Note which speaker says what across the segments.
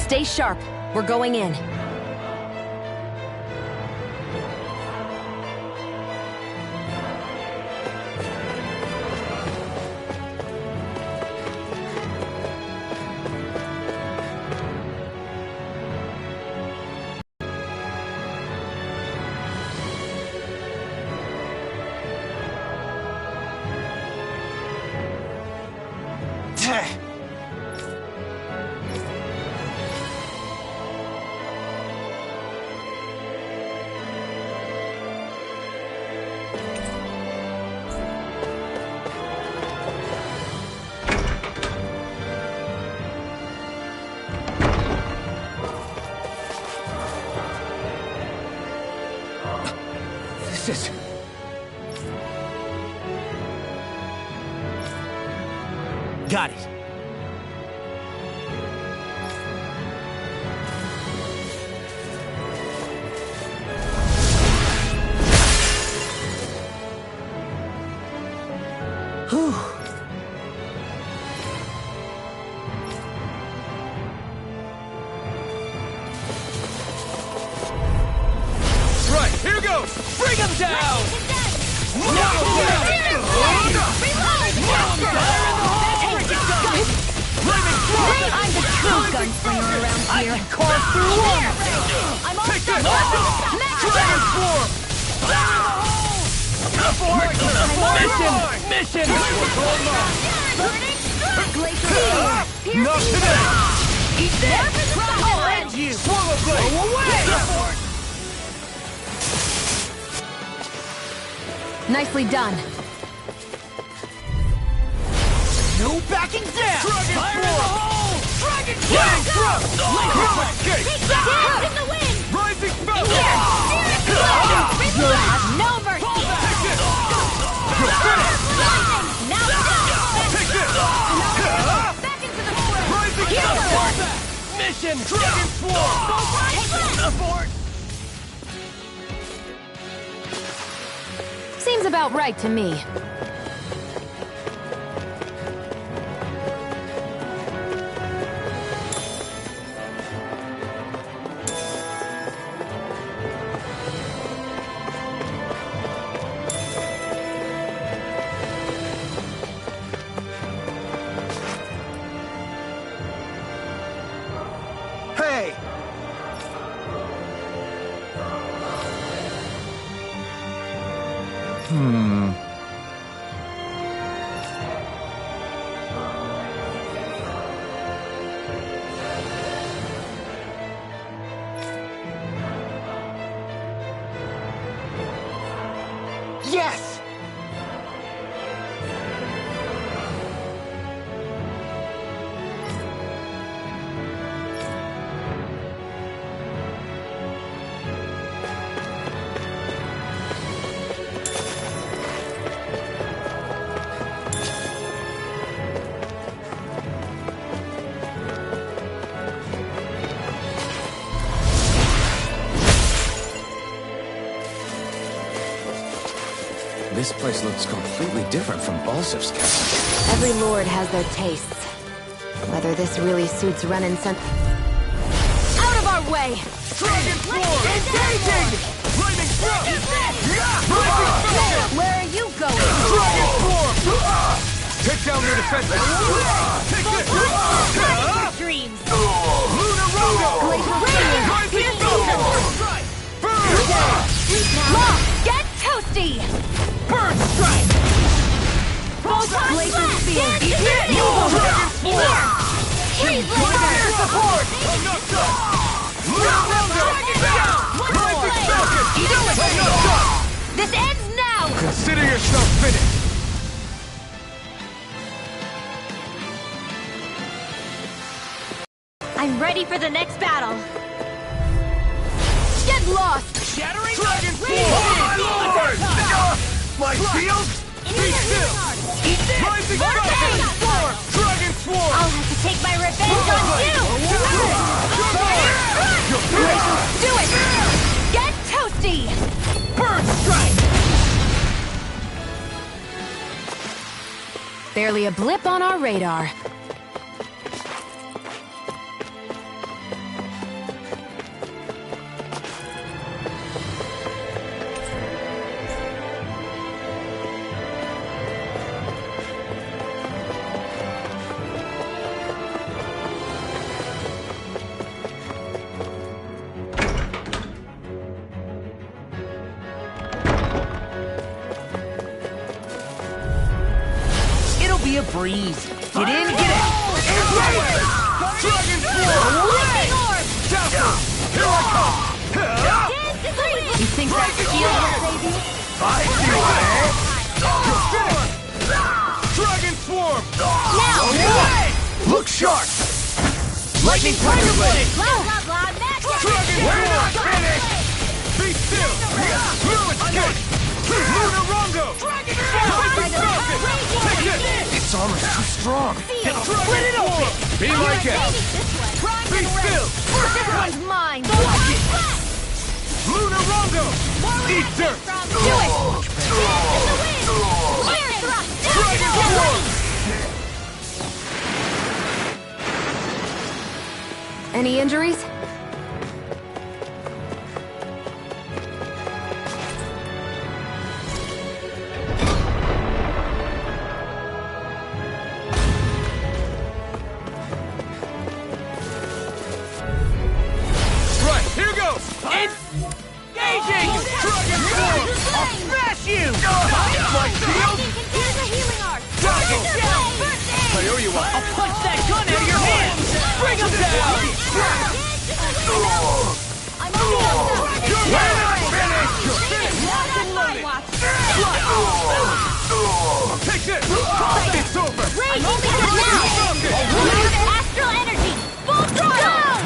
Speaker 1: Stay sharp. We're going in.
Speaker 2: Got it. Whew. Right, here goes! Bring him down!
Speaker 1: I'm the true gunslinger around here.
Speaker 2: I can carve through one!
Speaker 1: I'm all
Speaker 2: Take
Speaker 1: set.
Speaker 2: Dragon form! Mission! Not today!
Speaker 1: Eat this!
Speaker 2: I'll end you! Swallow blade! Go away!
Speaker 1: Nicely done.
Speaker 2: No backing down! Dragon fire in the hole! Dragon thrust! Laser escape!
Speaker 1: Take that! In the wind!
Speaker 2: Rising spell!
Speaker 1: You'll have no mercy! Now
Speaker 2: Take this!
Speaker 1: back into the square!
Speaker 2: Rising spell! Mission! Dragon swarm! Abort!
Speaker 1: Seems about right to me.
Speaker 2: Hey! Yes!
Speaker 3: This place looks completely different from Balsif's castle.
Speaker 1: Every lord has their tastes. Whether this really suits running some... Out of our way!
Speaker 2: Dragon form! Engaging! Lightning thrust!
Speaker 1: Where are you going?
Speaker 2: Dragon form! Take down their defenses! Take this!
Speaker 1: Dreams!
Speaker 2: Lunar Rondo!
Speaker 1: Glacial Radiant!
Speaker 2: Rising Falcon! Burn!
Speaker 1: Lock! Get toasty!
Speaker 2: Burn strike!
Speaker 1: Glacial Spear!
Speaker 2: Dragon form!
Speaker 1: Freeze
Speaker 2: Air support! Enough done! Lunar Rondo! Rising Falcon! Enough done!
Speaker 1: This ends now!
Speaker 2: Consider yourself finished!
Speaker 1: I'm ready for the next battle! Get lost!
Speaker 2: Shattering Dragon form! Oh my lord! My shield? Be still! Rising Falcon! Dragon swarm!
Speaker 1: I'll have to take my revenge on you! Do it! Get toasty!
Speaker 2: Burn strike!
Speaker 1: Barely a blip on our radar.
Speaker 4: breeze. Get in, get out!
Speaker 2: Dragon Form!
Speaker 1: Lightning orb!
Speaker 2: Dazzle! Here I come!
Speaker 1: You think that shield will save you?
Speaker 2: I see what, eh? Dragon Swarm!
Speaker 1: Now!
Speaker 2: Look sharp! Lightning Tiger Blade!
Speaker 1: Blah, blah, blah, magic!
Speaker 2: Dragon We're not finished! Be still! Fluid Kick! Lunar Rongo! Lightning Falcon! Take it!
Speaker 3: Its armor's too strong.
Speaker 2: Split it open! Be like it! Be still!
Speaker 1: This one's mine!
Speaker 2: Lunar Rongo! Eat dirt!
Speaker 1: Do it! Fire thrust!
Speaker 2: Dragon Swarm!
Speaker 1: Any injuries?
Speaker 2: Right, here goes! Engaging! Dragon Swarm!
Speaker 4: I'll smash you!
Speaker 2: My shield! Dazzle!
Speaker 3: I owe you one.
Speaker 4: I'll punch that gun out of your hand! Bring him down!
Speaker 2: We're not finished! Take this! It's over!
Speaker 1: Astral energy! Full throttle!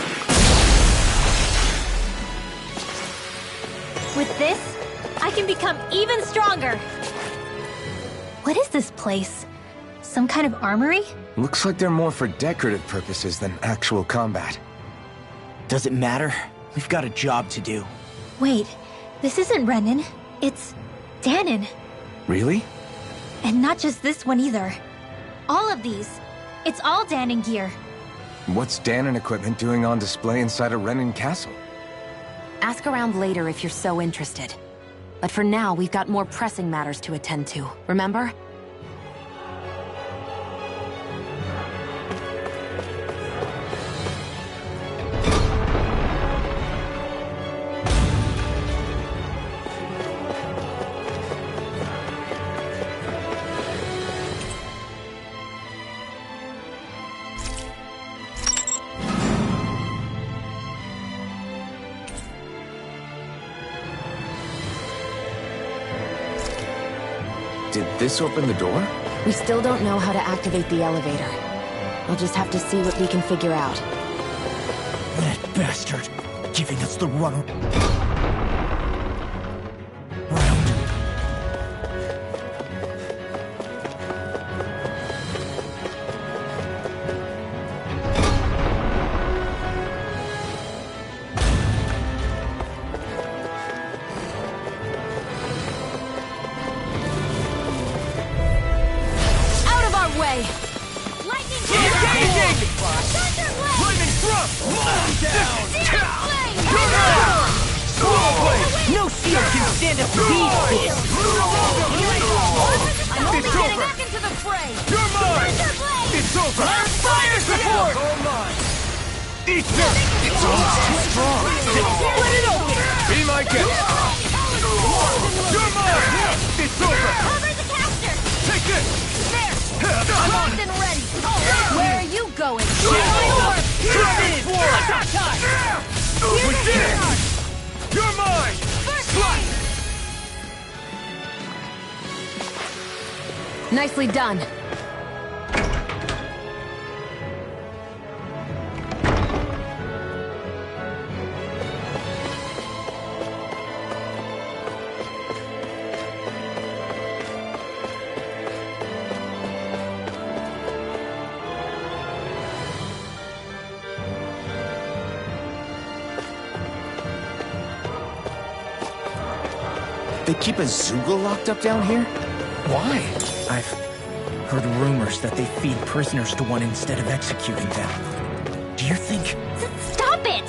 Speaker 1: With this, I can become even stronger. What is this place? Some kind of armory?
Speaker 3: Looks like they're more for decorative purposes than actual combat.
Speaker 4: Does it matter? We've got a job to do.
Speaker 1: Wait, this isn't Renan. It's Danon.
Speaker 3: Really?
Speaker 1: And not just this one either. All of these. It's all Danon gear.
Speaker 3: What's Danon equipment doing on display inside a Renan castle?
Speaker 5: Ask around later if you're so interested. But for now, we've got more pressing matters to attend to, remember?
Speaker 3: Did this open the door?
Speaker 5: We still don't know how to activate the elevator. We'll just have to see what we can figure out.
Speaker 4: That bastard! Giving us the run round.
Speaker 1: Out of our way! Lightning
Speaker 2: Engaging!
Speaker 1: Thunderblade!
Speaker 2: Lightning Thrust! Down!
Speaker 4: No shield can stand up to these fists!
Speaker 1: I'm only
Speaker 2: It's
Speaker 1: getting
Speaker 2: over.
Speaker 1: back into the fray!
Speaker 2: You're mine!
Speaker 1: Thunderblade!
Speaker 2: It's over! Fire support! All mine! Eat dirt!
Speaker 3: Its armor's too strong.
Speaker 2: Split it open! Be my guest! You're mine! It's over!
Speaker 1: Cover the caster!
Speaker 2: Take this!
Speaker 1: There!
Speaker 2: I'm on
Speaker 1: Locked and ready! Where are you going?
Speaker 2: Dragon Swarm! We did it! You're mine! Slice!
Speaker 5: Nicely done.
Speaker 3: They keep a Zoogle locked up down here? Why?
Speaker 4: I've heard rumors that they feed prisoners to one instead of executing them. Do you think...
Speaker 1: Stop it!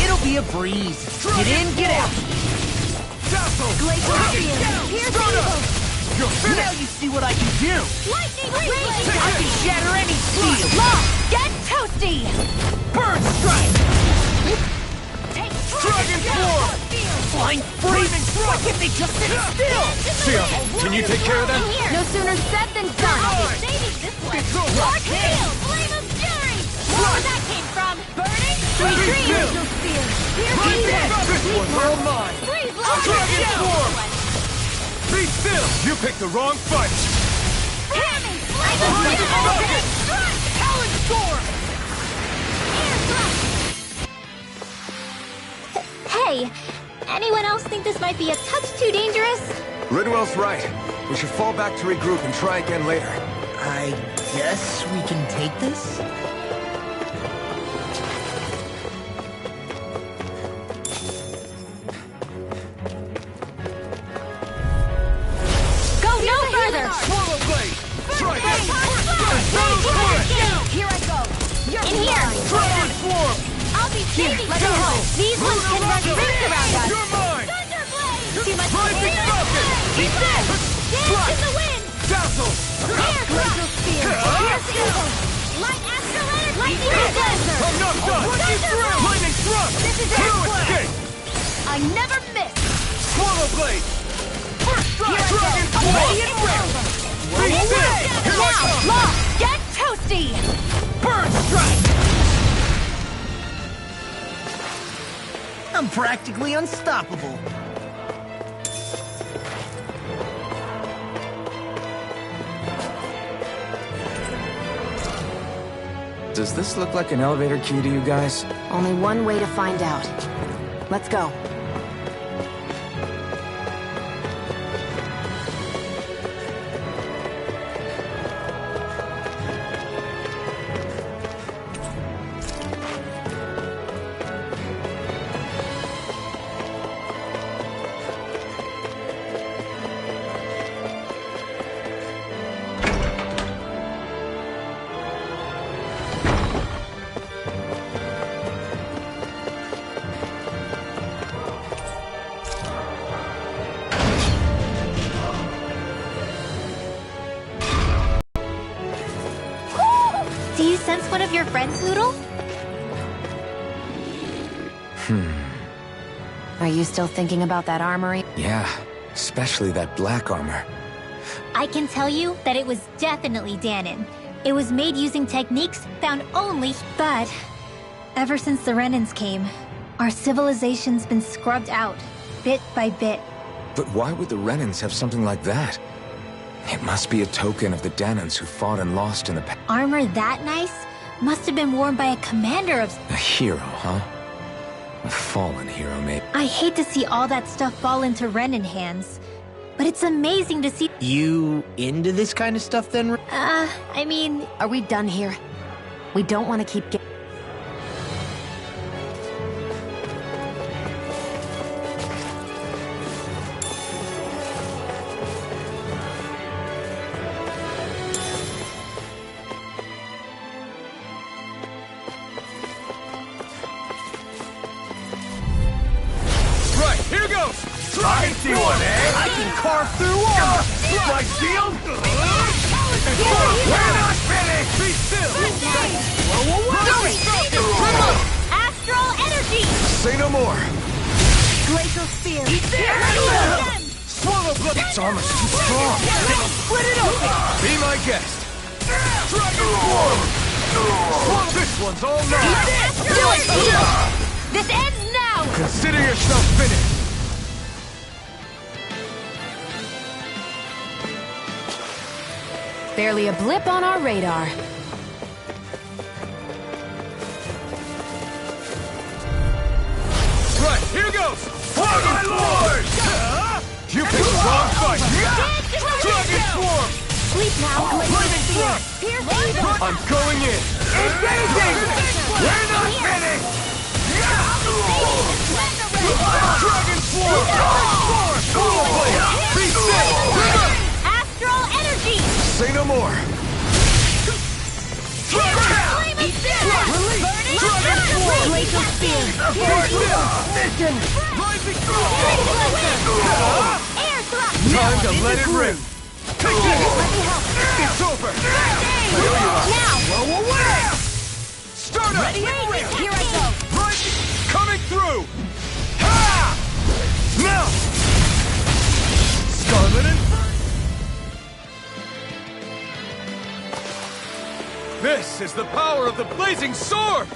Speaker 4: It'll be a breeze. Get in, get out.
Speaker 2: Dazzle!
Speaker 1: Glacial Field! Here's
Speaker 2: Strata!
Speaker 1: evil!
Speaker 2: You're finished!
Speaker 6: Now you see what I can do!
Speaker 1: Lightning
Speaker 6: I
Speaker 1: blade!
Speaker 6: can shatter any steel!
Speaker 5: Lock! Get toasty!
Speaker 6: Burn strike!
Speaker 2: Dragon form!
Speaker 6: Flying freezing strike! Why can't they just sit still?
Speaker 2: Sia, can you take care of them?
Speaker 5: No sooner said than done!
Speaker 2: Alright.
Speaker 1: Saving this one!
Speaker 2: It's over!
Speaker 1: Dark Steel! Flame of Fury! Where that came from? Burning?
Speaker 2: Retreat!
Speaker 1: Spear!
Speaker 2: This one's all mine!
Speaker 1: Freeze!
Speaker 2: Dragon form! Be still! You picked the wrong fight!
Speaker 1: Hammy! Flame of Fury!
Speaker 6: Talon Storm!
Speaker 1: Hey! Anyone else think this might be a touch too dangerous?
Speaker 3: Ridwell's right. We should fall back to regroup and try again later.
Speaker 4: I guess we can take this?
Speaker 1: Go no further!
Speaker 2: Swallow blade! Strike!
Speaker 5: Here I go! You're
Speaker 1: In here!
Speaker 2: Dragon swarm!
Speaker 1: I'll be saving
Speaker 5: let me
Speaker 1: you!
Speaker 5: help.
Speaker 1: These ones can run rings around us!
Speaker 2: You're mine!
Speaker 1: Thunderblade! Too much
Speaker 2: Rising
Speaker 1: air!
Speaker 2: falcon!
Speaker 1: Keep this! Dance in the wind!
Speaker 2: Dazzle!
Speaker 1: Air Glacial Spear! Pierce evil! Light Astral Energy! Lightning Dancer!
Speaker 2: I'm not done!
Speaker 1: Thunder!
Speaker 2: Lightning thrust!
Speaker 1: This is
Speaker 2: No
Speaker 1: our
Speaker 2: escape!
Speaker 5: I never miss!
Speaker 2: Swallow blade! First strike! Dragon
Speaker 5: I'm
Speaker 2: swarm!
Speaker 5: ready and ready!
Speaker 2: Be still! Here I come!
Speaker 5: Lock! Get toasty!
Speaker 6: Burn strike!
Speaker 4: I'm practically unstoppable.
Speaker 3: Does this look like an elevator key to you guys?
Speaker 5: Only one way to find out. Let's go.
Speaker 1: Do you sense one of your friends, Noodle?
Speaker 5: Are you still thinking about that armory?
Speaker 3: Yeah, especially that black armor.
Speaker 1: I can tell you that it was definitely Danon. It was made using techniques found only... But ever since the Renans came, our civilization's been scrubbed out, bit by bit.
Speaker 3: But why would the Renans have something like that? It must be a token of the Danons who fought and lost in the past.
Speaker 1: Armor that nice must have been worn by a commander of...
Speaker 3: A hero, huh? A fallen hero, maybe.
Speaker 1: I hate to see all that stuff fall into Renan hands, but it's amazing to see...
Speaker 4: You into this kind of stuff then?
Speaker 1: I mean...
Speaker 5: Are we done here? We don't want to keep getting...
Speaker 2: Right, here goes! I see one, eh?
Speaker 6: I can carve through walls!
Speaker 2: My shield! We're not finished! Be still!
Speaker 1: Astral Energy!
Speaker 3: Say no more!
Speaker 1: Glacial Spear!
Speaker 2: Swallow blood!
Speaker 3: Its armor's too strong!
Speaker 6: Split it open!
Speaker 2: Be my guest! Dragon Swarm! This one's all mine!
Speaker 1: Do it! This ends now!
Speaker 2: Consider yourself finished!
Speaker 5: Barely a blip on our radar.
Speaker 2: Right, here goes! For my lord! You picked the wrong fight! Dragon Swarm!
Speaker 1: Sleep now,
Speaker 2: Lightning thrust!
Speaker 1: Pierce evil!
Speaker 2: I'm going in! Engaging! We're not finished! Dragon Swarm! Be still!
Speaker 1: Astral Energy!
Speaker 2: Say no more!
Speaker 1: Flame of Fury! Dragon Swarm! Glacial Spear!
Speaker 2: Rising
Speaker 1: Air thrust!
Speaker 2: Time to let it rip! Take this! It's over!
Speaker 6: Now!
Speaker 2: Blow away! Start up!
Speaker 6: Ready and ready! Here I go!
Speaker 2: Right! Coming through! Ha! Now! Scarlet and... This is the power of the blazing sword!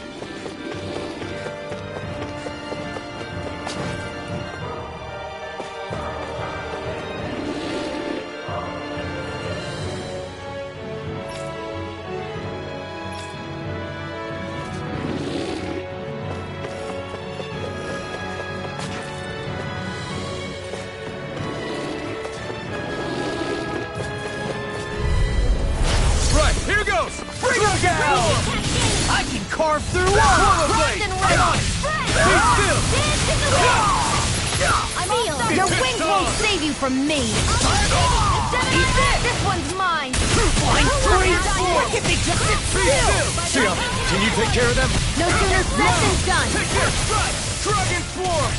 Speaker 2: Here goes! Bring it down!
Speaker 6: I can carve through
Speaker 2: Swallow
Speaker 6: armor!
Speaker 2: blade!
Speaker 6: Right on!
Speaker 2: Stay still!
Speaker 6: Your wings won't save you from me! Eat this! This one's mine! Why can't they just sit still?
Speaker 2: Seal, can you take care of them?
Speaker 6: No sooner said than done!
Speaker 2: Take this! Dragon Swarm!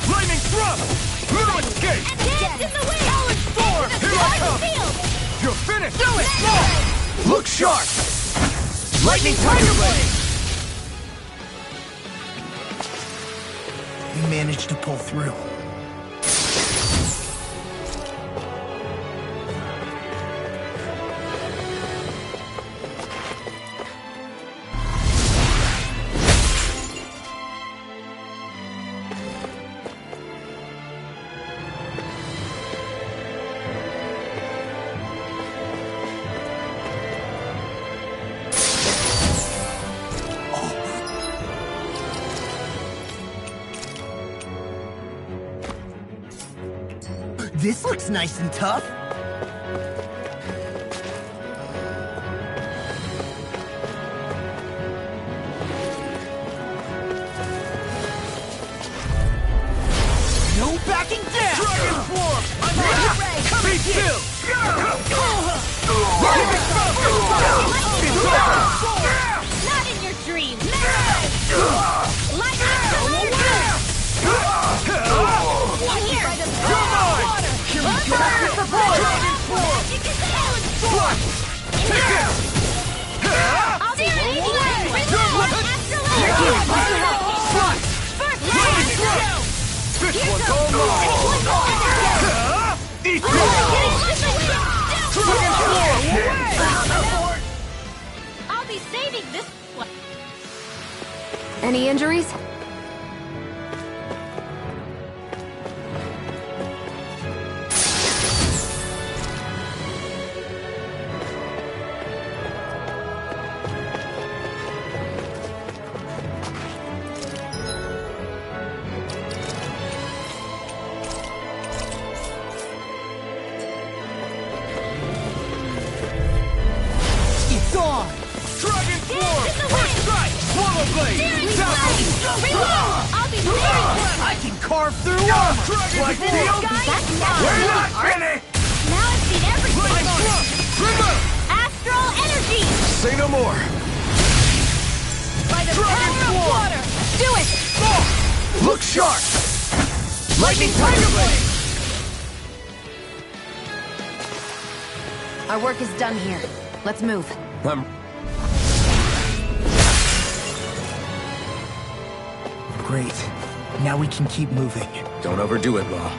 Speaker 2: Lightning Thrust! No escape!
Speaker 6: Dance in the wind! Talon Storm!
Speaker 2: Here I come! You're finished!
Speaker 6: Do it!
Speaker 2: Look sharp! Lightning Tiger Blade!
Speaker 4: We managed to pull through. This looks nice and tough. No backing down!
Speaker 2: Dragon Swarm! I'm ready! Be still!
Speaker 6: Not in your dreams! Lightning! Here!
Speaker 2: You're mine!
Speaker 6: Fire support!
Speaker 2: Dragon Swarm! Take it!
Speaker 6: I'll do it!
Speaker 2: This one's all mine! Eat this! Dragon Swarm!
Speaker 6: I'll be saving this one.
Speaker 5: Any injuries?
Speaker 6: It's on!
Speaker 2: Dragon Swarm! First strike! Swallow Blade!
Speaker 6: I'll be saving
Speaker 2: I can carve through armor! Dragon Shield! We're not finished!
Speaker 6: Now I've seen everything!
Speaker 2: Lightning Thrust! Remove!
Speaker 6: Astral energy!
Speaker 2: Say no more!
Speaker 6: By the
Speaker 2: Dragon
Speaker 6: power of
Speaker 2: Swarm!
Speaker 6: water! Do it!
Speaker 2: Look sharp! Lightning Tiger Blade!
Speaker 5: Our work is done here. Let's move.
Speaker 4: Great. Now we can keep moving.
Speaker 3: Don't overdo it, Law.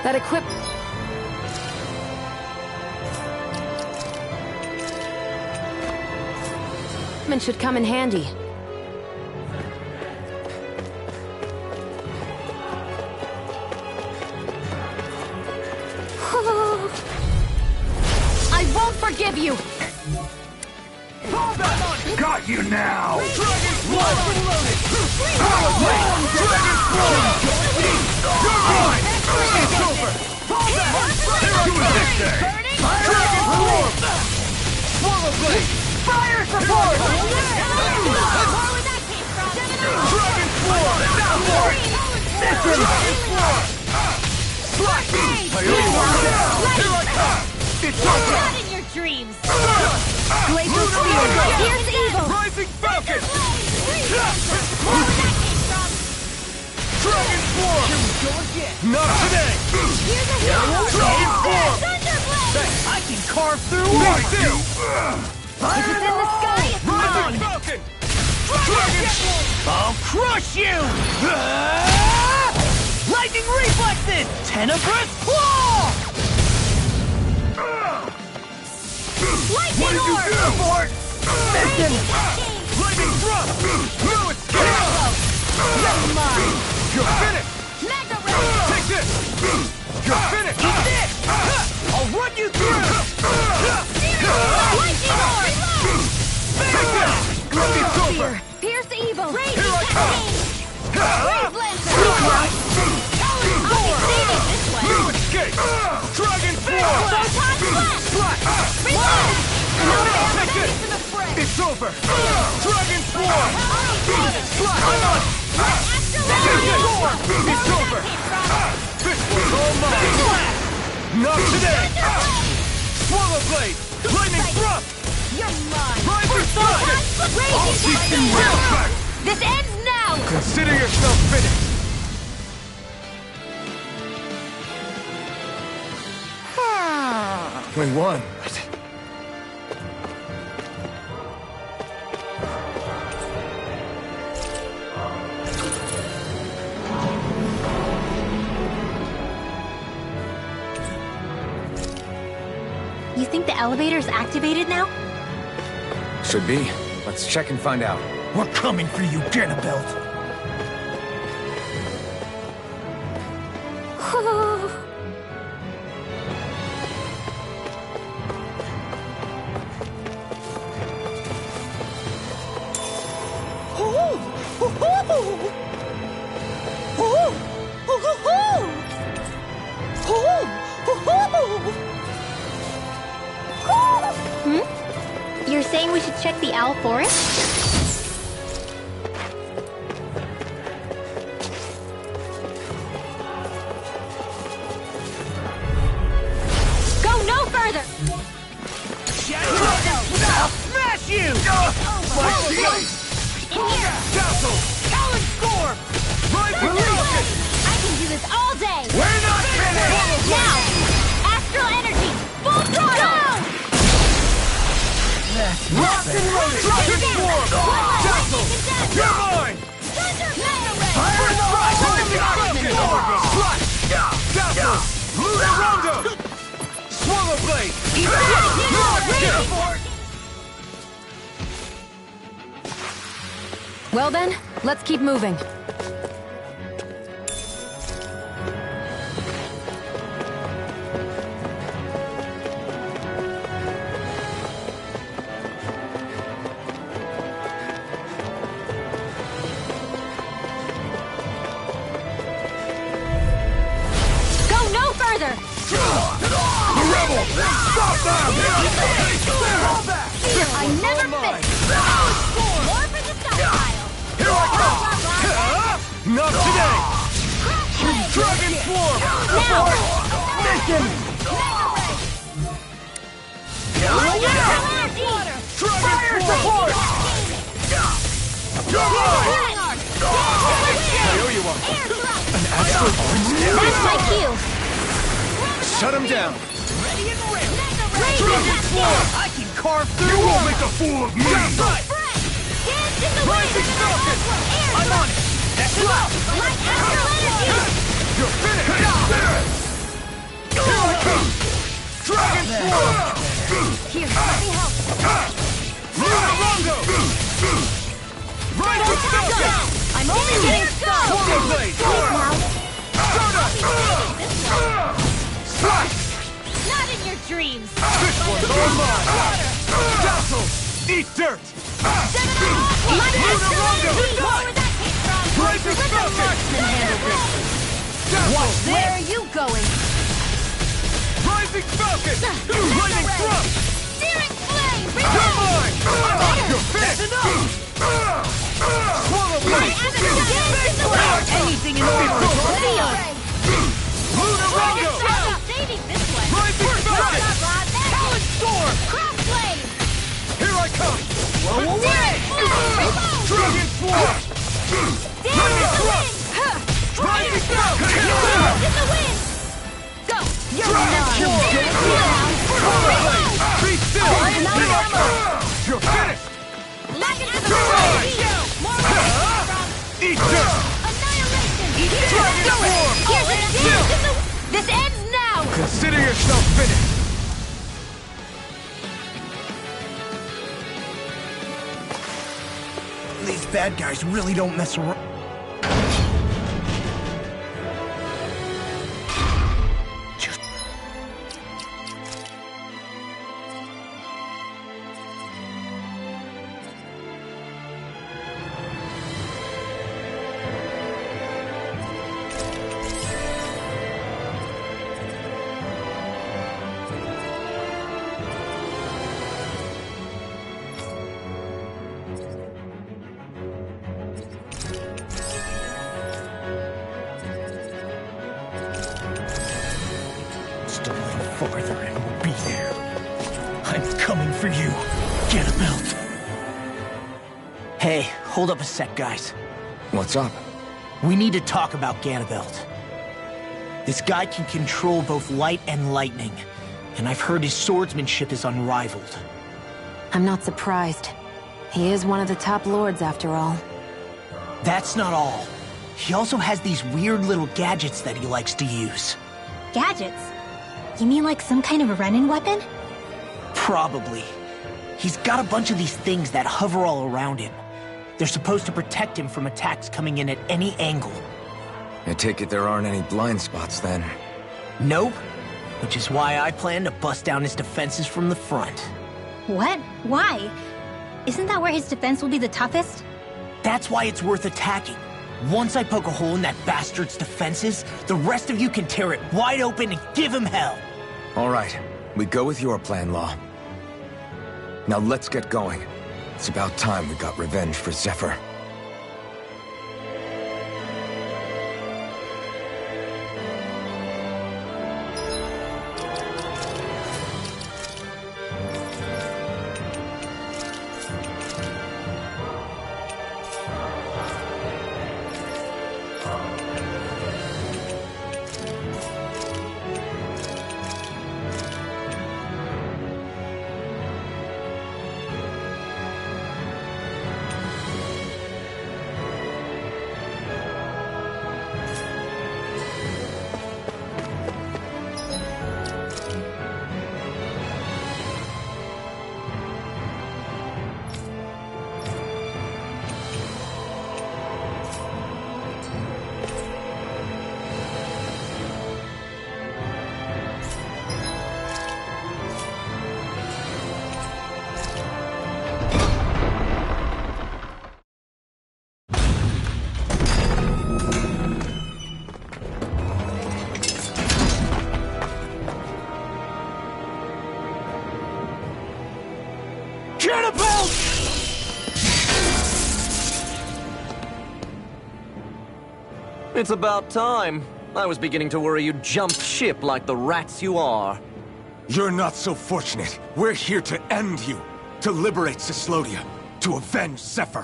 Speaker 5: That equipment should come in handy. I won't forgive you!
Speaker 2: Got you now! Dragon Swarm! Power Blade! Dragon Swarm! You're mine! It's over! Do it this day! Dragon Swarm! Swallow Blade! Fire support! Dragon Swarm! Now for it! Dragon Swarm! Slash! Here I come! It's over!
Speaker 6: Not in your dreams!
Speaker 2: Glacial
Speaker 6: Here's evil!
Speaker 2: Rising Falcon! Dragon Swarm!
Speaker 4: Here we go again.
Speaker 2: Not today!
Speaker 6: Here's a hero!
Speaker 2: Dragon Swarm!
Speaker 6: Thunderblade!
Speaker 4: I can carve through
Speaker 2: Like
Speaker 4: anything.
Speaker 2: you!
Speaker 6: If it's in the sky, it's
Speaker 2: Rising
Speaker 6: mine!
Speaker 2: Falcon! Dragon Swarm!
Speaker 4: I'll crush you! Lightning reflexes! Tenebrous claw!
Speaker 6: Lightning
Speaker 2: What did you
Speaker 6: orb!
Speaker 2: do?
Speaker 4: Abort! Mission!
Speaker 2: Lightning Thrust! No escape!
Speaker 6: You're mine!
Speaker 2: You're finished!
Speaker 6: Mega Ray!
Speaker 2: Take this! You're finished!
Speaker 4: Eat this! I'll run you through!
Speaker 6: Lightning orb!
Speaker 2: Take this! It's over!
Speaker 6: Fear! Pierce evil! Raging
Speaker 2: Here I come!
Speaker 6: Wave Lancer! Talon Sword! This way!
Speaker 2: No escape! Dragon Swarm!
Speaker 6: Photon Flash! Relax!
Speaker 2: Take this!
Speaker 6: To the fray!
Speaker 2: It's over! Dragon Swarm!
Speaker 6: I'm on!
Speaker 2: It's over! This one's all mine! Not today! Swallow Blade! Lightning Thrust!
Speaker 6: You're mine!
Speaker 2: Rising Falcon! I'll teach you real back!
Speaker 6: This ends now!
Speaker 2: Consider yourself finished!
Speaker 3: We won.
Speaker 1: You think the elevator's activated now?
Speaker 3: Should be. Let's check and find out.
Speaker 4: We're coming for you, Belt.
Speaker 1: You're saying we should check the Owl Forest?
Speaker 6: Go no further!
Speaker 4: I'll smash you!
Speaker 2: My blade!
Speaker 6: In here!
Speaker 2: Dazzle!
Speaker 4: Talon Storm!
Speaker 2: Rising Falcon!
Speaker 6: I can do this all day!
Speaker 2: We're not finished!
Speaker 6: Now! Astral energy! Full throttle!
Speaker 4: That's
Speaker 2: Locked and loaded! Dragon Swarm! Dazzle! You're mine!
Speaker 6: Thunder Mega Ray!
Speaker 2: Rising Falcon! Slash! Dazzle! Lunar Rondo! Swallow Blade!
Speaker 5: Well then, let's keep moving.
Speaker 6: Go no further!
Speaker 2: The Rebel! Stop them!
Speaker 6: I never miss! More for the stockpile!
Speaker 2: Here I come! Not today! Dragon Swarm!
Speaker 6: Now!
Speaker 2: Mission!
Speaker 6: Energy!
Speaker 2: Dragon Swarm! You're mine! I owe you one.
Speaker 1: That's my cue!
Speaker 3: Shut him down.
Speaker 2: Dragon Swarm!
Speaker 4: I can carve through
Speaker 2: You won't make a fool of me!
Speaker 6: Dance in the wind!
Speaker 2: Rising Falcon!
Speaker 4: I'm on it! That's it!
Speaker 6: Like astral energy!
Speaker 2: You're finished! Here I come! Dragon Swarm!
Speaker 6: Here, let me help!
Speaker 2: Lunar Rondo! Rising Falcon!
Speaker 6: I'm only getting started!
Speaker 2: Swallow Blade! Slash!
Speaker 6: Not in your dreams!
Speaker 2: This one's all mine! Dazzle! Eat dirt!
Speaker 6: My astral
Speaker 2: Rondo!
Speaker 6: energy! Where that came from?
Speaker 2: Rising Falcon! Dazzle!
Speaker 6: Where are you going?
Speaker 2: Rising Falcon! Lightning Thrust!
Speaker 6: Searing flame!
Speaker 2: You're mine! You're finished! Swallow Blade!
Speaker 4: Anything in order!
Speaker 2: Lunar Rondo!
Speaker 6: Saving this way!
Speaker 2: Rising Falcon!
Speaker 6: Talon Storm! Crossblade!
Speaker 2: Here I come!
Speaker 6: Searing flame!
Speaker 2: Dragon form!
Speaker 6: Dragon Throw! In the wind! Go! You're
Speaker 2: Be still! You're finished!
Speaker 6: Back into the field! More
Speaker 2: Eat this!
Speaker 6: annihilation!
Speaker 2: Dragon form!
Speaker 6: Here's a dance! This ends now!
Speaker 2: Consider yourself finished!
Speaker 4: These bad guys really don't mess around. Just a little farther and we'll be there. I'm coming for you. Get a belt. Hey, hold up a sec, guys.
Speaker 3: What's up?
Speaker 4: We need to talk about Ganabelt. This guy can control both light and lightning, and I've heard his swordsmanship is unrivaled.
Speaker 5: I'm not surprised. He is one of the top lords, after all.
Speaker 4: That's not all. He also has these weird little gadgets that he likes to use.
Speaker 1: Gadgets? You mean like some kind of a Renin weapon?
Speaker 4: Probably. He's got a bunch of these things that hover all around him. They're supposed to protect him from attacks coming in at any angle.
Speaker 3: I take it there aren't any blind spots then.
Speaker 4: Nope. Which is why I plan to bust down his defenses from the front.
Speaker 1: What? Why? Isn't that where his defense will be the toughest?
Speaker 4: That's why it's worth attacking. Once I poke a hole in that bastard's defenses, the rest of you can tear it wide open and give him hell.
Speaker 3: All right, we go with your plan, Law. Now let's get going. It's about time we got revenge for Zephyr.
Speaker 7: It's about time. I was beginning to worry you'd jump ship like the rats you are.
Speaker 3: You're not so fortunate. We're here to end you. To liberate Cyslodia. To avenge Zephyr.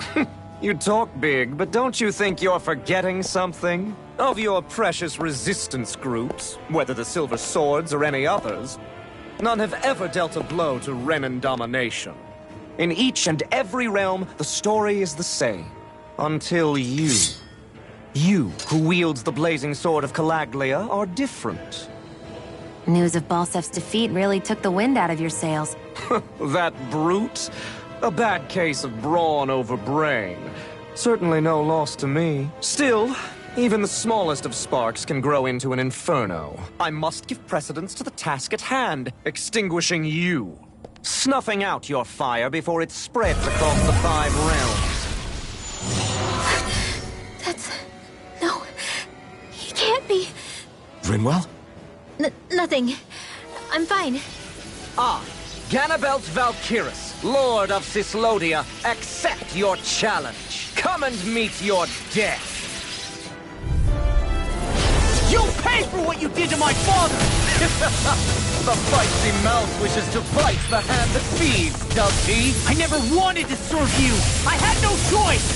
Speaker 7: You talk big, but don't you think you're forgetting something? Of your precious resistance groups, whether the Silver Swords or any others, none have ever dealt a blow to Renin domination. In each and every realm, the story is the same. Until you... You, who wields the blazing sword of Calaglia, are different.
Speaker 5: News of Balsef's defeat really took the wind out of your sails.
Speaker 7: That brute? A bad case of brawn over brain. Certainly no loss to me. Still, even the smallest of sparks can grow into an inferno. I must give precedence to the task at hand, extinguishing you. Snuffing out your fire before it spreads across the 5 realms.
Speaker 1: No. He can't be.
Speaker 3: Rinwell?
Speaker 1: Nothing. I'm fine.
Speaker 7: I, Ganabelt Valkyris, Lord of Cyslodia, accept your challenge. Come and meet your death.
Speaker 4: You'll pay for what you did to my father!
Speaker 7: The feisty mouth wishes to bite the hand that feeds, does he?
Speaker 4: I never wanted to serve you! I had no choice!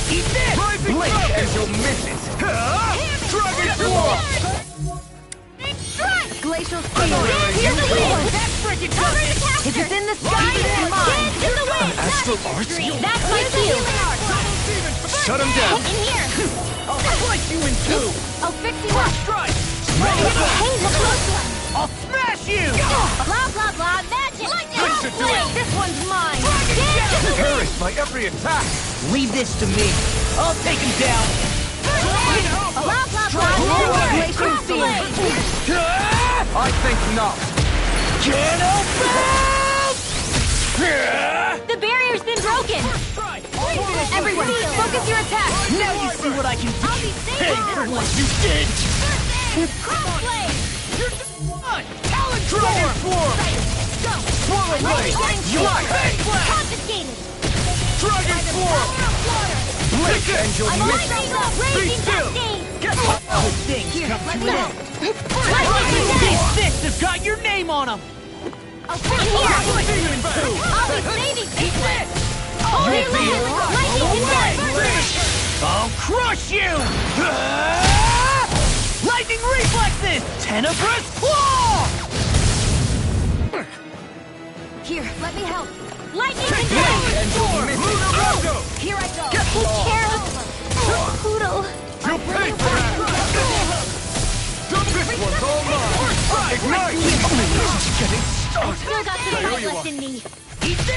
Speaker 4: Eat this!
Speaker 7: Blink and you'll miss it! Dragon Form!
Speaker 6: Glacial Steel! Here's the wind!
Speaker 4: That's freaking
Speaker 6: Cover
Speaker 4: perfect!
Speaker 6: the capture!
Speaker 5: If it's in the sky, it's mine!
Speaker 6: Dance in the wind!
Speaker 3: Astral Arts?
Speaker 6: That's my cue!
Speaker 3: Shut him down!
Speaker 6: In here!
Speaker 4: I'll slice you in two!
Speaker 6: I'll fix you up!
Speaker 4: Strike!
Speaker 6: Hey, the close one!
Speaker 4: I'll smash you!
Speaker 6: Blah, blah, blah, magic!
Speaker 7: This should do it.
Speaker 6: This one's mine! Dance in the wind!
Speaker 7: Perished by every attack!
Speaker 4: Leave this to me. I'll take him down.
Speaker 6: Blah, blah, blah, glacial steel!
Speaker 7: I think not.
Speaker 1: The barrier's been broken!
Speaker 6: Everyone, focus your attack!
Speaker 4: Now you see what I can do.
Speaker 6: I'll be
Speaker 4: Pay for what you did.
Speaker 6: Crossblade!
Speaker 4: Talon
Speaker 7: Dragon Form!
Speaker 6: Go!
Speaker 7: Swirl away!
Speaker 6: Confiscated!
Speaker 7: Dragon Form! Blink and you'll
Speaker 6: I'm
Speaker 7: miss
Speaker 6: lightning
Speaker 7: it!
Speaker 6: up!
Speaker 7: Be
Speaker 6: Raging
Speaker 7: still!
Speaker 6: cascade!
Speaker 4: Good things come to an end.
Speaker 6: Lightning
Speaker 4: These
Speaker 6: attack!
Speaker 4: fists have got your name on them.
Speaker 6: I'll put it here! I'll be saving this! Holy land! Lightning attack!
Speaker 4: I'll crush you. Lightning reflexes. Tenebrous claw.
Speaker 6: Here, let me help! Lightning
Speaker 7: Blink
Speaker 6: attack!
Speaker 7: and you'll miss it!
Speaker 6: Here I go!
Speaker 1: Take care of Poodle.
Speaker 7: You pay for that! This one's all mine! Ignite! Getting
Speaker 1: Still
Speaker 7: started!
Speaker 1: got some fight left in me.
Speaker 4: Eat this.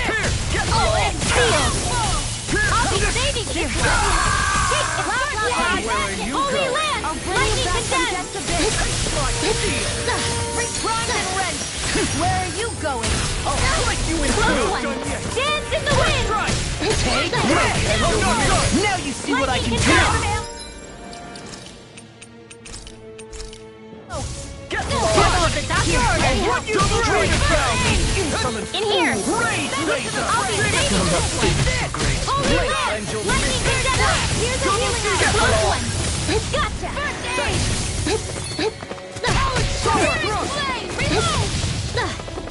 Speaker 1: Oh, and steel!
Speaker 6: I'll be saving this! Take the blah, blah, blah! Holy land! Lightning condensed! Prime and wrench! Where are you going?
Speaker 4: I'll slice you in
Speaker 6: Close
Speaker 4: two.
Speaker 6: one! Dance in the wind!
Speaker 4: Take this. Now you see what I can do.
Speaker 7: What you dream about!
Speaker 1: In here!
Speaker 7: Rage Laser!
Speaker 6: I'll be saving this! Holy land!
Speaker 7: And you'll
Speaker 6: Lightning
Speaker 7: miss it!
Speaker 6: condensed! Here's the healing arm! Close one! Gotcha! First aid!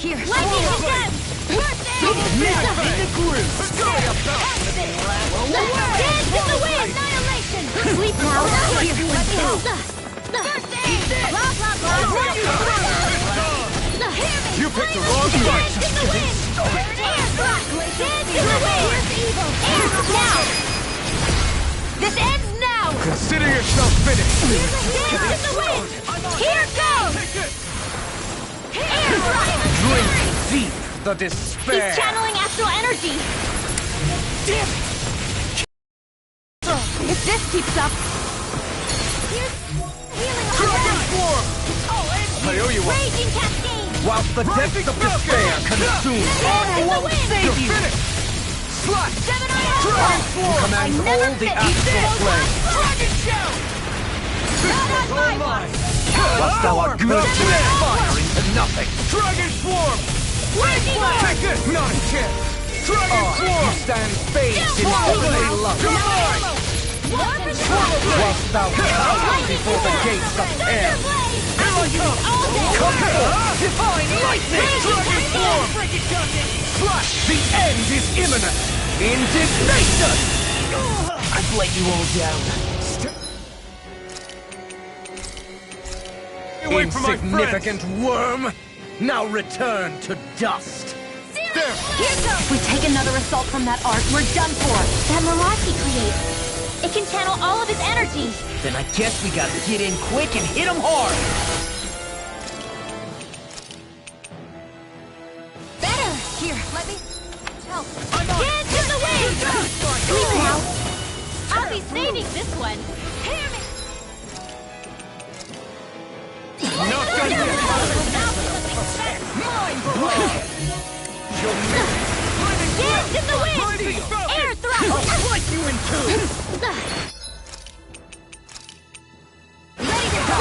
Speaker 6: Here, lightning condensed! First aid!
Speaker 4: In the groove.
Speaker 6: Dance in the wind! Annihilation!
Speaker 1: Sleep now.
Speaker 6: Here, let me help! First aid! Blah, blah, blah!
Speaker 7: You picked the wrong fight!
Speaker 6: Dance in the wind! Air thrust! Dance in the wind! Air now! This ends now!
Speaker 3: Consider yourself finished!
Speaker 6: Dance in the wind! Here goes! Air thrust!
Speaker 7: Drink deep the despair!
Speaker 1: He's channeling astral energy.
Speaker 6: If this keeps up... Here's healing
Speaker 7: Dragon
Speaker 6: arm!
Speaker 7: Form! I owe you one.
Speaker 6: Raging cascade!
Speaker 7: Whilst the depths of despair consume
Speaker 6: Dance in the wind!
Speaker 7: You're finished! Slash!
Speaker 6: Gemini
Speaker 7: Dragon Form!
Speaker 6: I
Speaker 7: Commands
Speaker 6: never
Speaker 7: all the
Speaker 6: fit.
Speaker 7: astral flame!
Speaker 6: Dragon shout! Not on my watch!
Speaker 7: Thus thou art melted
Speaker 6: Gemini
Speaker 7: fire into nothing! Dragon Form!
Speaker 6: Raging arm!
Speaker 7: Take this! Not a chance! Dragon Form! You stand phased in holy love! You're mine! Whilst thou cowers before the gates of hell! Come forth! Divine lightning! Dragon Form! Slash! The end is imminent! Indignation!
Speaker 4: I've let you all down.
Speaker 7: Insignificant worm! Now return to dust!
Speaker 6: Here goes!
Speaker 5: If we take another assault from that arc, we're done for.
Speaker 1: That mirage he creates. It can channel all of his energy.
Speaker 4: Then I guess we gotta get in quick and hit him hard.
Speaker 6: Better! Here, let me help. Dance in the wind!
Speaker 1: Sleep now.
Speaker 6: I'll be saving this one. Hear me!
Speaker 7: Not done yet!
Speaker 6: Mind blow! Dance in the wind! Air thrust!
Speaker 7: I'll slice you in two!
Speaker 6: Ready to go!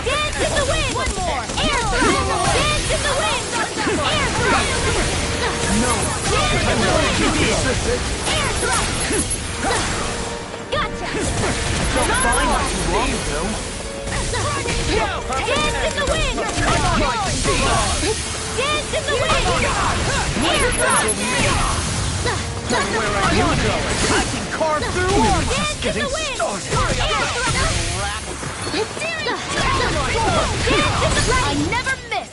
Speaker 6: Dance in the wind! One more! Air thrust! Dance in the wind! Air thrust!
Speaker 7: No!
Speaker 6: Dance in the wind! Air thrust! Gotcha!
Speaker 4: Don't find not too long ago.
Speaker 6: Dance in the wind! Dance in the wind! Air thrust!
Speaker 2: Where are you going?
Speaker 4: I can carve through all.
Speaker 6: Dance in the wind! I never miss!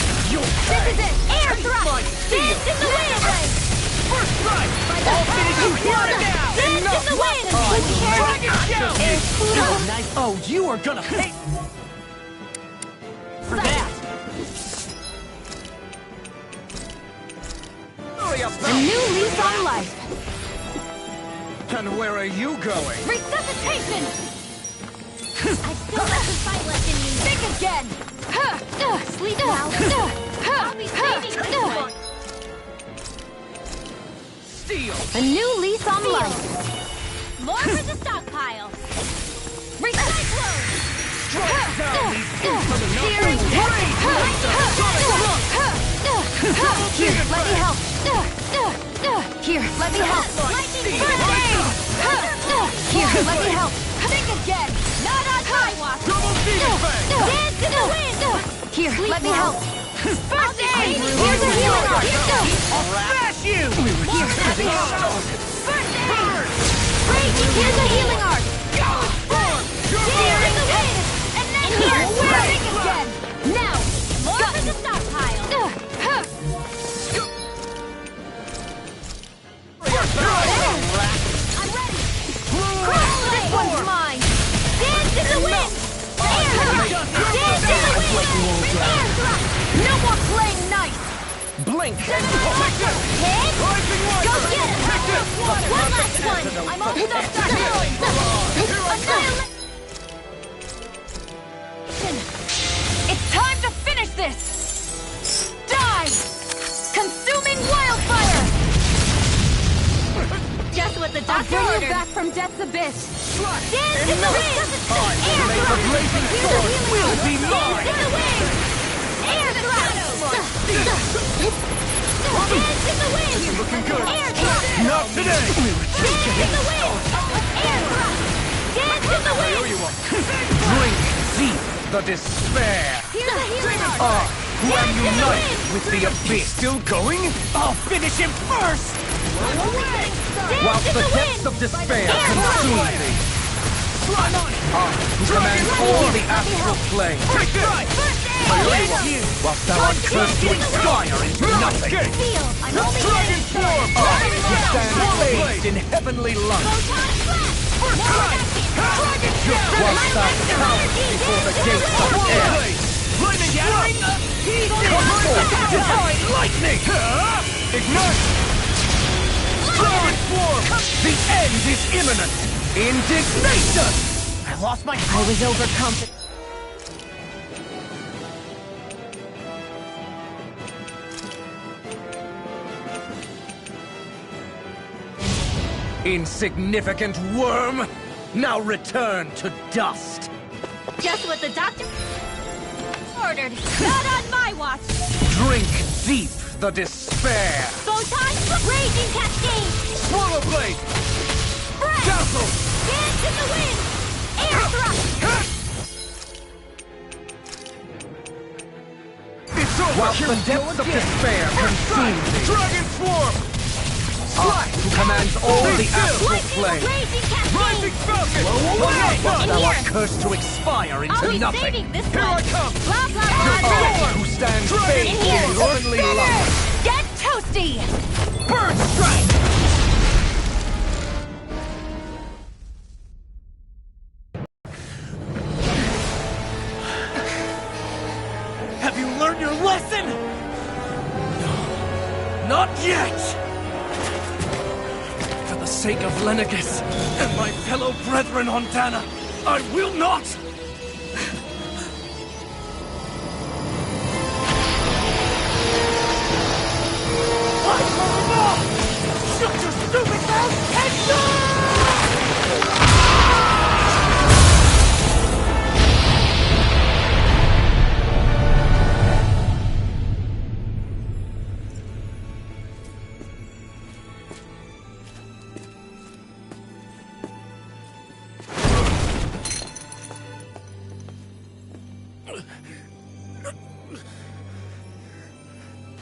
Speaker 6: This is it! Air thrust! Dance in the wind!
Speaker 2: First strike!
Speaker 6: I'll finish you here now! Dance in the wind!
Speaker 4: Oh, you are gonna pay for that.
Speaker 2: Hurry up,
Speaker 6: A new lease on life!
Speaker 2: And where are you going?
Speaker 6: Resuscitation! I still have some fight left in you. Think again! Sleep now. I'll be saving this one.
Speaker 2: Steel!
Speaker 6: A new lease on life. More for the stockpile. Recyclone! Steering. Here, let me help. Here, let me help. Lightning first aid. Here, let me help. Think again. Not on my watch. Dance in the wind. Here, let me help. First aid. Here's a healing art.
Speaker 2: I'll smash you!
Speaker 6: Here, let me help. First aid. Raging. Here's a healing art. Steer in the wind. And then here. Think again. Now. More for the stockpile. I'm ready. This one's mine. Dance in the wind. Air thrust. Dance in the wind. Air thrust. No more playing nice.
Speaker 2: Blink!
Speaker 6: Hit. Go get it. One last one. I'm almost up to healing. Annihilation. It's time to finish this. Die. Consuming wildfire. Just what the doctor ordered. I'll bring you back from death's abyss. Dance in the wind! Air thrust!
Speaker 2: Will be mine!
Speaker 6: Dance in the wind! Air thrust! Dance in the wind!
Speaker 2: Looking good.
Speaker 6: Air thrust!
Speaker 2: Not today!
Speaker 6: Dance in the wind! Air thrust! Dance in the wind!
Speaker 2: Drink deep the despair!
Speaker 6: Here's a healing art!
Speaker 2: Who am united with the abyss? Still going?
Speaker 4: I'll finish him first.
Speaker 2: Whilst the depths of despair consume thee, who commands all the astral plane, whilst thou art cursed to expire into nothing, who stands bathed in heavenly light, whilst thou cowers before the gates of air, come forth, divine lightning! Ignite! The end is imminent! Indignation!
Speaker 4: I lost my...
Speaker 6: I was overconfident.
Speaker 2: Insignificant worm! Now return to dust!
Speaker 6: Just what the doctor ordered. Not on my watch.
Speaker 2: Drink deep the despair!
Speaker 6: Photon raging cascade.
Speaker 2: Swallow blade!
Speaker 6: Breath.
Speaker 2: Dazzle!
Speaker 6: Dance in the wind. Air thrust.
Speaker 2: It's over! Whilst the depths of despair consume thee, Dragon Swarm! Who commands all the astral plane,
Speaker 6: Raging cascade.
Speaker 2: Rising Falcon! Whilst thou art cursed to expire
Speaker 6: I'll
Speaker 2: into
Speaker 6: be
Speaker 2: nothing,
Speaker 6: saving this
Speaker 2: here I
Speaker 6: one.
Speaker 2: come!
Speaker 6: Blah blah blah.
Speaker 2: Who stands bathed in
Speaker 6: Here.
Speaker 2: heavenly light!
Speaker 6: Get toasty.
Speaker 2: Bird strike!
Speaker 4: Have you learned your lesson? No, not yet! For the sake of Lenegus and my fellow brethren on Dana, I will not! Shut your stupid mouth and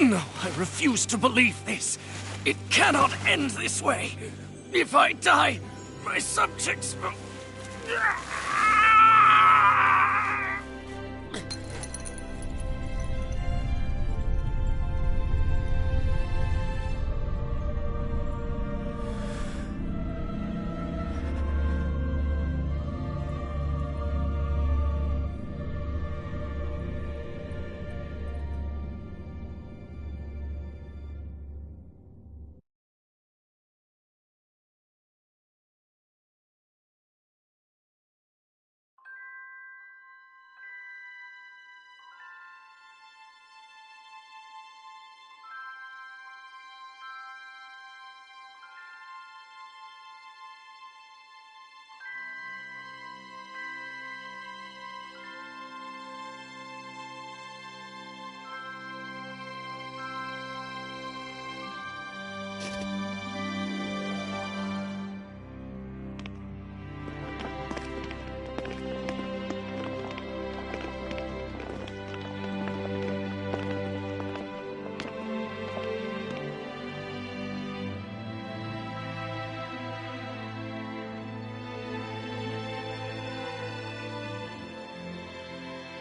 Speaker 2: No, I refuse to believe this. It cannot end this way. If I die, my subjects will...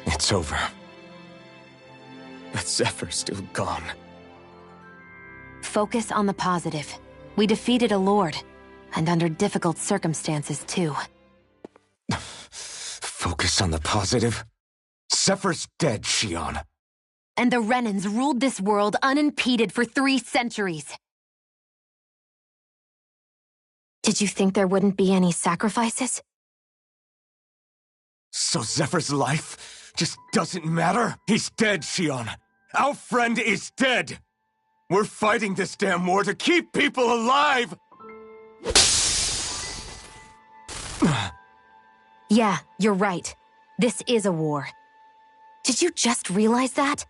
Speaker 3: It's over. But Zephyr's still gone.
Speaker 5: Focus on the positive. We defeated a lord, and under difficult circumstances, too.
Speaker 3: Focus on the positive? Zephyr's dead, Shion.
Speaker 5: And the Renans ruled this world unimpeded for 3 centuries. Did you think there wouldn't be any sacrifices?
Speaker 3: So Zephyr's life just doesn't matter? He's dead, Shion. Our friend is dead. We're fighting this damn war to keep people alive!
Speaker 5: Yeah, you're right. This is a war. Did you just realize that?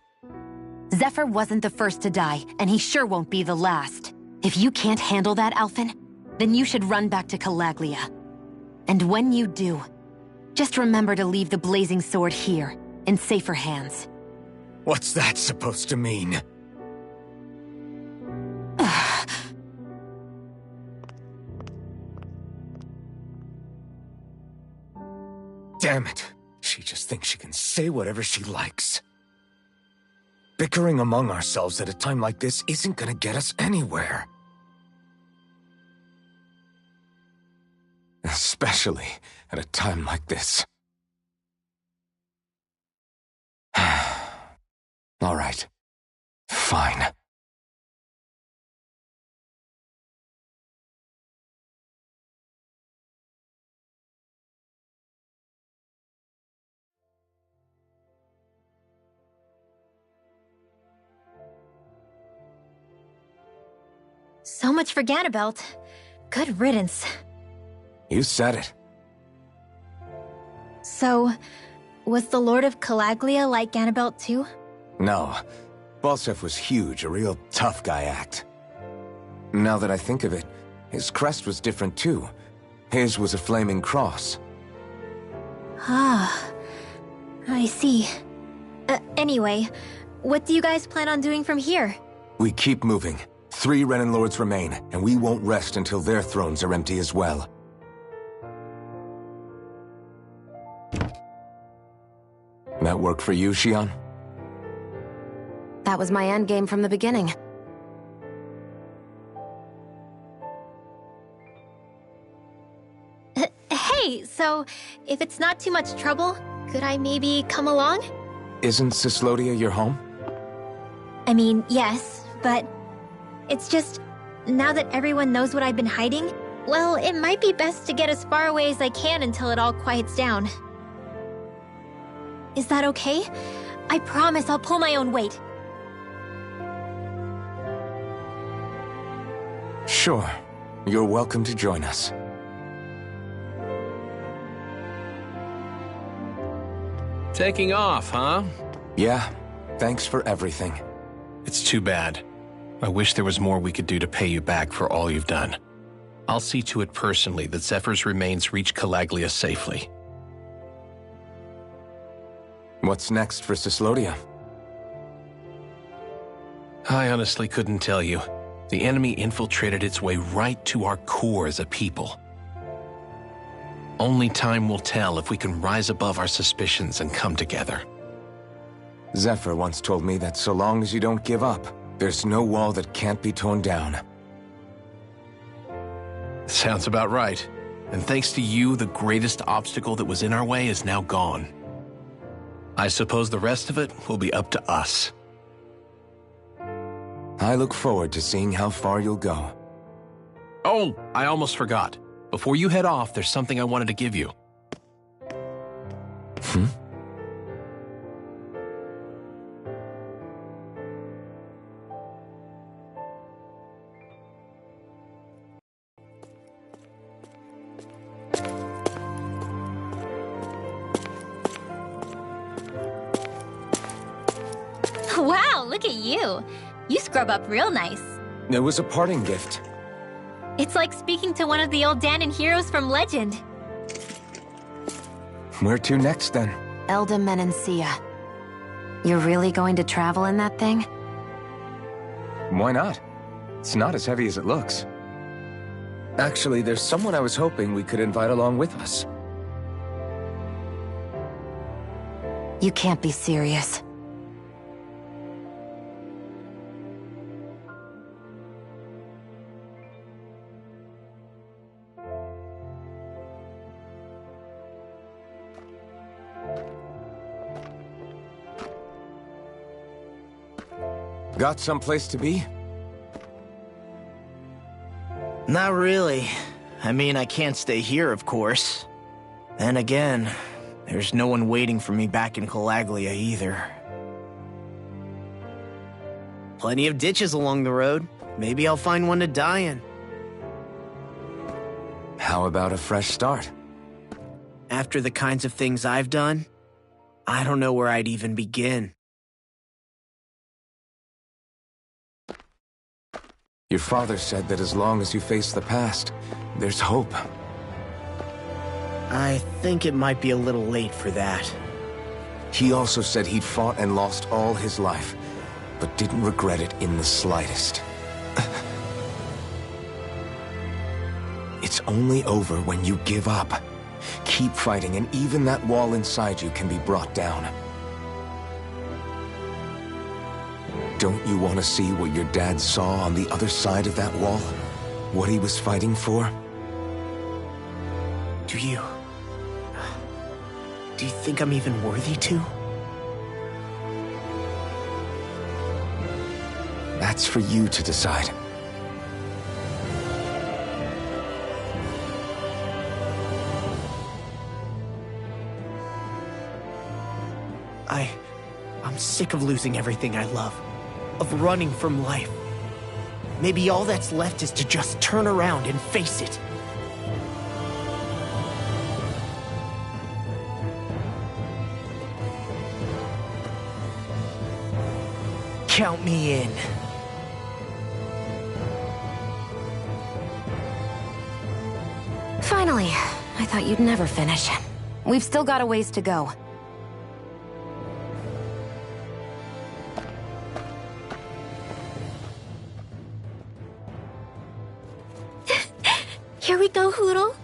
Speaker 5: Zephyr wasn't the first to die, and he sure won't be the last. If you can't handle that, Alphen, then you should run back to Calaglia. And when you do, just remember to leave the blazing sword here, in safer hands.
Speaker 3: What's that supposed to mean? Damn it. She just thinks she can say whatever she likes. Bickering among ourselves at a time like this isn't gonna get us anywhere. Especially at a time like this. All right. Fine.
Speaker 1: So much for Ganabelt. Good riddance.
Speaker 3: You said it.
Speaker 1: So, was the Lord of Calaglia like Ganabelt too?
Speaker 3: No. Balsef was huge, a real tough guy act. Now that I think of it, his crest was different too. His was a flaming cross.
Speaker 1: Ah, I see. Anyway, what do you guys plan on doing from here?
Speaker 3: We keep moving. 3 Renan Lords remain, and we won't rest until their thrones are empty as well. That work for you, Shion?
Speaker 5: That was my endgame from the beginning.
Speaker 1: Hey, so, if it's not too much trouble, could I maybe come along?
Speaker 3: Isn't Cyslodia your home?
Speaker 1: I mean, yes, but it's just, now that everyone knows what I've been hiding, well, it might be best to get as far away as I can until it all quiets down. Is that okay? I promise I'll pull my own weight.
Speaker 3: Sure. You're welcome to join us.
Speaker 8: Taking off, huh?
Speaker 3: Yeah. Thanks for everything.
Speaker 8: It's too bad. I wish there was more we could do to pay you back for all you've done. I'll see to it personally that Zephyr's remains reach Calaglia safely.
Speaker 3: What's next for Cyslodia?
Speaker 8: I honestly couldn't tell you. The enemy infiltrated its way right to our core as a people. Only time will tell if we can rise above our suspicions and come together.
Speaker 3: Zephyr once told me that so long as you don't give up, there's no wall that can't be torn down.
Speaker 8: Sounds about right. And thanks to you, the greatest obstacle that was in our way is now gone. I suppose the rest of it will be up to us.
Speaker 3: I look forward to seeing how far you'll go.
Speaker 8: Oh, I almost forgot. Before you head off, there's something I wanted to give you.
Speaker 1: Wow, look at you. You scrub up real nice.
Speaker 3: It was a parting gift.
Speaker 1: It's like speaking to one of the old Danon heroes from legend.
Speaker 3: Where to next, then?
Speaker 5: Elde Menancia. You're really going to travel in that thing?
Speaker 3: Why not? It's not as heavy as it looks. Actually, there's someone I was hoping we could invite along with us.
Speaker 5: You can't be serious.
Speaker 3: Got someplace to be?
Speaker 4: Not really. I mean, I can't stay here, of course. Then again, there's no one waiting for me back in Calaglia either. Plenty of ditches along the road. Maybe I'll find one to die in.
Speaker 3: How about a fresh start?
Speaker 4: After the kinds of things I've done, I don't know where I'd even begin.
Speaker 3: Your father said that as long as you face the past, there's hope.
Speaker 4: I think it might be a little late for that.
Speaker 3: He also said he'd fought and lost all his life, but didn't regret it in the slightest. It's only over when you give up. Keep fighting, and even that wall inside you can be brought down. Don't you want to see what your dad saw on the other side of that wall? What he was fighting for?
Speaker 4: Do you think I'm even worthy to?
Speaker 3: That's for you to decide.
Speaker 4: I'm sick of losing everything I love. Of running from life. Maybe all that's left is to just turn around and face it. Count me in.
Speaker 5: Finally. I thought you'd never finish. We've still got a ways to go.
Speaker 1: Here we go, Hoodle.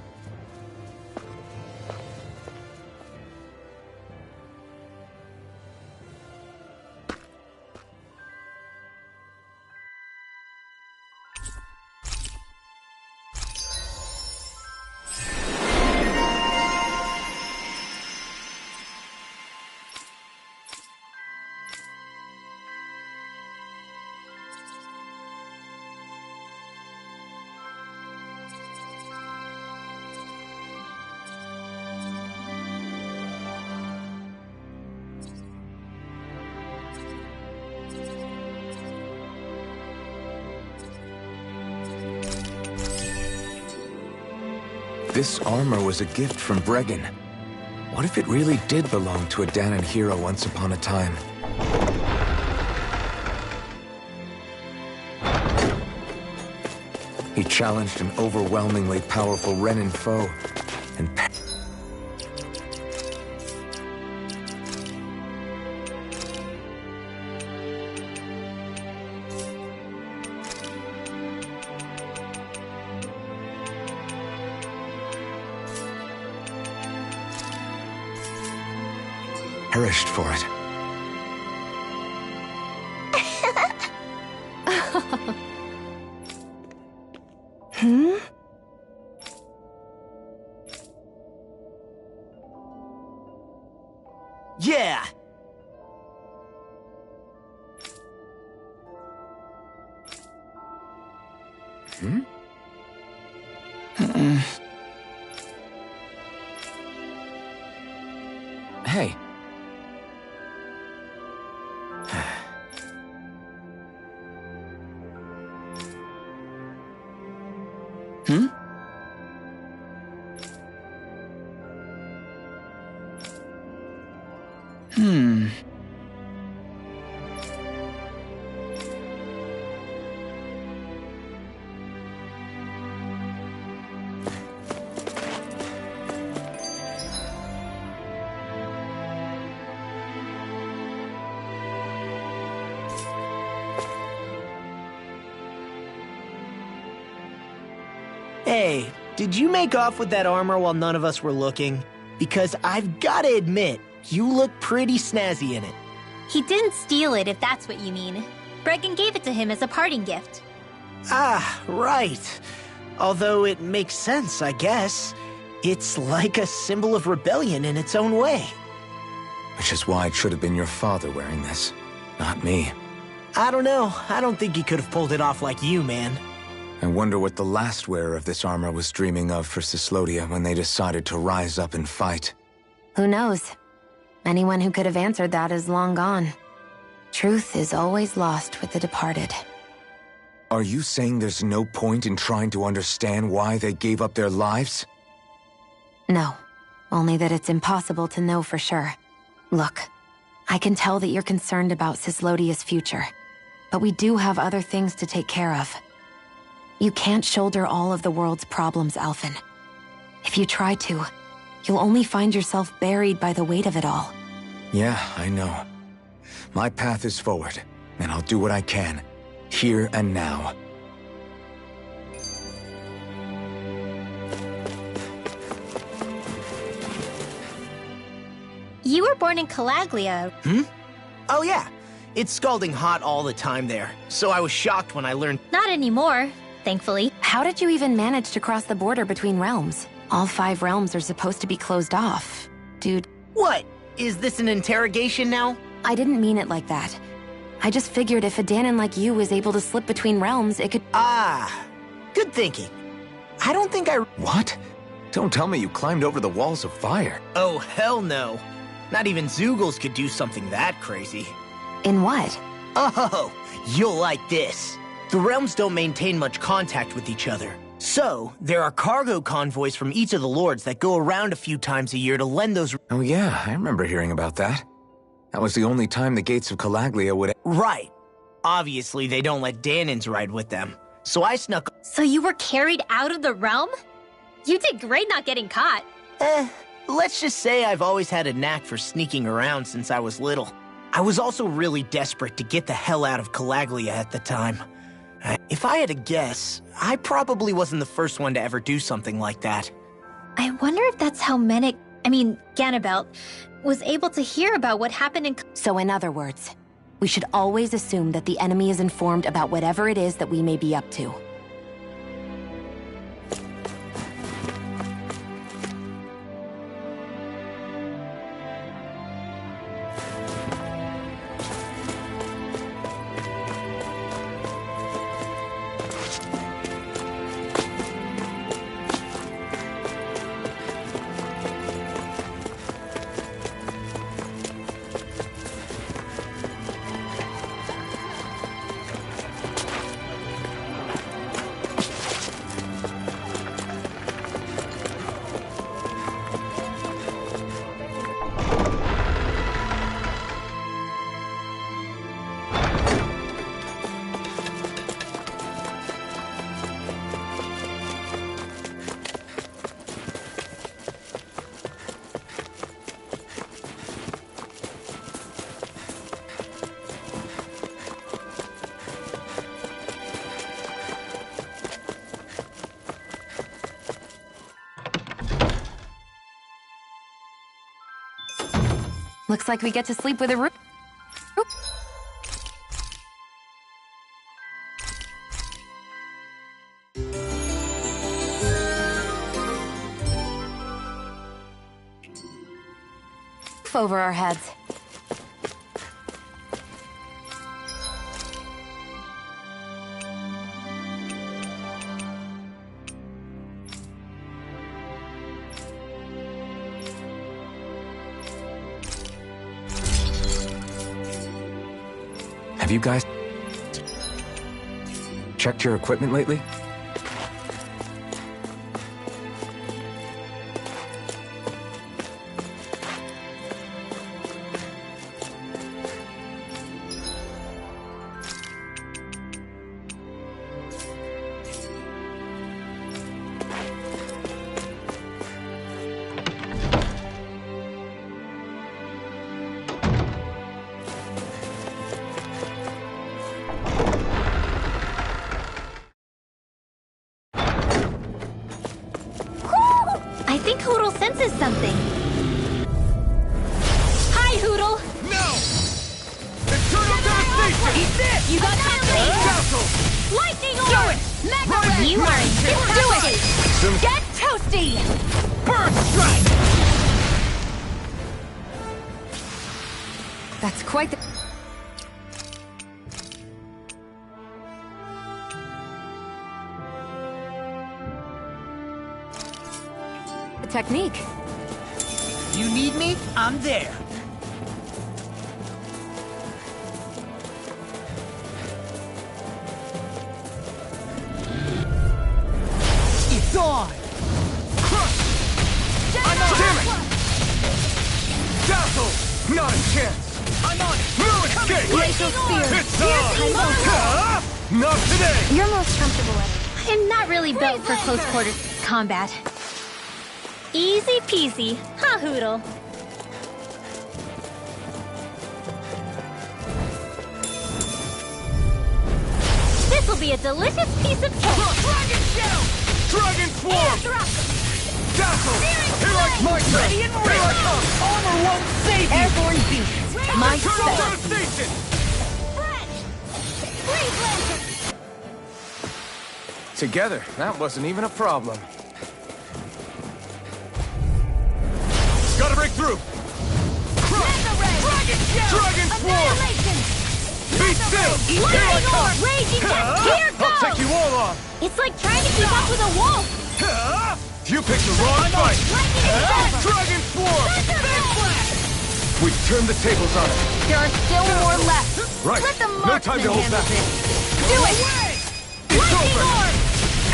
Speaker 3: This armor was a gift from Bregan. What if it really did belong to a Danon hero once upon a time? He challenged an overwhelmingly powerful Renin foe, and perished for it.
Speaker 6: Hmm?
Speaker 4: Yeah!
Speaker 3: Hmm? Hey.
Speaker 4: Hmm? Hmm. Hey, did you make off with that armor while none of us were looking? Because I've gotta admit, you look pretty snazzy in it.
Speaker 1: He didn't steal it, if that's what you mean. Bregan gave it to him as a parting gift.
Speaker 4: Ah, right. Although it makes sense, I guess. It's like a symbol of rebellion in its own way.
Speaker 3: Which is why it should have been your father wearing this, not me.
Speaker 4: I don't know. I don't think he could have pulled it off like you, man.
Speaker 3: I wonder what the last wearer of this armor was dreaming of for Cyslodia when they decided to rise up and fight.
Speaker 5: Who knows? Anyone who could have answered that is long gone. Truth is always lost with the departed.
Speaker 3: Are you saying there's no point in trying to understand why they gave up their lives?
Speaker 5: No, only that it's impossible to know for sure. Look, I can tell that you're concerned about Cyslodia's future, but we do have other things to take care of. You can't shoulder all of the world's problems, Alphen. If you try to, you'll only find yourself buried by the weight of it all.
Speaker 3: Yeah, I know. My path is forward, and I'll do what I can, here and now.
Speaker 1: You were born in Calaglia.
Speaker 4: Hmm? Oh yeah, it's scalding hot all the time there, so I was shocked when I learned—
Speaker 1: Not anymore, thankfully.
Speaker 5: How did you even manage to cross the border between realms? All 5 realms are supposed to be closed off. Dude.
Speaker 4: What? Is this an interrogation now?
Speaker 5: I didn't mean it like that. I just figured if a Danon like you was able to slip between realms, it could—
Speaker 4: Ah, good thinking. I don't think I—
Speaker 3: What? Don't tell me you climbed over the walls of fire.
Speaker 4: Oh, hell no. Not even Zeugles could do something that crazy.
Speaker 5: In what?
Speaker 4: Oh, you'll like this. The realms don't maintain much contact with each other. So, there are cargo convoys from each of the lords that go around a few times a year to lend those—
Speaker 3: Oh yeah, I remember hearing about that. That was the only time the gates of Calaglia would—
Speaker 4: Right. Obviously, they don't let Danons ride with them. So I snuck—
Speaker 1: So you were carried out of the realm? You did great not getting caught.
Speaker 4: Let's just say I've always had a knack for sneaking around since I was little. I was also really desperate to get the hell out of Calaglia at the time. If I had to guess, I probably wasn't the first one to ever do something like that.
Speaker 1: I wonder if that's how Ganabelt was able to hear about what happened in—
Speaker 5: So in other words, we should always assume that the enemy is informed about whatever it is that we may be up to. Looks like we get to sleep with a roof. Over our heads.
Speaker 3: Have you guys checked your equipment lately?
Speaker 1: I think Hoodle senses something. Hi, Hoodle!
Speaker 2: No! Eternal devastation!
Speaker 6: Eat this! You got something!
Speaker 2: Castle!
Speaker 6: Lightning orb! Mega ray!
Speaker 1: You are infected!
Speaker 6: Get toasty!
Speaker 2: Burst strike!
Speaker 5: That's quite the... technique.
Speaker 4: You need me? I'm there. It's on!
Speaker 2: Crush! I'm on! Damn it! Dazzle! Not a chance! I'm on it! No escape!
Speaker 6: Glacial spear!
Speaker 2: It's on! Not today!
Speaker 1: You're most comfortable at it. I'm not really built for close quarters combat. Easy peasy, huh, Hoodle? This'll be a delicious piece of cake.
Speaker 2: Dragon Shell! Dragon Swarm! Dazzle! Here like my turn!
Speaker 4: Ready and
Speaker 2: Here I come!
Speaker 4: Armor won't save you! Airborne beast! My
Speaker 2: Eternal
Speaker 4: spell!
Speaker 2: devastation!
Speaker 3: Together, that wasn't even a problem.
Speaker 2: Gotta break through! Crush!
Speaker 6: Dragon Shell!
Speaker 2: Dragon Swarm!
Speaker 6: Annihilation!
Speaker 2: Be still! Here I
Speaker 6: Lightning
Speaker 2: come!
Speaker 6: orb! Raging cat! Here
Speaker 2: I'll
Speaker 6: goes!
Speaker 2: take you all on!
Speaker 1: It's like trying to keep up with a wolf.
Speaker 2: You picked the wrong fight!
Speaker 6: Lightning orb!
Speaker 2: Dragon Swarm!
Speaker 3: We've turned the tables on it.
Speaker 5: There are still more left.
Speaker 3: Right.
Speaker 5: Let the
Speaker 3: No time to hold
Speaker 5: marksman handle
Speaker 3: back.
Speaker 5: this. Do it!
Speaker 2: It's over!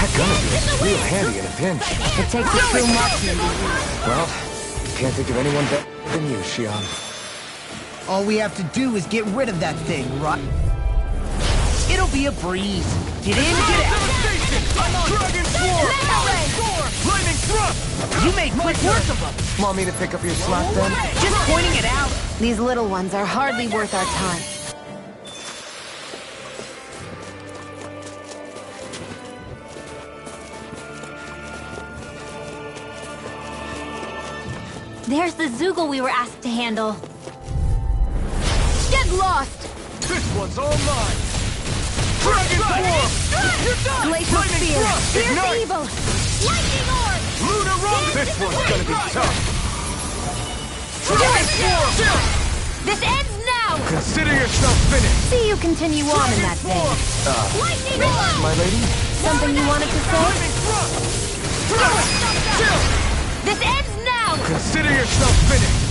Speaker 3: That gun of yours is real handy in a pinch.
Speaker 5: It takes a true marksman to use.
Speaker 3: Well, can't think of anyone better than you, Xion.
Speaker 4: All we have to do is get rid of that thing, right? It'll be a breeze. Get in, get out.
Speaker 2: Dragon Swarm! Lightning Thrust!
Speaker 4: You made quick work of them.
Speaker 3: Want me to pick up your slack then?
Speaker 4: Just pointing it out.
Speaker 5: These little ones are hardly worth our time.
Speaker 1: There's the Zoogle we were asked to handle.
Speaker 5: Get lost!
Speaker 2: This one's all mine! Dragon Swarm!
Speaker 5: Glacial
Speaker 2: Lightning
Speaker 5: spear!
Speaker 2: Thrust!
Speaker 5: Fierce
Speaker 2: Ignite!
Speaker 5: evil!
Speaker 6: Lightning orb!
Speaker 2: Lunar Rumble! This one's gonna be tough!
Speaker 5: Do
Speaker 2: Dragon
Speaker 5: it!
Speaker 2: Swarm!
Speaker 5: This ends now!
Speaker 3: Consider yourself finished.
Speaker 5: See you continue on in that vein.
Speaker 6: Lightning
Speaker 3: Yes,
Speaker 6: orb!
Speaker 3: my lady?
Speaker 5: Something you wanted to say?
Speaker 2: Lightning Thrust! Chill!
Speaker 5: This ends now!
Speaker 3: Consider yourself finished.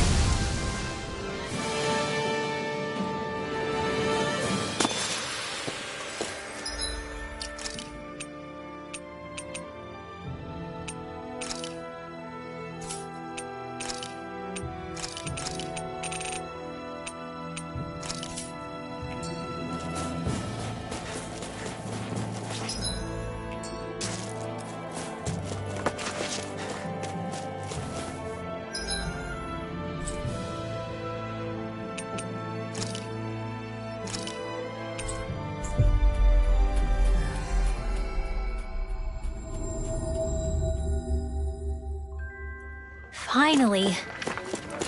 Speaker 1: Finally.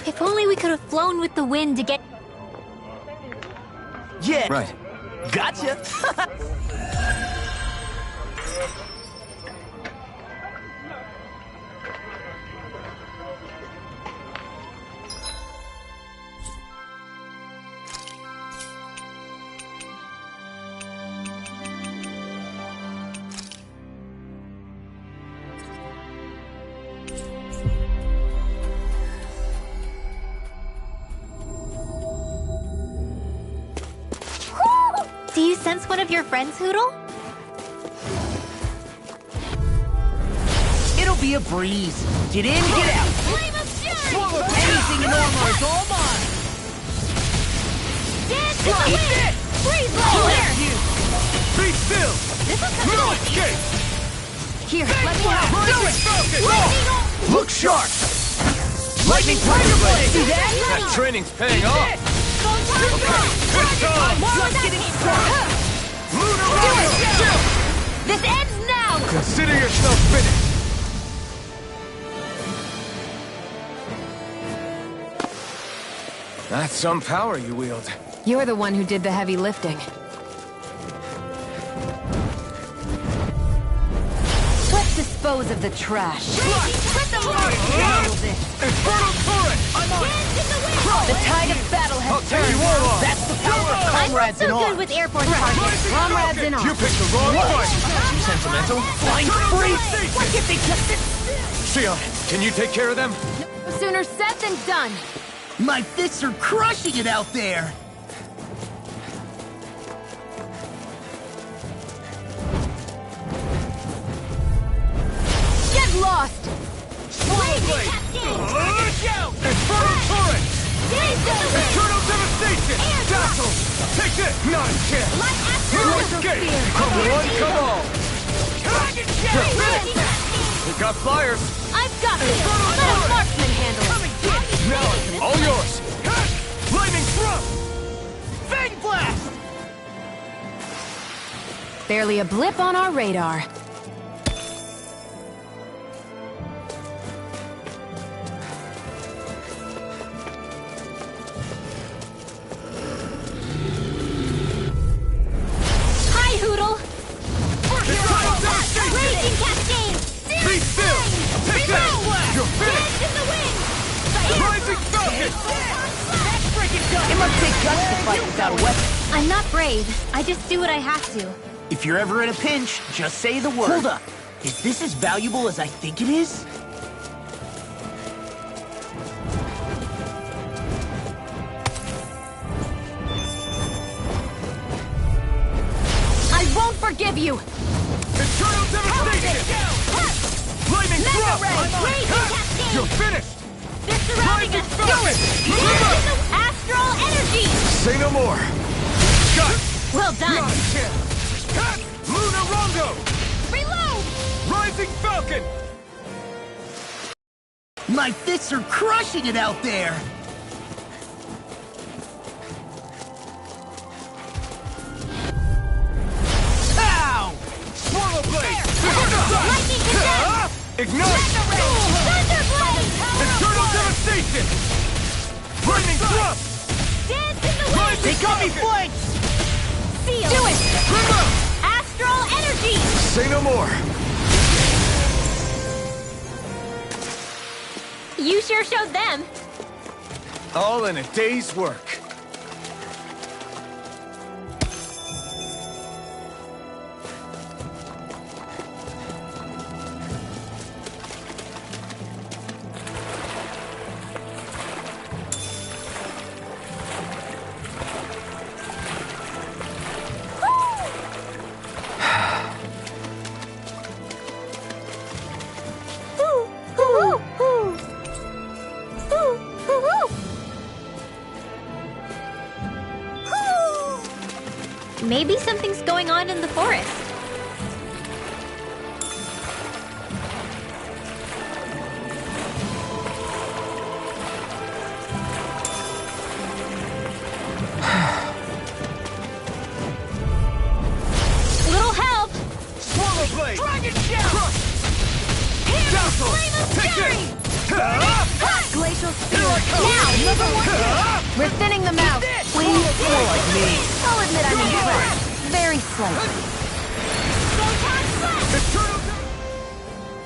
Speaker 1: If only we could have flown with the wind to get...
Speaker 4: Yeah.
Speaker 3: Right.
Speaker 4: Gotcha.
Speaker 1: Do you sense one of your friends, Hoodle?
Speaker 4: It'll be a breeze. Get in, get out.
Speaker 6: Flame of fury!
Speaker 4: Anything in armor is all mine.
Speaker 6: Dance in the wind! Freeze blow here!
Speaker 2: Be still!
Speaker 6: This'll come
Speaker 2: No
Speaker 6: in!
Speaker 2: escape!
Speaker 6: Here, let me help! Do it!
Speaker 2: Falcon!
Speaker 6: Lightning!
Speaker 2: Look sharp!
Speaker 4: Lightning Tiger Blade. See that?
Speaker 3: That training's paying off.
Speaker 4: Just getting started.
Speaker 6: Do it! This ends now!
Speaker 2: Consider yourself finished!
Speaker 3: That's some power you wield.
Speaker 5: You're the one who did the heavy lifting. Let's dispose of the trash.
Speaker 6: Let them march!
Speaker 2: Infernal turret! I'm on!
Speaker 6: Dance in the wind!
Speaker 5: The tide of battle
Speaker 2: I'll
Speaker 5: has
Speaker 2: take you
Speaker 5: turned.
Speaker 2: all on!
Speaker 4: That's the power of
Speaker 1: I'm not
Speaker 4: comrades
Speaker 1: so
Speaker 4: in
Speaker 1: good
Speaker 4: arms.
Speaker 1: with airborne targets.
Speaker 5: Comrades in
Speaker 2: You
Speaker 5: arms.
Speaker 2: picked the wrong fight!
Speaker 4: Too sentimental. Flying free. What if they just...
Speaker 3: Sion, can you take care of them?
Speaker 5: No sooner said than done.
Speaker 4: My fists are crushing it out there.
Speaker 5: Get lost!
Speaker 2: Infernal turret! Eternal devastation! Dazzle! Take this! Not a chance! No escape! Come one, come all! We got flyers!
Speaker 5: I've got this! Let a marksman handle it!
Speaker 2: All yours! Lightning thrust! Fang blast!
Speaker 5: Barely a blip on our radar.
Speaker 1: Hi, Hoodle!
Speaker 2: Eternal devastation!
Speaker 1: Raging Cascade!
Speaker 2: Be still! Take that! You're finished!
Speaker 6: Dance in the wind!
Speaker 2: Rising Falcon!
Speaker 4: It must take guts to fight without a weapon.
Speaker 1: I'm not brave. I just do what I have to.
Speaker 4: If you're ever in a pinch, just say the word. Hold up. Is this as valuable as I think it is?
Speaker 5: I won't forgive you!
Speaker 2: Eternal devastation! Lightning thrust!
Speaker 6: Raging Cascade!
Speaker 2: You're finished!
Speaker 6: They're surrounding us!
Speaker 2: Falcon!
Speaker 6: Do it! Dance in the astral energy!
Speaker 3: Say no more.
Speaker 2: Got
Speaker 1: Well done.
Speaker 2: not a chance! Lunar Rondo!
Speaker 6: Reload!
Speaker 2: Rising Falcon!
Speaker 4: My fists are crushing it out there. Ow!
Speaker 2: Swallow Blade!
Speaker 6: Lightning descent!
Speaker 2: Ignite!
Speaker 6: Thunderblade!
Speaker 2: Eternal devastation! Lightning thrust!
Speaker 6: Dance in the wind!
Speaker 4: They got me flanked!
Speaker 6: Seal!
Speaker 5: Do it!
Speaker 2: Remote!
Speaker 6: Astral energy!
Speaker 3: Say no more.
Speaker 1: You sure showed them.
Speaker 3: All in a day's work.
Speaker 1: Maybe something's going on in the forest. Little help!
Speaker 2: Swallow Blade!
Speaker 4: Dragon Shell!
Speaker 2: Crush! Dazzle!
Speaker 6: Flame of
Speaker 2: Take
Speaker 6: fury!
Speaker 2: this!
Speaker 6: Glacial Spear! Now! Another one! We're thinning them out!
Speaker 4: Please, more like me.
Speaker 6: I'll admit I'm impressed. Very slightly.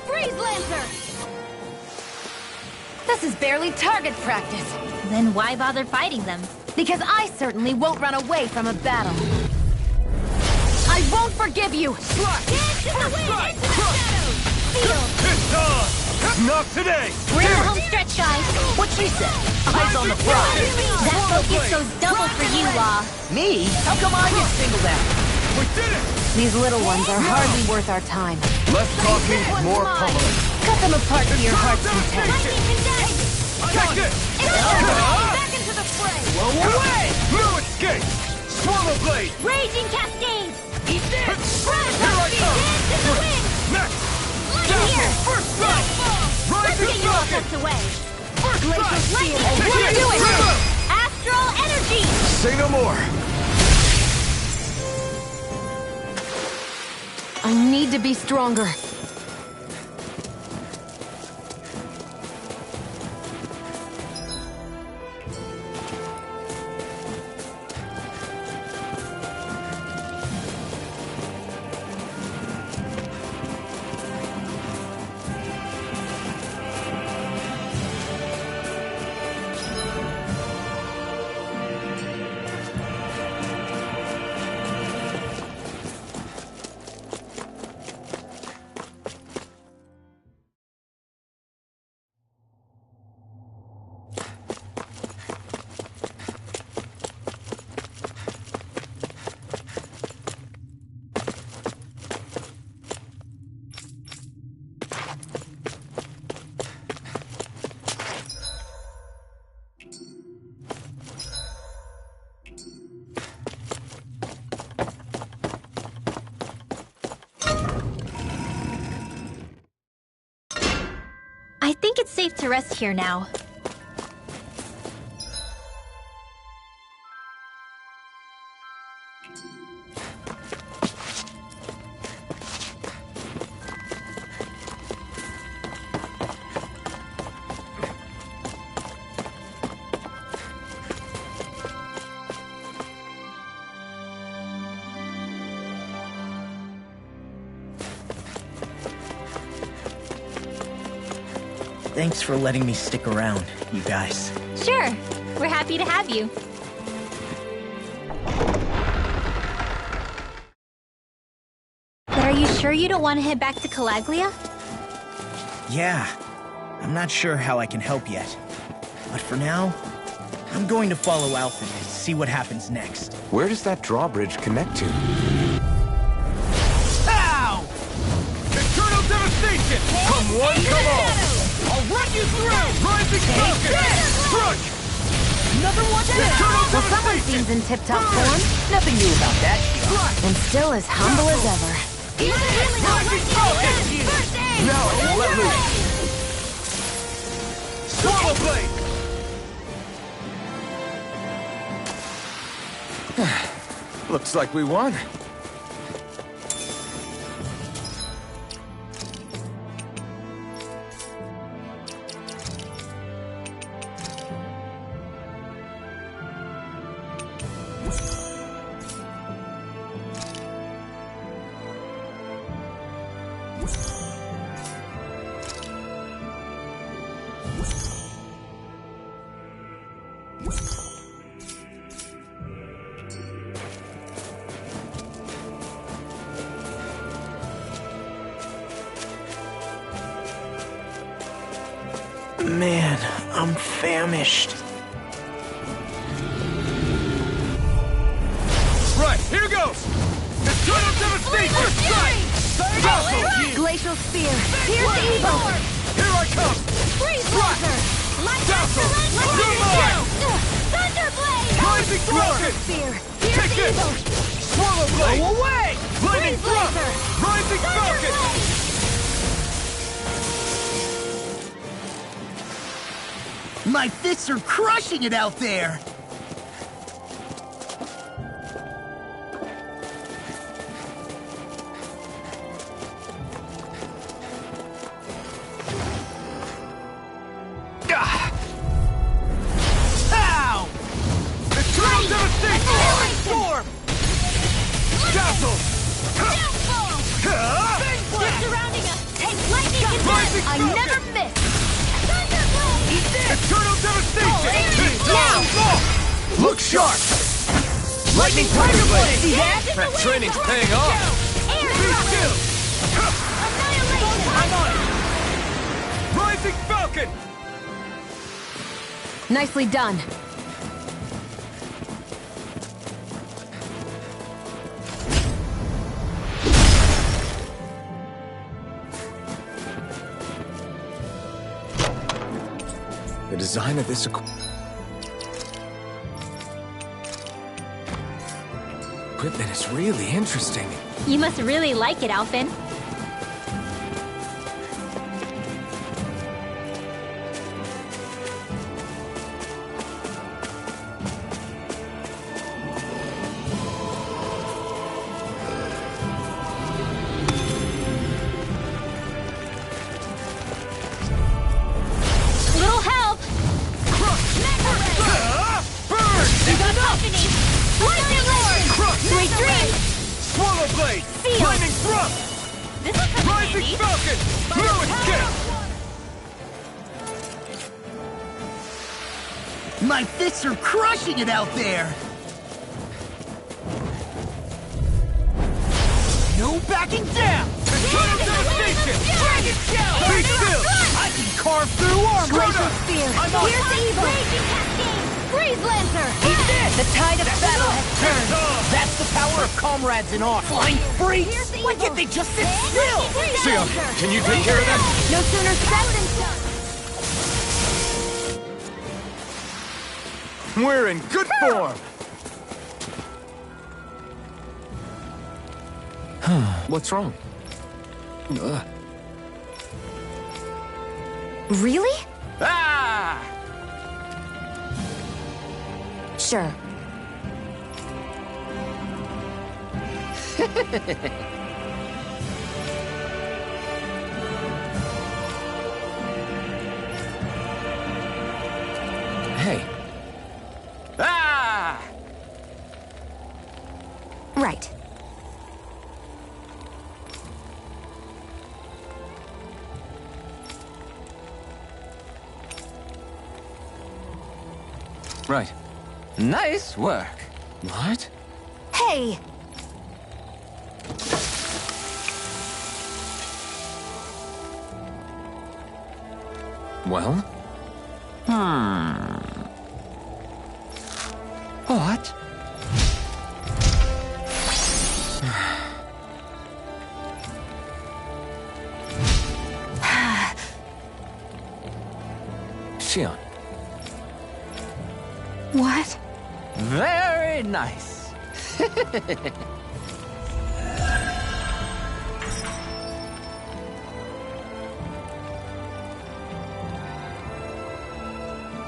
Speaker 6: Freeze Lancer! This is barely target practice.
Speaker 1: Then why bother fighting them?
Speaker 6: Because I certainly won't run away from a battle. I won't forgive you!
Speaker 2: It's on! Not today!
Speaker 1: We're in the home stretch, guys.
Speaker 4: What she said? Eyes on the prize.
Speaker 1: That focus goes double for you, Law.
Speaker 4: Me? How come I get singled out?
Speaker 2: We did it!
Speaker 6: These little ones are hardly worth our time.
Speaker 3: Less talking,
Speaker 6: This one's
Speaker 3: more
Speaker 6: mine.
Speaker 3: pummeling.
Speaker 6: Cut them apart to your heart's content.
Speaker 2: Take it!
Speaker 6: Back into the fray!
Speaker 2: Blow away! No escape! Swallow blade!
Speaker 1: Raging Cascade!
Speaker 2: Eat this! Here I come! Next!
Speaker 1: Here!
Speaker 2: First strike!
Speaker 1: Let's
Speaker 2: Rising
Speaker 1: get you all
Speaker 2: rocket!
Speaker 1: tucked away.
Speaker 6: Glacial Spear!
Speaker 2: Take
Speaker 6: We'll
Speaker 2: it!
Speaker 6: do it!
Speaker 1: Astral Energy!
Speaker 3: Say no more.
Speaker 6: I need to be stronger.
Speaker 1: I think it's safe to rest here now.
Speaker 4: Thanks for letting me stick around, you guys.
Speaker 1: Sure, we're happy to have you. But are you sure you don't want to head back to Calaglia?
Speaker 4: Yeah, I'm not sure how I can help yet. But for now, I'm going to follow Alfred and see what happens next.
Speaker 3: Where does that drawbridge connect to?
Speaker 2: Pow! Eternal devastation! Come one, come all! I'll run you through! Rising Falcon! Crush!
Speaker 4: Another one
Speaker 2: Eternal
Speaker 6: Well, someone
Speaker 2: devastation!
Speaker 6: seems in tip-top form,
Speaker 4: Nothing new about that.
Speaker 6: and still as humble as ever.
Speaker 2: Rising Falcon!
Speaker 3: Now I can let loose.
Speaker 2: Swallow blade!
Speaker 3: Looks like we won.
Speaker 4: Man, I'm famished.
Speaker 2: Right, here goes! Eternal devastation!
Speaker 6: Glacial Spear! Here's evil!
Speaker 2: Here I come!
Speaker 6: Freeze Lancer!
Speaker 2: Dazzle! You're mine!
Speaker 6: Thunderblade!
Speaker 2: Rising Falcon!
Speaker 6: Spear!
Speaker 2: Take
Speaker 6: Here's
Speaker 2: it!
Speaker 6: evil!
Speaker 2: Swallow blade!
Speaker 4: Go away!
Speaker 2: Lightning
Speaker 6: Freeze
Speaker 2: thrust!
Speaker 6: Lancer!
Speaker 2: Rising Falcon!
Speaker 4: My fists are crushing it out there!
Speaker 2: Dazzle!
Speaker 6: They're surrounding us! Take lightning and
Speaker 2: Rising
Speaker 6: I
Speaker 2: Falcon!
Speaker 6: never miss! Thunderblade! He's dead!
Speaker 2: Eternal devastation!
Speaker 6: Now!
Speaker 2: Look sharp! Lightning Tiger Blade!
Speaker 6: See that?
Speaker 3: That training's paying off.
Speaker 6: Air
Speaker 2: Be
Speaker 6: drop!
Speaker 2: still!
Speaker 6: Annihilation!
Speaker 2: I'm on it! Rising Falcon!
Speaker 5: Nicely done.
Speaker 3: The design of this equipment is really interesting.
Speaker 1: You must really like it, Alphen. Little help!
Speaker 2: Burn!
Speaker 6: Sweet dreams!
Speaker 2: Swallow Blade! Flaming Thrust!
Speaker 6: This'll come in
Speaker 2: Rising
Speaker 6: handy.
Speaker 2: Falcon! No escape!
Speaker 4: My fists are crushing it out there! No backing down!
Speaker 2: Eternal devastation!
Speaker 6: Dragon Shell!
Speaker 2: Be still!
Speaker 4: I can carve through armor!
Speaker 6: Glacial Spear!
Speaker 4: I'm on
Speaker 6: Here's evil! Raging Cascade! Freeze Lancer!
Speaker 4: He's dead!
Speaker 6: The tide of battle has turned!
Speaker 4: That's the power of comrades in arms! Flying freaks! Why can't they just sit still?
Speaker 3: Sion, can you take care of them?
Speaker 6: No sooner said than done!
Speaker 3: We're in good form! What's wrong?
Speaker 5: Really?
Speaker 3: Ah!
Speaker 5: Sure.
Speaker 3: Hey. Ah!
Speaker 5: Right.
Speaker 3: Right.
Speaker 7: Nice work.
Speaker 3: What?
Speaker 5: Hey!
Speaker 3: Well?
Speaker 7: What?
Speaker 3: Sion.
Speaker 5: What?
Speaker 7: Very nice.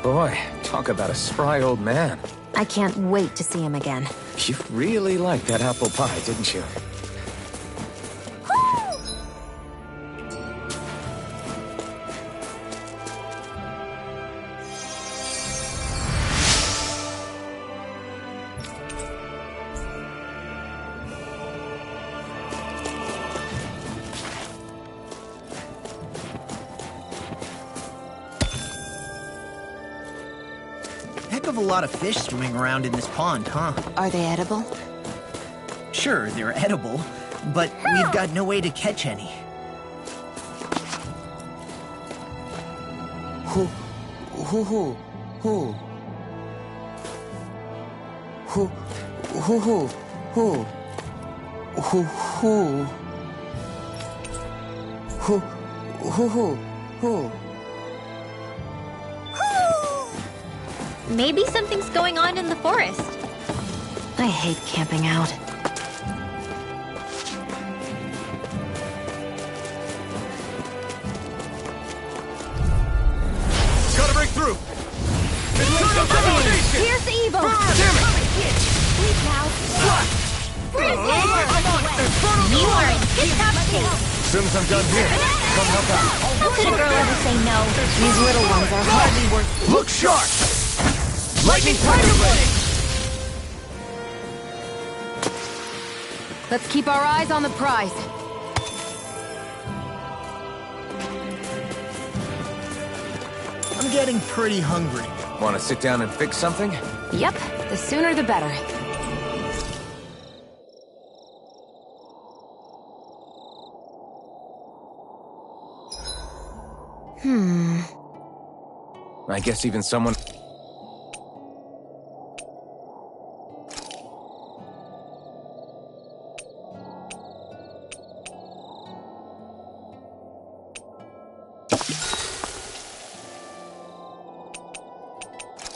Speaker 3: Boy, talk about a spry old man.
Speaker 5: I can't wait to see him again.
Speaker 3: You really liked that apple pie, didn't you?
Speaker 4: Heck of a lot of fish swimming around in this pond, huh?
Speaker 5: Are they edible?
Speaker 4: Sure, they're edible, but we've got no way to catch any.
Speaker 3: Who? Who? Who? Who? Who? Who? Who? Who? Who? Who? Who? Who? Who?
Speaker 1: Maybe something's going on in the forest.
Speaker 5: I hate camping out.
Speaker 2: Gotta break through! Eternal devastation!
Speaker 6: Here's the evil!
Speaker 2: Damn it!
Speaker 6: Sleep now!
Speaker 2: I'm on it! Infernal
Speaker 1: You are in tip-top shape.
Speaker 3: As soon as I'm done here, come help out.
Speaker 1: How could a girl ever say no?
Speaker 5: These little ones are hardly worth...
Speaker 3: Look sharp! Lightning Tiger Blade!
Speaker 5: Let's keep our eyes on the prize.
Speaker 4: I'm getting pretty hungry.
Speaker 3: Want to sit down and fix something?
Speaker 5: Yep, the sooner the better.
Speaker 3: I guess even someone...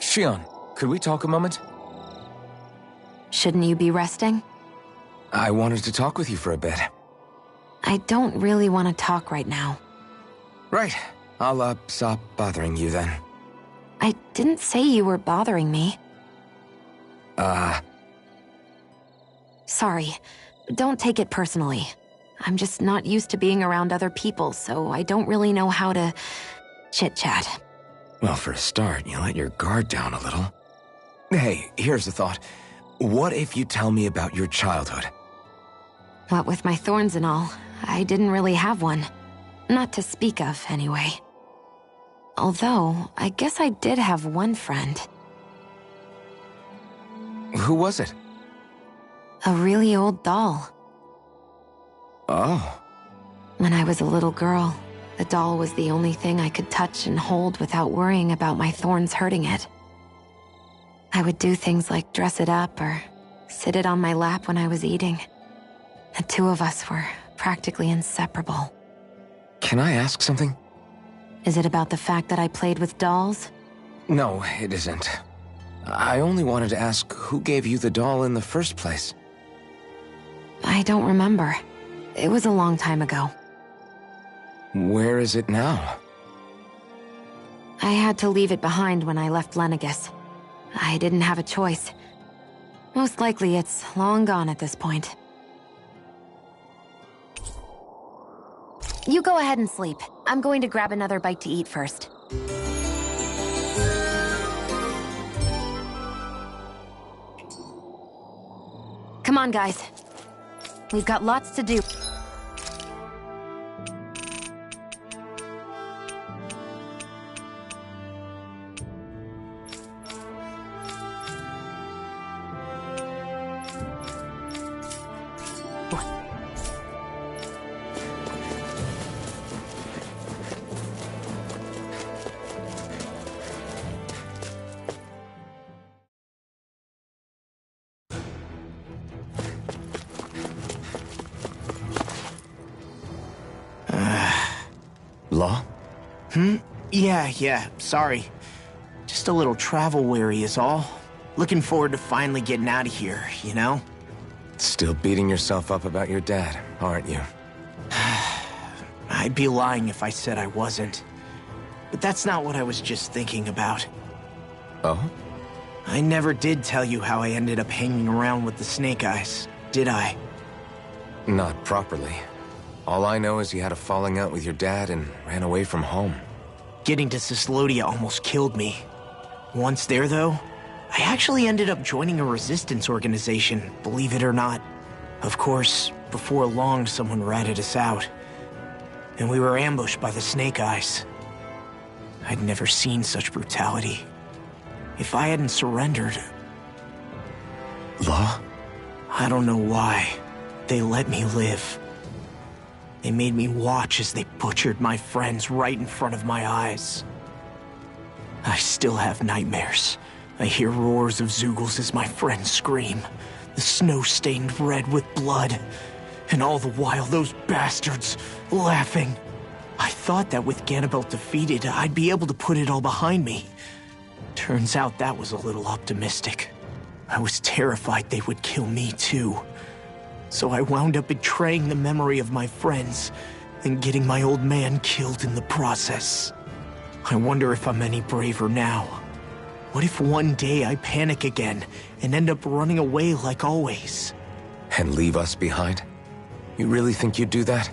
Speaker 3: Shion, could we talk a moment?
Speaker 5: Shouldn't you be resting?
Speaker 3: I wanted to talk with you for a bit.
Speaker 5: I don't really want to talk right now.
Speaker 3: Right. I'll, stop bothering you then.
Speaker 5: I didn't say you were bothering me. Sorry. Don't take it personally. I'm just not used to being around other people, so I don't really know how to chit-chat.
Speaker 3: Well, for a start, you let your guard down a little. Hey, here's a thought. What if you tell me about your childhood?
Speaker 5: What with my thorns and all, I didn't really have one. Not to speak of, anyway. Although, I guess I did have one friend.
Speaker 3: Who was it?
Speaker 5: A really old doll.
Speaker 3: Oh.
Speaker 5: When I was a little girl, the doll was the only thing I could touch and hold without worrying about my thorns hurting it. I would do things like dress it up or sit it on my lap when I was eating. The two of us were practically inseparable.
Speaker 3: Can I ask something?
Speaker 5: Is it about the fact that I played with dolls?
Speaker 3: No, it isn't. I only wanted to ask who gave you the doll in the first place.
Speaker 5: I don't remember. It was a long time ago.
Speaker 3: Where is it now?
Speaker 5: I had to leave it behind when I left Lenegus. I didn't have a choice. Most likely it's long gone at this point. You go ahead and sleep. I'm going to grab another bite to eat first. Come on, guys. We've got lots to do.
Speaker 3: Law?
Speaker 4: Yeah, sorry. Just a little travel weary is all. Looking forward to finally getting out of here, you know?
Speaker 3: Still beating yourself up about your dad, aren't you?
Speaker 4: I'd be lying if I said I wasn't. But that's not what I was just thinking about.
Speaker 3: Oh?
Speaker 4: I never did tell you how I ended up hanging around with the Snake Eyes, did I?
Speaker 3: Not properly. All I know is you had a falling out with your dad and ran away from home.
Speaker 4: Getting to Cyslodia almost killed me. Once there, though, I actually ended up joining a resistance organization, believe it or not. Of course, before long, someone ratted us out. And we were ambushed by the Snake Eyes. I'd never seen such brutality. If I hadn't surrendered...
Speaker 3: Law?
Speaker 4: I don't know why. They let me live. They made me watch as they butchered my friends right in front of my eyes. I still have nightmares. I hear roars of Zeugles as my friends scream, the snow stained red with blood, and all the while those bastards laughing. I thought that with Ganabelt defeated, I'd be able to put it all behind me. Turns out that was a little optimistic. I was terrified they would kill me too. So I wound up betraying the memory of my friends and getting my old man killed in the process. I wonder if I'm any braver now. What if one day I panic again and end up running away like always?
Speaker 3: And leave us behind? You really think you'd do that?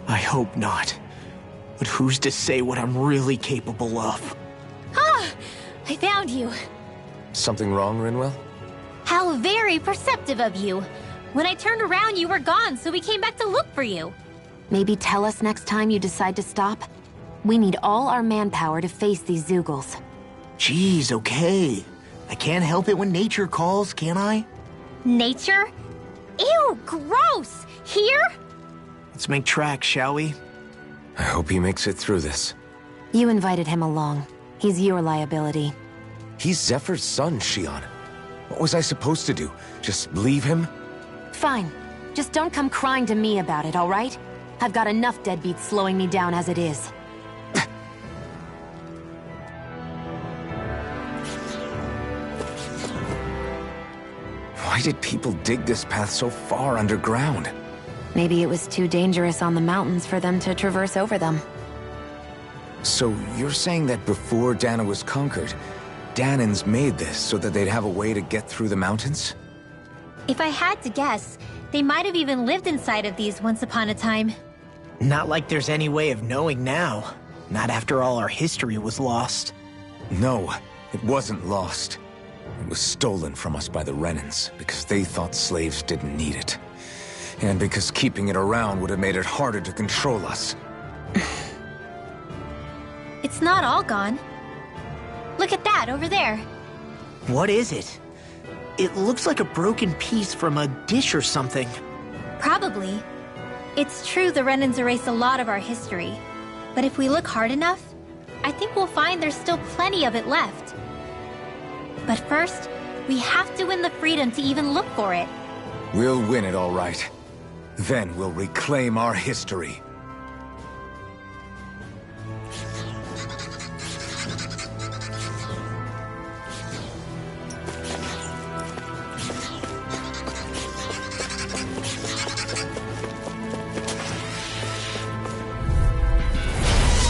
Speaker 4: I hope not. But who's to say what I'm really capable of?
Speaker 1: Ah! I found you.
Speaker 3: Something wrong, Rinwell?
Speaker 1: How very perceptive of you. When I turned around, you were gone, so we came back to look for you.
Speaker 5: Maybe tell us next time you decide to stop? We need all our manpower to face these Zeugles.
Speaker 4: Jeez, okay. I can't help it when nature calls, can I?
Speaker 1: Nature? Ew, gross! Here?
Speaker 4: Let's make tracks, shall we?
Speaker 3: I hope he makes it through this.
Speaker 5: You invited him along. He's your liability.
Speaker 3: He's Zephyr's son, Shion. What was I supposed to do? Just leave him?
Speaker 5: Fine. Just don't come crying to me about it, all right? I've got enough deadbeats slowing me down as it is.
Speaker 3: Why did people dig this path so far underground?
Speaker 5: Maybe it was too dangerous on the mountains for them to traverse over them.
Speaker 3: So you're saying that before Dana was conquered, Danans made this so that they'd have a way to get through the mountains?
Speaker 1: If I had to guess, they might have even lived inside of these once upon a time.
Speaker 4: Not like there's any way of knowing now. Not after all our history was lost.
Speaker 3: No, it wasn't lost. It was stolen from us by the Renans because they thought slaves didn't need it. And because keeping it around would have made it harder to control us.
Speaker 1: It's not all gone. Look at that over there.
Speaker 4: What is it? It looks like a broken piece from a dish or something.
Speaker 1: Probably. It's true the Renans erased a lot of our history. But if we look hard enough, I think we'll find there's still plenty of it left. But first, we have to win the freedom to even look for it.
Speaker 3: We'll win it all right. Then we'll reclaim our history.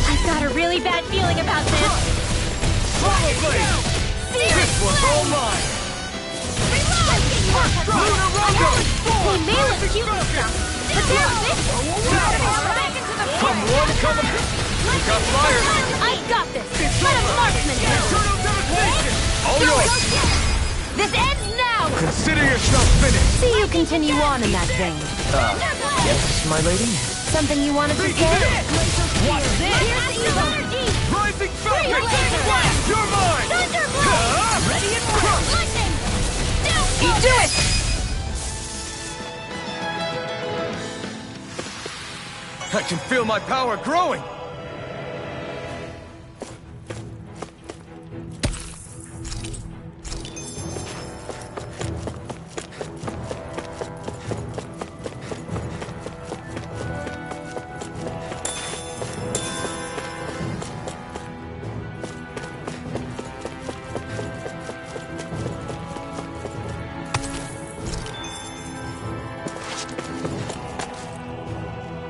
Speaker 1: I've got a really bad feeling about this.
Speaker 2: Probably! This one's all mine!
Speaker 1: He may look cute and stuff, but there's this. Back into the
Speaker 2: Come one, come on! We got fire!
Speaker 1: I got this. Let a marksman do it.
Speaker 2: Eternal devastation! All yours!
Speaker 1: This ends now.
Speaker 3: Consider yourself finished!
Speaker 5: See you continue on in that vein.
Speaker 3: Yes, my lady?
Speaker 5: Something you wanted to say?
Speaker 2: What is this?
Speaker 1: Here's the energy.
Speaker 2: Rising Falcon! You're mine!
Speaker 1: Thunderbolt.
Speaker 2: Ready and crush!
Speaker 1: Lightning.
Speaker 5: Do it!
Speaker 2: I can feel my power growing!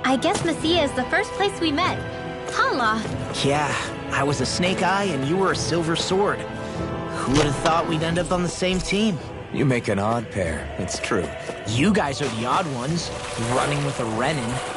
Speaker 1: I guess Messia is the first place we met. Hala.
Speaker 4: Yeah, I was a Snake Eye and you were a Silver Sword. Who would have thought we'd end up on the same team?
Speaker 3: You make an odd pair, it's true.
Speaker 4: You guys are the odd ones, running with a Renin.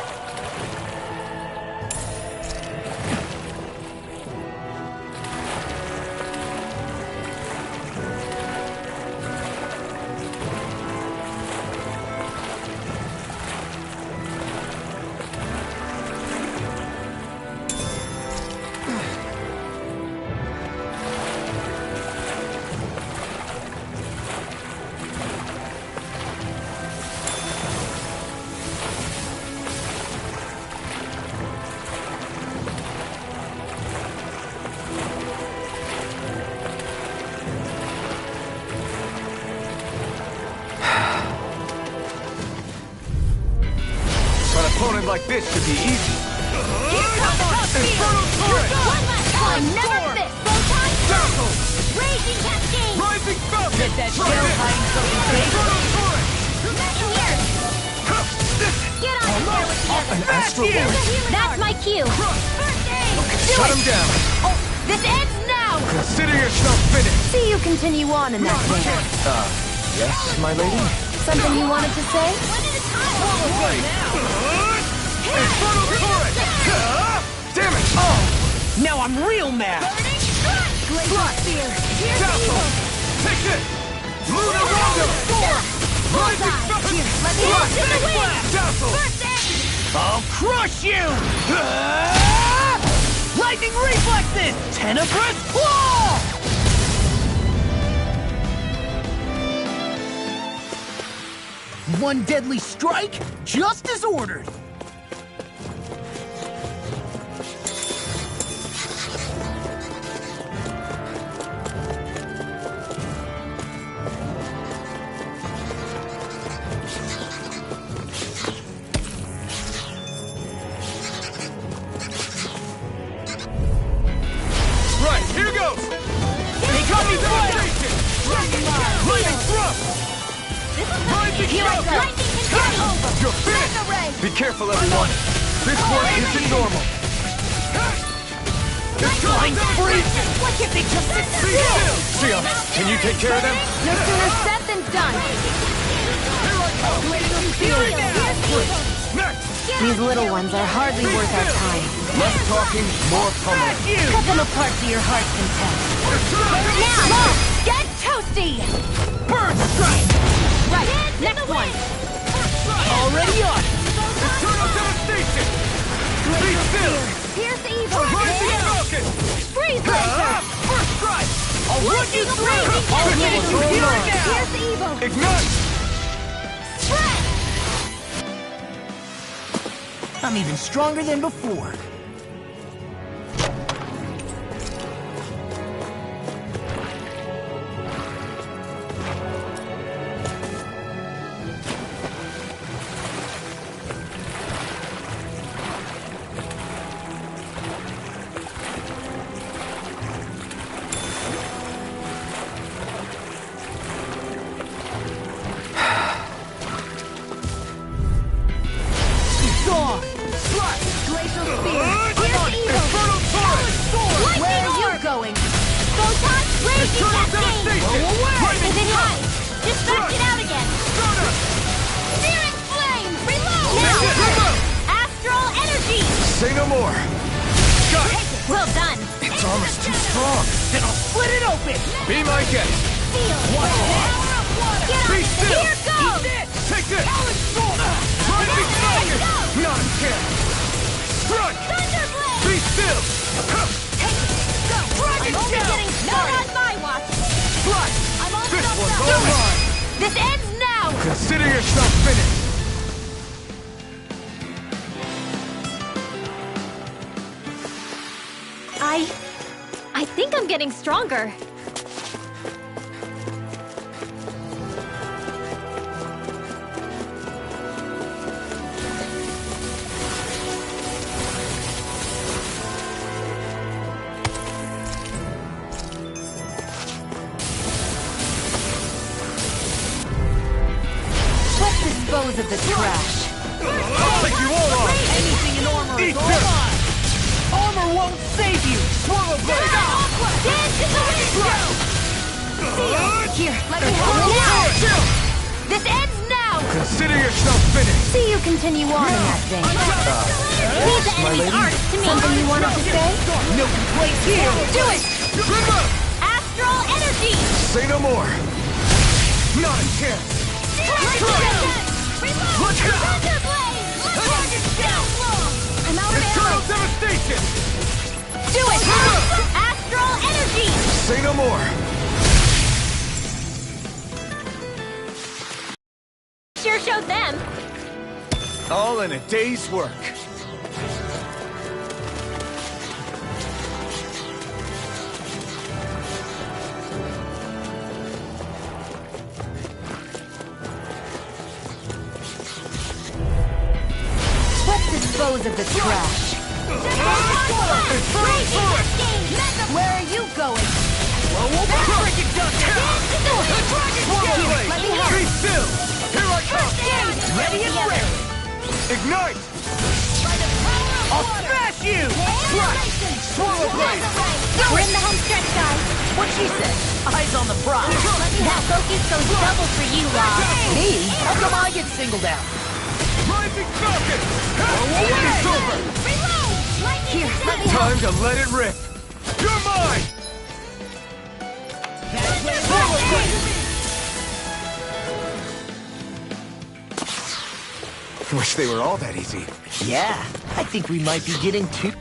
Speaker 2: Opponent like this should be easy.
Speaker 1: Infernal turret! One last time! Never miss! Photon
Speaker 2: Dazzle!
Speaker 1: Raging cascade!
Speaker 2: Rising Falcon!
Speaker 6: Get that
Speaker 2: Try
Speaker 6: shell
Speaker 2: this!
Speaker 6: hiding something big.
Speaker 2: Infernal turret!
Speaker 1: In here! Get on in there with the
Speaker 3: An
Speaker 1: others!
Speaker 3: astral voice!
Speaker 1: That's my cue! First aid!
Speaker 3: Shut him down!
Speaker 1: Oh, this ends now!
Speaker 3: Consider yourself finished!
Speaker 5: See you continue on in that vein.
Speaker 3: Yes, my lady?
Speaker 5: Something you wanted to say?
Speaker 1: One at a time!
Speaker 2: Infernal turret!
Speaker 3: Damn it! Oh!
Speaker 4: Now I'm real mad!
Speaker 2: Dazzle! Take this! Lunar Rondo!
Speaker 6: Here, let me look.
Speaker 2: I'll crush you! Lightning reflexes! Tenebrous claw! One deadly strike, just as ordered. Right, here goes! They got me flying! Lightning thrust! Rising stroke! You're finished!
Speaker 3: Be careful, everyone. This one isn't normal.
Speaker 2: It's flying freezing!
Speaker 6: Why can't they just sit
Speaker 2: Be
Speaker 6: still?
Speaker 2: still!
Speaker 3: Sia, can you take care of them?
Speaker 6: No sooner said than done.
Speaker 2: Here it is! Next!
Speaker 5: These little ones are hardly worth our time.
Speaker 3: Less talking, more pummeling.
Speaker 5: Cut them apart to your heart's content.
Speaker 6: Now, get toasty!
Speaker 2: Bird strike!
Speaker 6: Right, next one.
Speaker 2: Already on! Eternal devastation! Be still!
Speaker 6: Pierce evil.
Speaker 2: Rising rocket!
Speaker 6: Freeze laser.
Speaker 2: First strike! I'll run you through! I'll finish you here and now!
Speaker 6: Pierce evil.
Speaker 3: Ignite!
Speaker 6: Spread.
Speaker 4: I'm even stronger than before.
Speaker 6: Glacial spear.
Speaker 2: Infernal torrent!
Speaker 6: Where are you going? Photon raging
Speaker 2: Eternal
Speaker 6: cascade.
Speaker 2: devastation!
Speaker 6: Is it high? Dispatch it out again. Searing flame. Reload. Now. Astral energy.
Speaker 3: Say no more.
Speaker 2: Got it!
Speaker 6: Well done.
Speaker 3: Its armor's too strong.
Speaker 4: Then I'll split it open!
Speaker 3: Be my guest.
Speaker 6: Feel. Get
Speaker 2: Be
Speaker 6: on.
Speaker 2: still!
Speaker 6: Here goes.
Speaker 2: Take this! Rising rocket! Not a chance! Strike!
Speaker 6: Thunderblade.
Speaker 2: Be still!
Speaker 6: Go. I'm only getting started. Not on my watch.
Speaker 2: Fly!
Speaker 6: I'm all
Speaker 2: This
Speaker 6: stuffed
Speaker 2: one's
Speaker 6: up.
Speaker 2: all mine!
Speaker 6: This ends now.
Speaker 3: Consider yourself finished.
Speaker 1: I think I'm getting stronger.
Speaker 5: Let's dispose of the trash.
Speaker 2: I'll take you all on!
Speaker 4: Anything in armor
Speaker 2: Eat
Speaker 4: is all
Speaker 2: this!
Speaker 4: mine! Armor won't save you!
Speaker 2: Swallow blade!
Speaker 6: Dance in the wind.
Speaker 5: Here, let me
Speaker 2: Infernal
Speaker 5: help.
Speaker 2: torrent!
Speaker 6: This ends now.
Speaker 3: Consider yourself finished.
Speaker 5: See you continue on in that vein.
Speaker 6: Leave the enemy's art to me.
Speaker 5: Something you wanted to say?
Speaker 4: No complaints here!
Speaker 6: Do it. Astral energy.
Speaker 3: Say no more.
Speaker 2: Not a chance!
Speaker 6: Let's go. Thunderblade. I'm out of
Speaker 2: Eternal
Speaker 6: arrows.
Speaker 2: devastation!
Speaker 6: Do it. Astral energy.
Speaker 3: Say no more.
Speaker 1: Sure showed them.
Speaker 3: All in a day's work.
Speaker 5: Let's dispose of the trash.
Speaker 6: Where are you going?
Speaker 2: Cricket Duster!
Speaker 6: Here, let me help.
Speaker 2: Be still! Here I come!
Speaker 4: Ready and ready!
Speaker 2: Ignite!
Speaker 4: I'll smash you!
Speaker 2: Swallow blade!
Speaker 6: We're in the home stretch, guys.
Speaker 4: What she said? Eyes on the prize!
Speaker 1: That focus goes double for you, Rob.
Speaker 4: Me? How come I get singled out?
Speaker 2: Rising falcon! It's over!
Speaker 6: Here, let me help.
Speaker 3: Time to let it rip.
Speaker 2: You're mine! Swallow blade!
Speaker 3: Wish they were all that easy.
Speaker 4: Yeah, I think we might be getting too...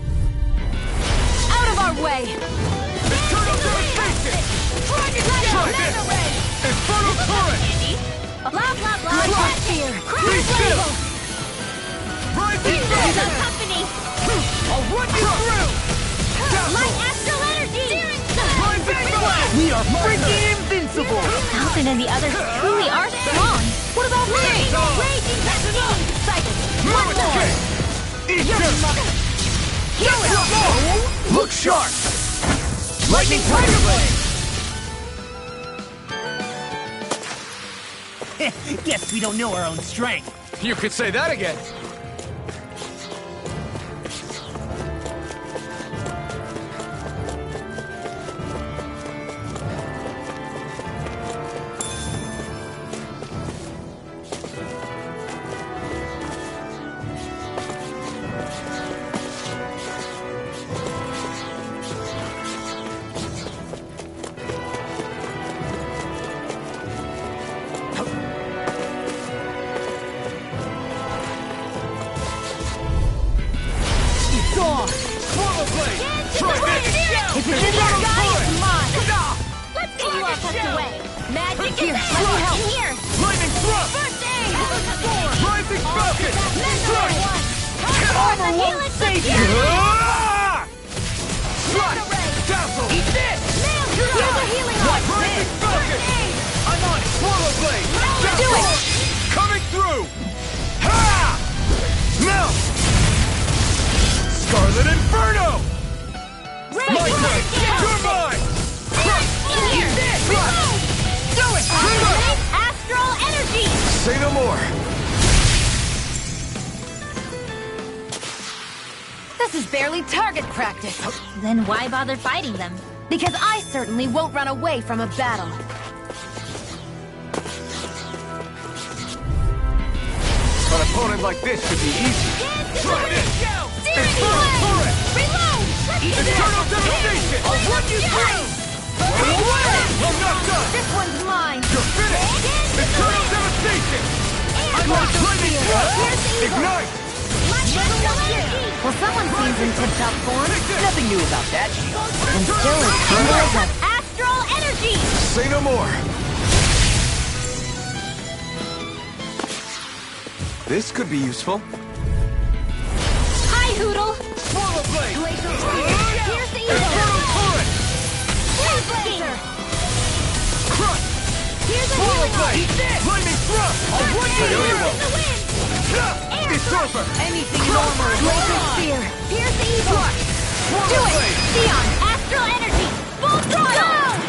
Speaker 6: Out of our way!
Speaker 2: Eternal devastation! Try this! Infernal turret!
Speaker 6: Blah, blah, blah, blah, fear!
Speaker 2: Be still! Rising
Speaker 6: He's
Speaker 2: fire!
Speaker 6: our company!
Speaker 2: I'll run you through!
Speaker 6: Light astral energy!
Speaker 2: Rising fire!
Speaker 4: We are freaking invincible!
Speaker 1: Falcon and the others truly are strong.
Speaker 6: What about me? Raging cascade! Cycle! One more!
Speaker 2: Eat this!
Speaker 4: Look sharp!
Speaker 2: Lightning Tiger Blade!
Speaker 4: Guess we don't know our own strength.
Speaker 2: You could say that again.
Speaker 6: If it's in the sky, it's mine! Let's get you all tucked away! Magic here! Let me help! Here!
Speaker 2: Lightning thrust!
Speaker 6: First aid!
Speaker 2: Rising Falcon! Strike!
Speaker 6: Armor won't save you!
Speaker 2: Strike! Dazzle! Eat this!
Speaker 6: Here's a healing arm!
Speaker 2: Rising Falcon! I'm on Swallow Blade!
Speaker 6: Do it!
Speaker 2: Coming through! Ha! Melt! Scarlet Inferno! My turn! You're mine!
Speaker 6: Here! Reload!
Speaker 2: Do it!
Speaker 6: Astral energy!
Speaker 3: Say no more.
Speaker 5: This is barely target practice.
Speaker 1: Then why bother fighting them?
Speaker 5: Because I certainly won't run away from a battle.
Speaker 3: An opponent like this should be easy.
Speaker 2: Try this!
Speaker 6: Infernal
Speaker 2: turret!
Speaker 6: Reload!
Speaker 2: Eternal devastation! I'll run you through! I'm not done!
Speaker 5: This one's mine.
Speaker 2: You're finished! Eternal devastation! I'm on lightning thrust! Ignite!
Speaker 5: Well, someone seems in tip-top form.
Speaker 4: Nothing new about that shield.
Speaker 5: And still as humble as a...
Speaker 6: Astral energy!
Speaker 3: Say no more. This could be useful.
Speaker 1: Hi, Hoodle.
Speaker 2: Swallow Blade!
Speaker 6: Glacial Spear! Here's the
Speaker 2: Infernal
Speaker 6: evil!
Speaker 2: turret!
Speaker 6: Blazer!
Speaker 2: Crush!
Speaker 6: Here's a
Speaker 2: Swallow
Speaker 6: healing arm!
Speaker 2: Blade! Lightning thrust! I'll run you
Speaker 6: Air
Speaker 2: through!
Speaker 6: in the wind!
Speaker 2: Usurper!
Speaker 5: Anything normal. Glacial Spear.
Speaker 6: Here's the evil! Do it! Theon! Astral energy! Full throttle!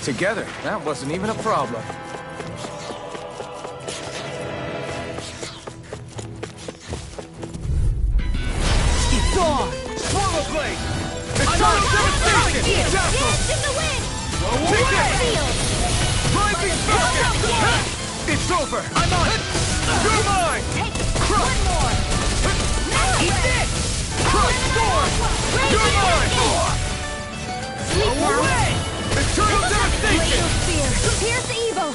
Speaker 3: Together, that wasn't even a problem.
Speaker 2: It's on! Swallow Blade! Eternal devastation! Dazzle!
Speaker 6: In the wind!
Speaker 2: Take it!
Speaker 6: Field!
Speaker 2: Rising Falcon! It's over! I'm on it! You're mine!
Speaker 6: Take it! One more!
Speaker 2: Eat this! Crush Storm! You're mine!
Speaker 6: Sleep now!
Speaker 2: Away! Eternal devastation!
Speaker 6: Glacial Spear! Here's the evil!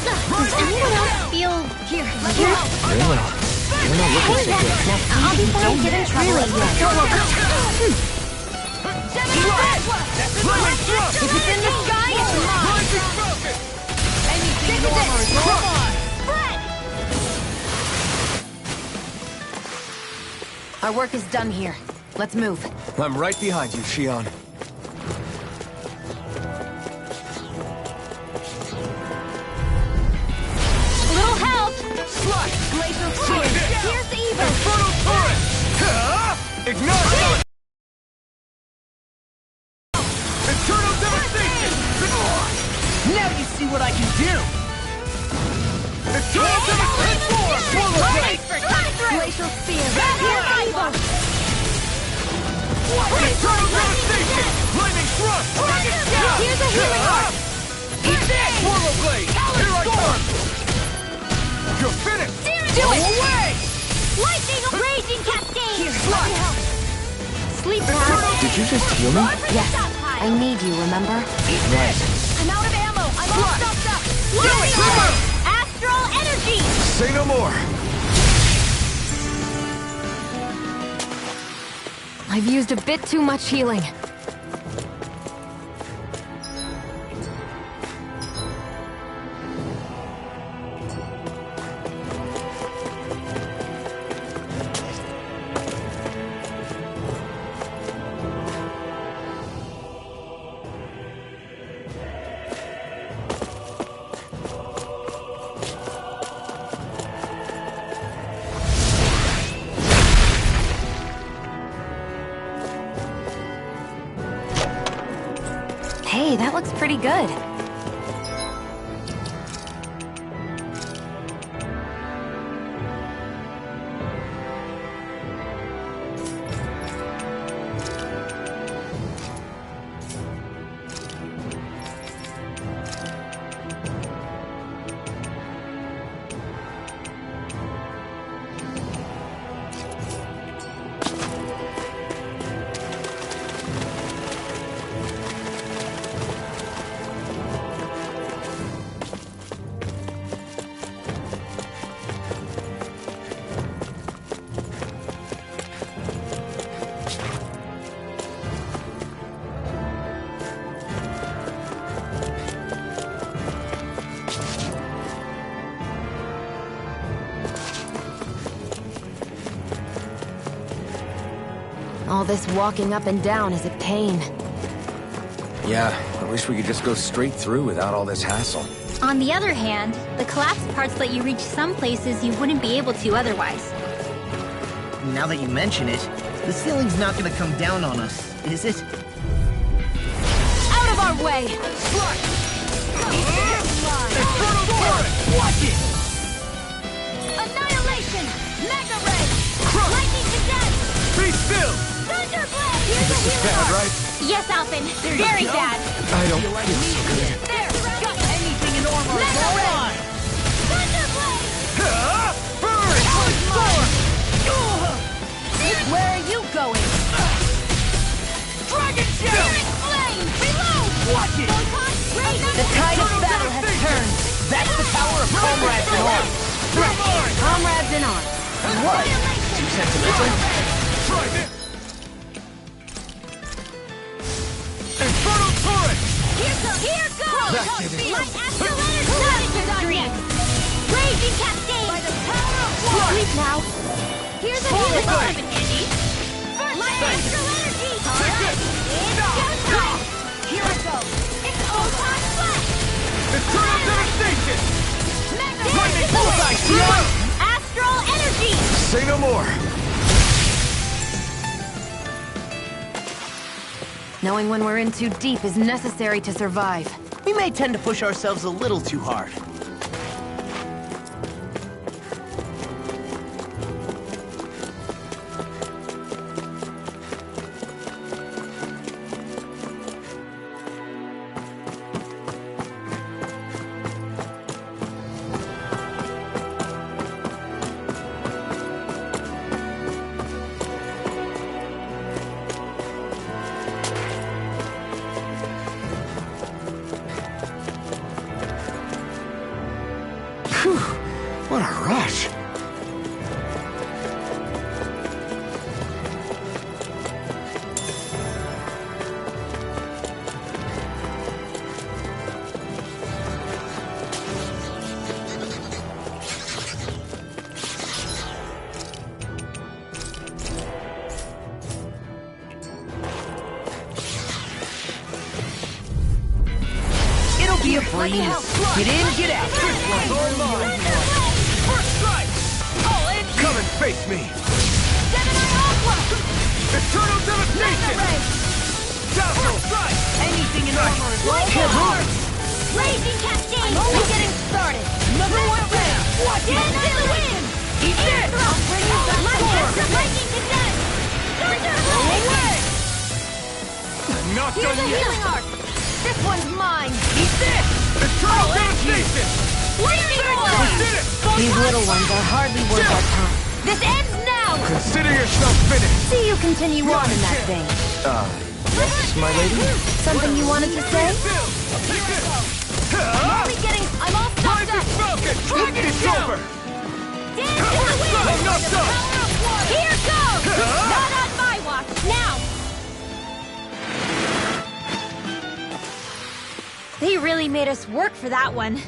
Speaker 1: Does anyone else feel...
Speaker 6: Here, let me help!
Speaker 3: You're not looking so good.
Speaker 1: I'll be fine. Don't get in trouble. Don't worry.
Speaker 2: Lightning thrust!
Speaker 6: If it's in the sky, it's mine!
Speaker 2: Rising Falcon!
Speaker 6: Anything normal is
Speaker 2: Come on!
Speaker 5: Our work is done here. Let's move.
Speaker 3: I'm right behind you, Shion.
Speaker 6: Little help!
Speaker 2: Slash!
Speaker 6: Glacial
Speaker 2: Try
Speaker 6: Spear!
Speaker 2: this!
Speaker 6: Here's the evil!
Speaker 2: Infernal turret! Ignite! Eternal devastation!
Speaker 4: Now you see what I can do!
Speaker 2: Eternal devastation! Swallow Blade!
Speaker 6: Glacial Spear! Here's the evil!
Speaker 2: Eternal devastation! Lightning thrust!
Speaker 6: Here's a healing arm!
Speaker 2: Eat this! Swallow Blade! Here I come! You're finished!
Speaker 6: Do it!
Speaker 2: Away!
Speaker 6: Lightning raging cascade!
Speaker 5: Here,
Speaker 6: let me help! Sleep
Speaker 2: Eternal
Speaker 6: now!
Speaker 3: Did you just heal me?
Speaker 5: Yes. I need you, remember?
Speaker 6: I'm out of ammo! I'm all stopped up!
Speaker 2: Do it!
Speaker 3: Say no more!
Speaker 6: I've used a bit too much healing.
Speaker 5: Hey, that looks pretty good.
Speaker 6: All this walking up and down is a pain.
Speaker 3: Yeah, I wish we could just go straight through without all this hassle.
Speaker 1: On the other hand, the collapsed parts let you reach some places you wouldn't be able to otherwise.
Speaker 4: Now that you mention it, the ceiling's not gonna come down on us, is it?
Speaker 6: Out of our way!
Speaker 2: Watch it!
Speaker 6: Annihilation! Mega Ray! Lightning to death!
Speaker 2: Be still!
Speaker 6: Thunderblade! Here's
Speaker 3: This
Speaker 6: a
Speaker 3: is bad, right?
Speaker 1: Yes, Alphen. Very bad.
Speaker 3: I don't feel so good.
Speaker 6: There! Got anything in armor! Mega Ray! Thunderblade!
Speaker 2: Burn!
Speaker 6: Where are you going?
Speaker 2: Dragon Shell!
Speaker 6: Flame! Reload!
Speaker 2: Watch it!
Speaker 6: The tide of battle has turned.
Speaker 4: That's the power of comrades in arms!
Speaker 6: Comrades in arms.
Speaker 4: What? Too sentimental?
Speaker 2: Try this! Infernal Turret!
Speaker 6: Here goes!
Speaker 3: That did it.
Speaker 6: Light astral energy! Raging Cascade! By the power of war! Sleep now! Here's a healing
Speaker 2: Blade.
Speaker 6: orb handy! Light astral energy!
Speaker 2: Take this!
Speaker 6: It's time! Here I go! It's Photon Flash!
Speaker 2: Eternal Devastation!
Speaker 6: Mega
Speaker 2: Bullseye!
Speaker 1: Astral energy!
Speaker 3: Say no more!
Speaker 5: Knowing when we're in too deep is necessary to survive.
Speaker 4: We may tend to push ourselves a little too hard.
Speaker 3: What a rush!
Speaker 4: It'll be a breeze. Get in, get out.
Speaker 2: First strike! Come and face me! Eternal Devastation! Dazzle! Strike!
Speaker 6: Anything in armor is Raging Cascade! I'm only getting started! Number one round!
Speaker 2: Watch it!
Speaker 6: Into the wind!
Speaker 2: Eat this!
Speaker 6: I'll bring you back to life! Lightning to death! Thunderblade!
Speaker 2: Not
Speaker 6: Here's
Speaker 2: done
Speaker 6: a
Speaker 2: yet!
Speaker 6: healing arc! This one's mine!
Speaker 2: Eat this! Eternal Devastation!
Speaker 6: Flaming
Speaker 2: We
Speaker 6: Orb!
Speaker 2: did it!
Speaker 5: These little ones are hardly worth our time.
Speaker 6: This ends now!
Speaker 3: Consider yourself finished!
Speaker 5: See you continue on in that vein.
Speaker 3: Yes, my lady?
Speaker 5: Something you wanted to say?
Speaker 6: I'm only getting... I'm all stopped
Speaker 2: Rise
Speaker 6: up!
Speaker 2: as Falcon! Dragon
Speaker 4: It's
Speaker 2: Shell!
Speaker 4: over.
Speaker 2: Wrapped up!
Speaker 6: Here goes! Not on my watch! Now!
Speaker 1: They really made us work for that one.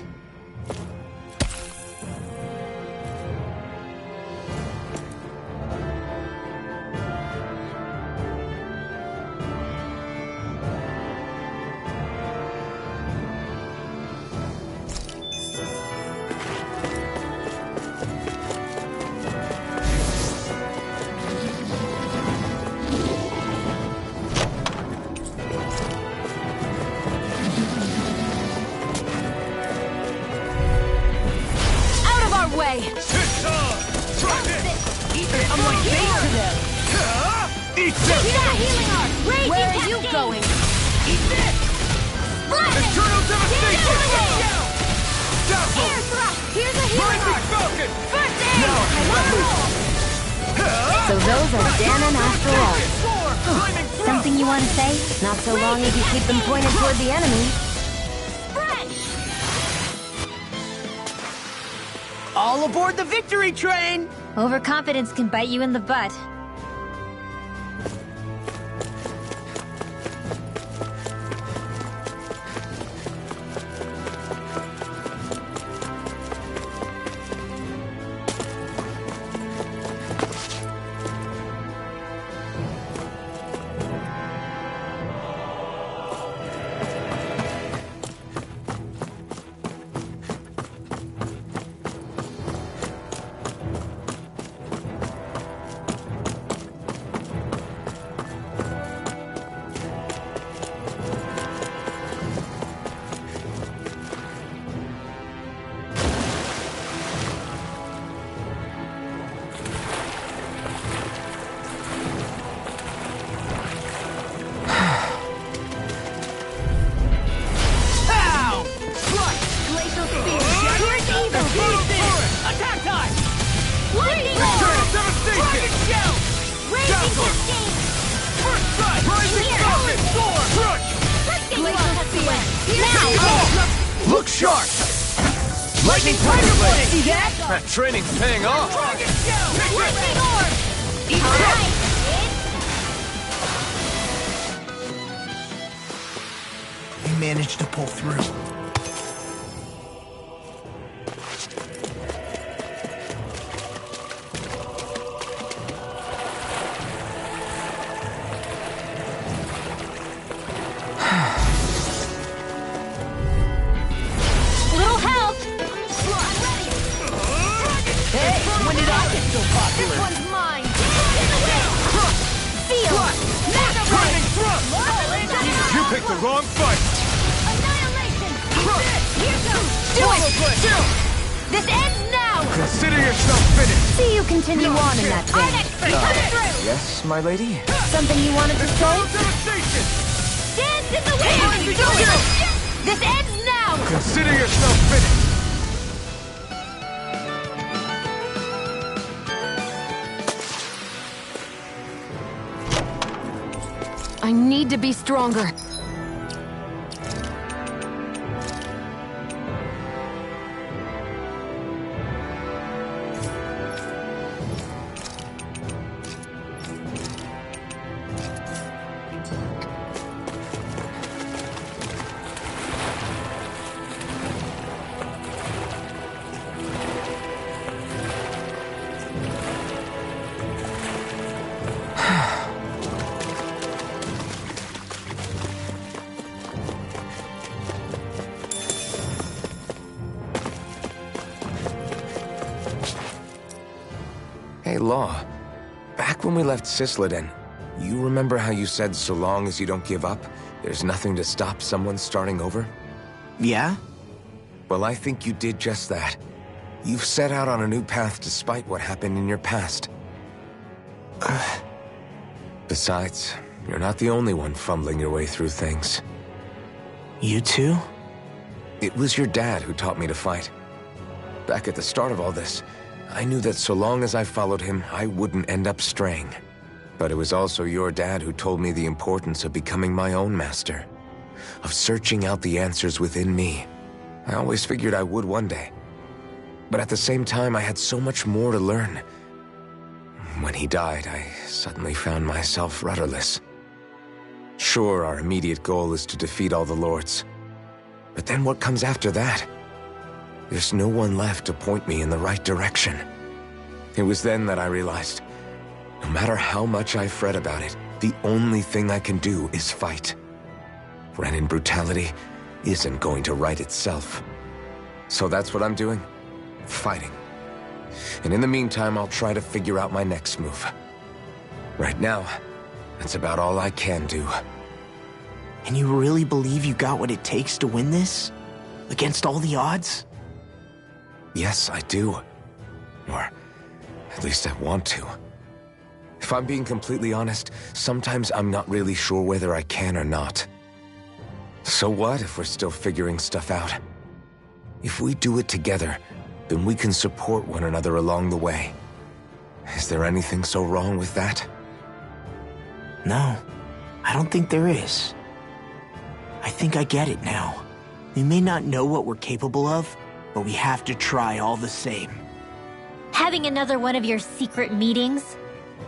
Speaker 6: Way.
Speaker 2: Try this!
Speaker 6: I'm like bait to them.
Speaker 2: Eat this!
Speaker 6: He's not healing us! Where are you going?
Speaker 2: Eat this! Eternal devastation! Dazzle!
Speaker 6: Air thrust! Here's a healing
Speaker 2: Rising
Speaker 6: arc!
Speaker 2: Falcon!
Speaker 6: First aid!
Speaker 5: So those are Danon after all.
Speaker 2: Flaming throw!
Speaker 1: Something you want to say?
Speaker 5: Not so long as you keep them pointed toward the enemy.
Speaker 4: All aboard the victory train!
Speaker 1: Overconfidence can bite you in the butt.
Speaker 3: Look sharp! Lightning Tiger Blade! See that? That training's paying off!
Speaker 6: Lightning orb!
Speaker 4: We managed to pull through.
Speaker 3: Pick the wrong fight!
Speaker 6: Annihilation! Here goes! Do it! This ends now!
Speaker 3: Consider yourself finished!
Speaker 5: See you continue on in that vein.
Speaker 3: Yes, my lady?
Speaker 5: Something you wanted to say?
Speaker 6: Dance in the wind! This ends now!
Speaker 3: Consider yourself finished!
Speaker 5: I need to be stronger.
Speaker 3: Hey, Law. Back when we left Cisleden, you remember how you said so long as you don't give up, there's nothing to stop someone starting over?
Speaker 4: Yeah?
Speaker 3: Well, I think you did just that. You've set out on a new path despite what happened in your past. Besides, you're not the only one fumbling your way through things.
Speaker 4: You too?
Speaker 3: It was your dad who taught me to fight. Back at the start of all this, I knew that so long as I followed him, I wouldn't end up straying. But it was also your dad who told me the importance of becoming my own master, of searching out the answers within me. I always figured I would one day. But at the same time, I had so much more to learn. When he died, I suddenly found myself rudderless. Sure, our immediate goal is to defeat all the lords. But then what comes after that? There's no one left to point me in the right direction. It was then that I realized, no matter how much I fret about it, the only thing I can do is fight. Renin brutality isn't going to right itself. So that's what I'm doing. Fighting. And in the meantime, I'll try to figure out my next move. Right now, that's about all I can do.
Speaker 4: And you really believe you got what it takes to win this? Against all the odds?
Speaker 3: Yes, I do. Or at least I want to. If I'm being completely honest, sometimes I'm not really sure whether I can or not. So what if we're still figuring stuff out? If we do it together, then we can support one another along the way. Is there anything so wrong with that?
Speaker 4: No, I don't think there is. I think I get it now. We may not know what we're capable of, but we have to try all the same.
Speaker 1: Having another one of your secret meetings?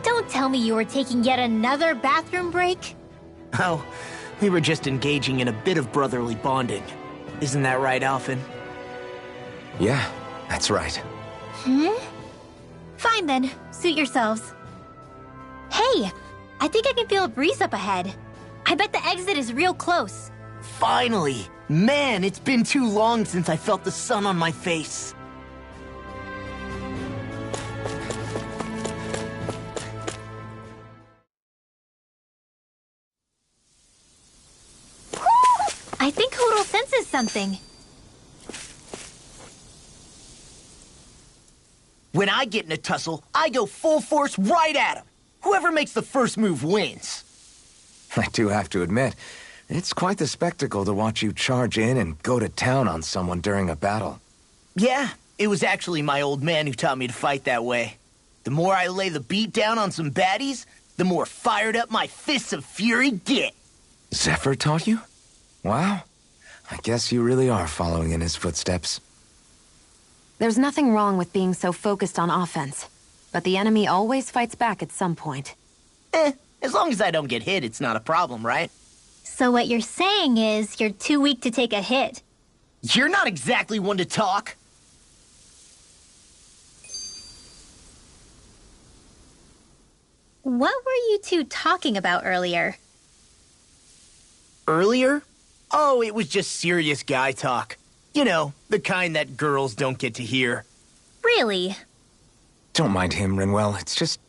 Speaker 1: Don't tell me you were taking yet another bathroom break?
Speaker 4: Oh, we were just engaging in a bit of brotherly bonding. Isn't that right, Alphen?
Speaker 3: Yeah, that's right.
Speaker 1: Fine then, suit yourselves. Hey, I think I can feel a breeze up ahead. I bet the exit is real close.
Speaker 4: Finally! Man, it's been too long since I felt the sun on my face.
Speaker 1: I think Hodel senses something.
Speaker 4: When I get in a tussle, I go full force right at him. Whoever makes the first move wins.
Speaker 3: I do have to admit, it's quite the spectacle to watch you charge in and go to town on someone during a battle.
Speaker 4: Yeah, it was actually my old man who taught me to fight that way. The more I lay the beat down on some baddies, the more fired up my fists of fury get.
Speaker 3: Zephyr taught you? Wow. I guess you really are following in his footsteps.
Speaker 5: There's nothing wrong with being so focused on offense, but the enemy always fights back at some point.
Speaker 4: As long as I don't get hit, it's not a problem, right?
Speaker 1: So what you're saying is you're too weak to take a hit.
Speaker 4: You're not exactly one to talk.
Speaker 1: What were you two talking about earlier?
Speaker 4: Earlier? Oh, it was just serious guy talk. You know, the kind that girls don't get to hear.
Speaker 1: Really?
Speaker 3: Don't mind him, Rinwell. It's just...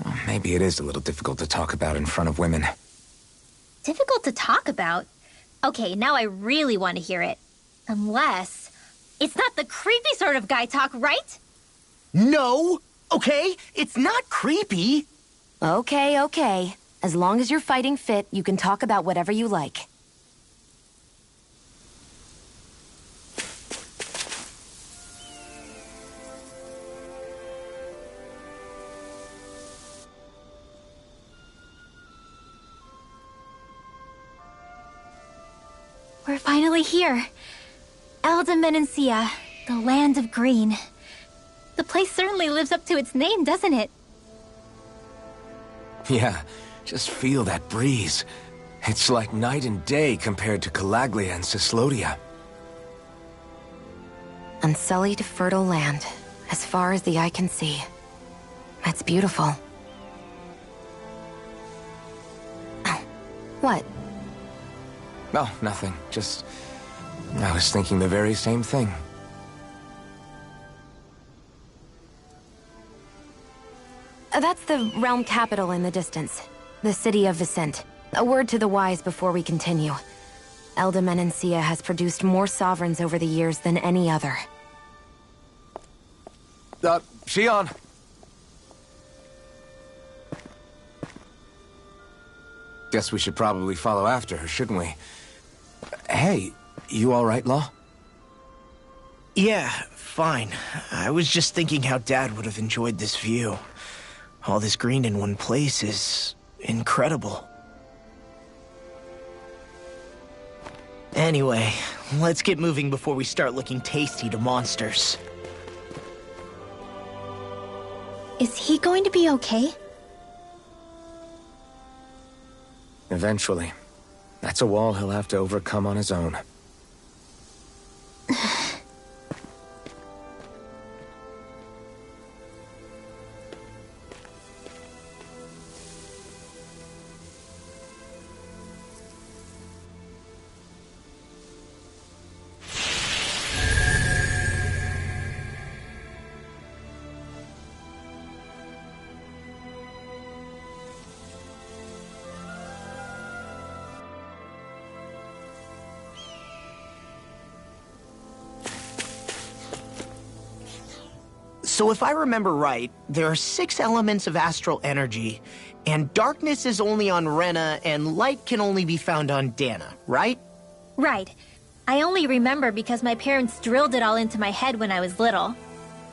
Speaker 3: well, maybe it is a little difficult to talk about in front of women.
Speaker 1: Difficult to talk about? Okay, now I really want to hear it. Unless... it's not the creepy sort of guy talk, right?
Speaker 4: No! Okay? It's not creepy!
Speaker 5: Okay, okay. As long as you're fighting fit, you can talk about whatever you like.
Speaker 1: We're finally here. Elde Menancia, the land of green. The place certainly lives up to its name, doesn't it?
Speaker 3: Yeah, just feel that breeze. It's like night and day compared to Calaglia and Cyslodia.
Speaker 5: Unsullied, fertile land, as far as the eye can see. That's beautiful. Oh, what?
Speaker 3: Oh, nothing. Just... I was thinking the very same thing.
Speaker 5: That's the realm capital in the distance. The city of Vicent. A word to the wise before we continue. Elde Menancia has produced more sovereigns over the years than any other.
Speaker 3: Shion! Guess we should probably follow after her, shouldn't we? Hey, you all right, Law?
Speaker 4: Yeah, fine. I was just thinking how Dad would have enjoyed this view. All this green in one place is... incredible. Anyway, let's get moving before we start looking tasty to monsters.
Speaker 1: Is he going to be okay?
Speaker 3: Eventually. That's a wall he'll have to overcome on his own.
Speaker 4: So if I remember right, there are 6 elements of astral energy, and darkness is only on Rena, and light can only be found on Dana, right?
Speaker 1: Right. I only remember because my parents drilled it all into my head when I was little.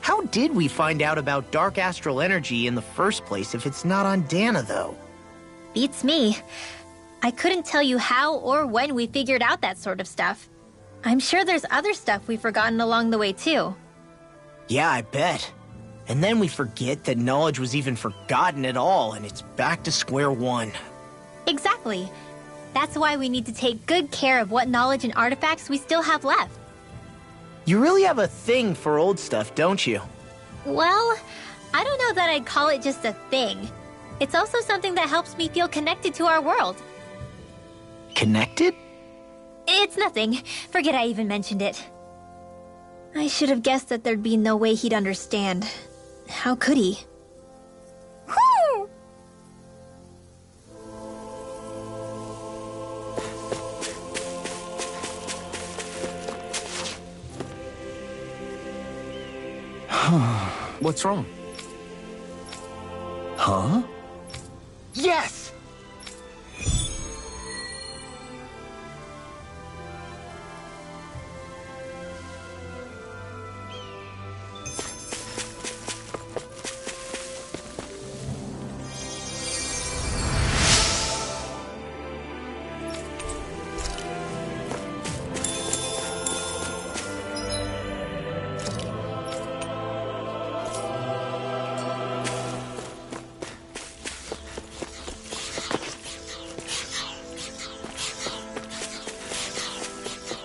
Speaker 4: How did we find out about dark astral energy in the first place if it's not on Dana, though?
Speaker 1: Beats me. I couldn't tell you how or when we figured out that sort of stuff. I'm sure there's other stuff we've forgotten along the way, too.
Speaker 4: Yeah, I bet. And then we forget that knowledge was even forgotten at all, and it's back to square one.
Speaker 1: Exactly. That's why we need to take good care of what knowledge and artifacts we still have left.
Speaker 4: You really have a thing for old stuff, don't you?
Speaker 1: Well, I don't know that I'd call it just a thing. It's also something that helps me feel connected to our world.
Speaker 4: Connected?
Speaker 1: It's nothing. Forget I even mentioned it. I should have guessed that there'd be no way he'd understand. How could he? Whew!
Speaker 3: What's wrong?
Speaker 4: Huh? Yes!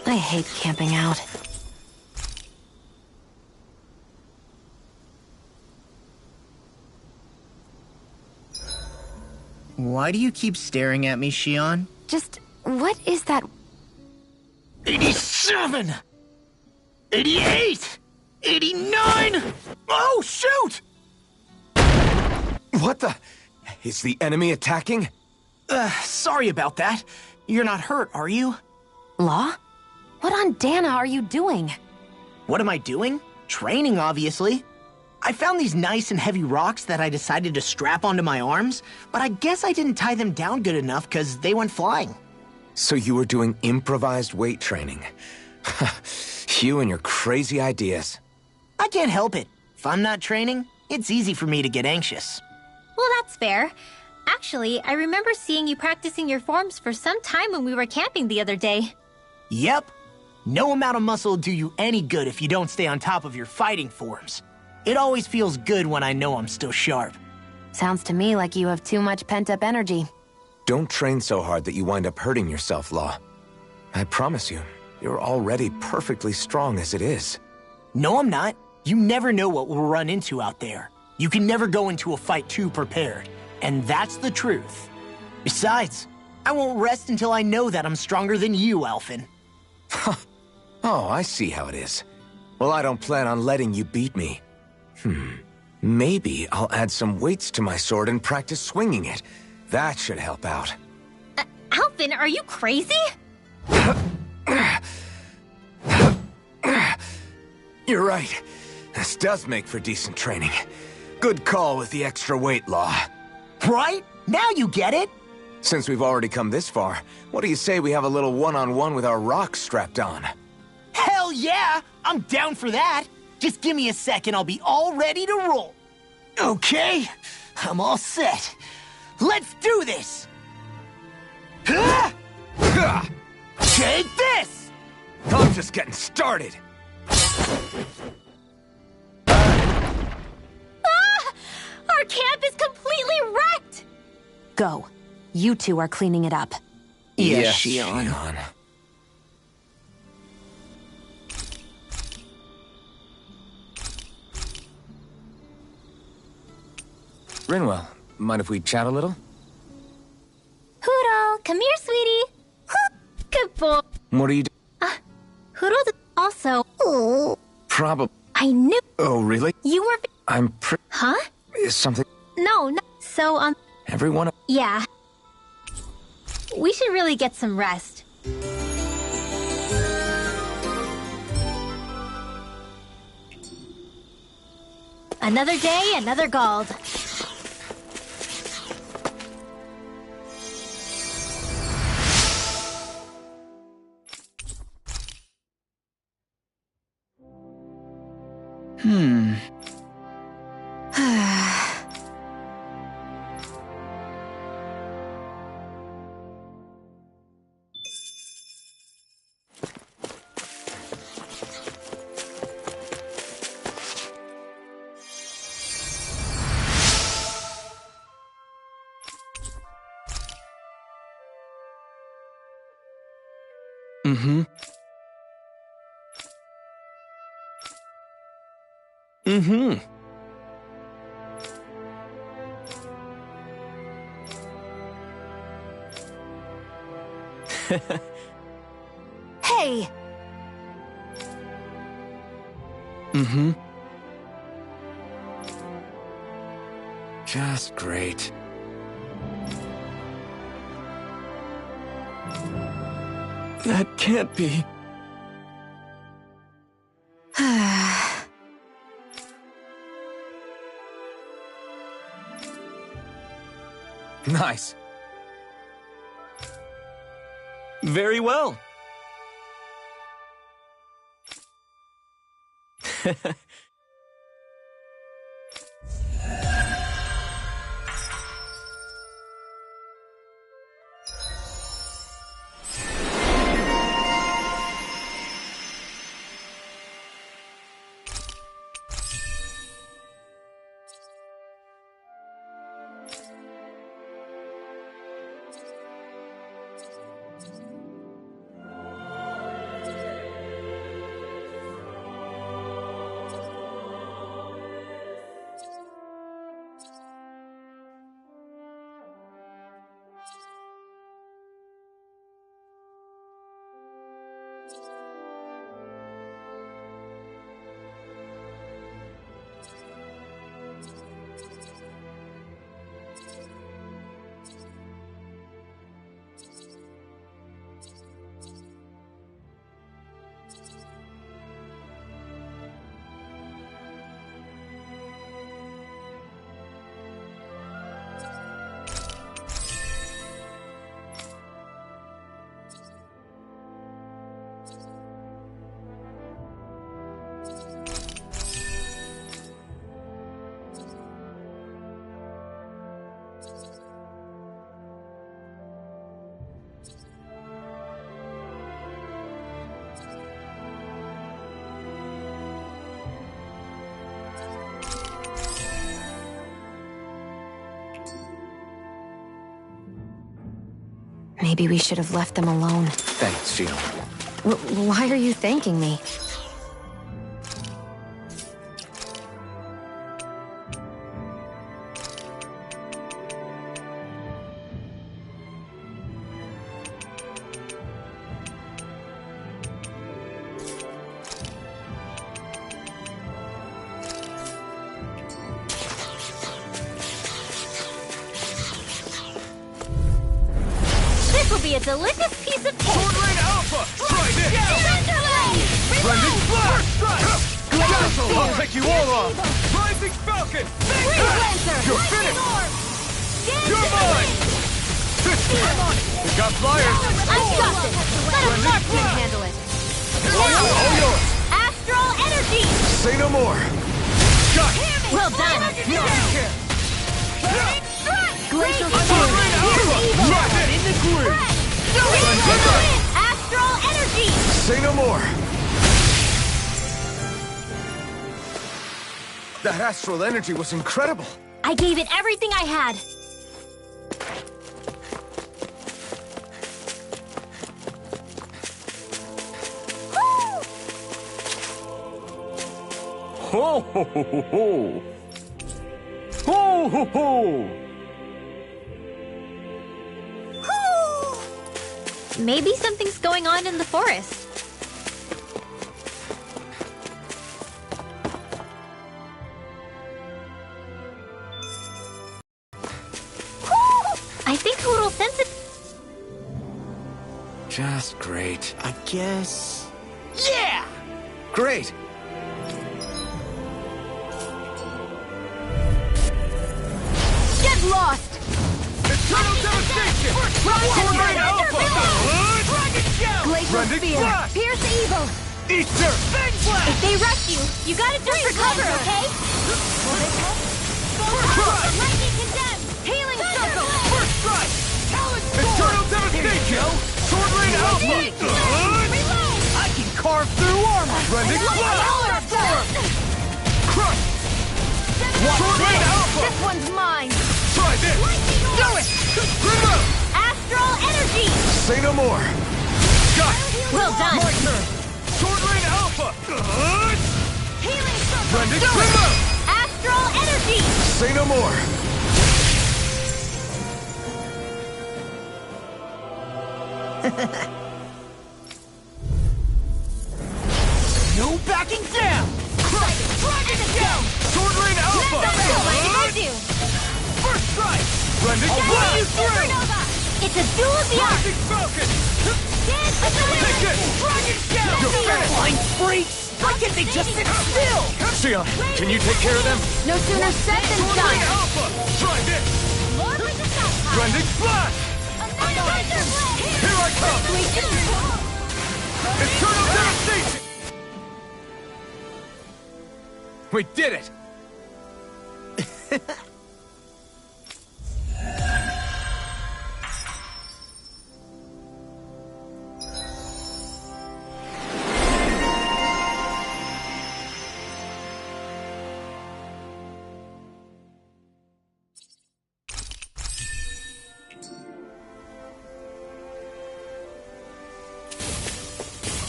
Speaker 5: I hate camping out.
Speaker 4: Why do you keep staring at me, Shion?
Speaker 5: Just, what is that?
Speaker 4: 87! 88! 89! Oh, shoot!
Speaker 3: What the? Is the enemy attacking?
Speaker 4: Sorry about that. You're not hurt, are you?
Speaker 5: Law? What on Dana are you doing?
Speaker 4: What am I doing? Training, obviously. I found these nice and heavy rocks that I decided to strap onto my arms, but I guess I didn't tie them down good enough because they went flying.
Speaker 3: So you were doing improvised weight training. You and your crazy ideas.
Speaker 4: I can't help it. If I'm not training, it's easy for me to get anxious.
Speaker 1: Well, that's fair. Actually, I remember seeing you practicing your forms for some time when we were camping the other day.
Speaker 4: Yep. No amount of muscle will do you any good if you don't stay on top of your fighting forms. It always feels good when I know I'm still sharp.
Speaker 5: Sounds to me like you have too much pent-up energy.
Speaker 3: Don't train so hard that you wind up hurting yourself, Law. I promise you, you're already perfectly strong as it is.
Speaker 4: No, I'm not. You never know what we'll run into out there. You can never go into a fight too prepared. And that's the truth. Besides, I won't rest until I know that I'm stronger than you, Alphen.
Speaker 3: Oh, I see how it is. Well, I don't plan on letting you beat me. Maybe I'll add some weights to my sword and practice swinging it. That should help out.
Speaker 1: Alphen, are you crazy?
Speaker 3: You're right. This does make for decent training. Good call with the extra weight, Law.
Speaker 4: Right? Now you get it!
Speaker 3: Since we've already come this far, what do you say we have a little one-on-one with our rocks strapped on?
Speaker 4: Hell yeah! I'm down for that! Just give me a second, I'll be all ready to roll. Okay, I'm all set. Let's do this! Take this!
Speaker 3: I'm just getting started.
Speaker 5: Go. You two are cleaning it up.
Speaker 4: Yes, Shion.
Speaker 3: Rinwell, mind if we chat a little?
Speaker 1: Huro, come here, sweetie. Good boy.
Speaker 3: What are you doing?
Speaker 1: Huro's also. Oh.
Speaker 3: Probably.
Speaker 1: I knew.
Speaker 3: Oh, really?
Speaker 1: You were.
Speaker 3: I'm
Speaker 1: Huh?
Speaker 3: Is something...
Speaker 1: No. So,
Speaker 3: Everyone...
Speaker 1: Yeah. We should really get some rest. Another day, another Gald.
Speaker 3: Mm-hmm. Mm-hmm.
Speaker 5: Hey!
Speaker 3: Mm-hmm. Just great. That can't be. Nice. Very well.
Speaker 5: Maybe we should have left them alone.
Speaker 3: Thanks, Shion.
Speaker 5: Why are you thanking me?
Speaker 1: This will be a delicious piece of cake.
Speaker 2: Swordblade Alpha! Try this! Blending Blast! Cancel! I'll take you all on! Rising Falcon! You're finished! You're mine! We got flyers!
Speaker 1: I've got this. Let a marksman handle it.
Speaker 2: All yours!
Speaker 1: Astral energy.
Speaker 3: Say no more.
Speaker 2: Got it!
Speaker 1: Well done.
Speaker 5: Glacial
Speaker 2: Swordblade Alpha! Right in the groove!
Speaker 1: Astral energy.
Speaker 3: Say no more. That astral energy was incredible.
Speaker 1: I gave it everything I had.
Speaker 7: Ho ho ho ho ho! Ho ho ho!
Speaker 1: Maybe something's going on in the forest. I think Hood'll sense it.
Speaker 3: Just great.
Speaker 4: I guess... Yeah!
Speaker 3: Great!
Speaker 6: Get lost!
Speaker 2: Eternal devastation!
Speaker 6: Dragon Glacial
Speaker 2: Rending
Speaker 6: Spear!
Speaker 2: Blast!
Speaker 6: Pierce evil!
Speaker 2: Easter! Big blast!
Speaker 1: If they rush you, you gotta jump for cover, okay?
Speaker 6: Lightning condemned! Healing circle!
Speaker 2: First strike! Eternal devastation! Sword Rain Alpha!
Speaker 4: I can carve through armor!
Speaker 2: Rending blast! Crush!
Speaker 6: Sword
Speaker 2: Rain Alpha!
Speaker 6: This one's mine!
Speaker 2: Try this!
Speaker 6: Do it!
Speaker 2: Remote!
Speaker 1: Astral energy!
Speaker 3: Say no more!
Speaker 2: Got it!
Speaker 1: Well done.
Speaker 2: My turn! Sword Rain Alpha!
Speaker 6: Healing circle!
Speaker 2: Rending remote!
Speaker 1: Astral energy!
Speaker 3: Say no more!
Speaker 4: No backing down!
Speaker 6: Dragon down!
Speaker 2: Sword Rain Alpha! First strike! Rending blast!
Speaker 6: Supernova!
Speaker 1: It's a duel of the arts!
Speaker 2: Rising Falcon!
Speaker 6: Dance of the
Speaker 2: Take
Speaker 6: wind!
Speaker 2: it! Dragon Gale!
Speaker 3: You're finished!
Speaker 4: Blind freaks! Why can't they just sit still?
Speaker 3: Sia, can you take care of them?
Speaker 6: No sooner said than
Speaker 2: Sword
Speaker 6: done!
Speaker 2: Rain Alpha! Try this!
Speaker 6: Lord with the Sapphire!
Speaker 2: Rending blast!
Speaker 6: Annihilator blade!
Speaker 2: Here I come! Eternal devastation!
Speaker 3: We did it!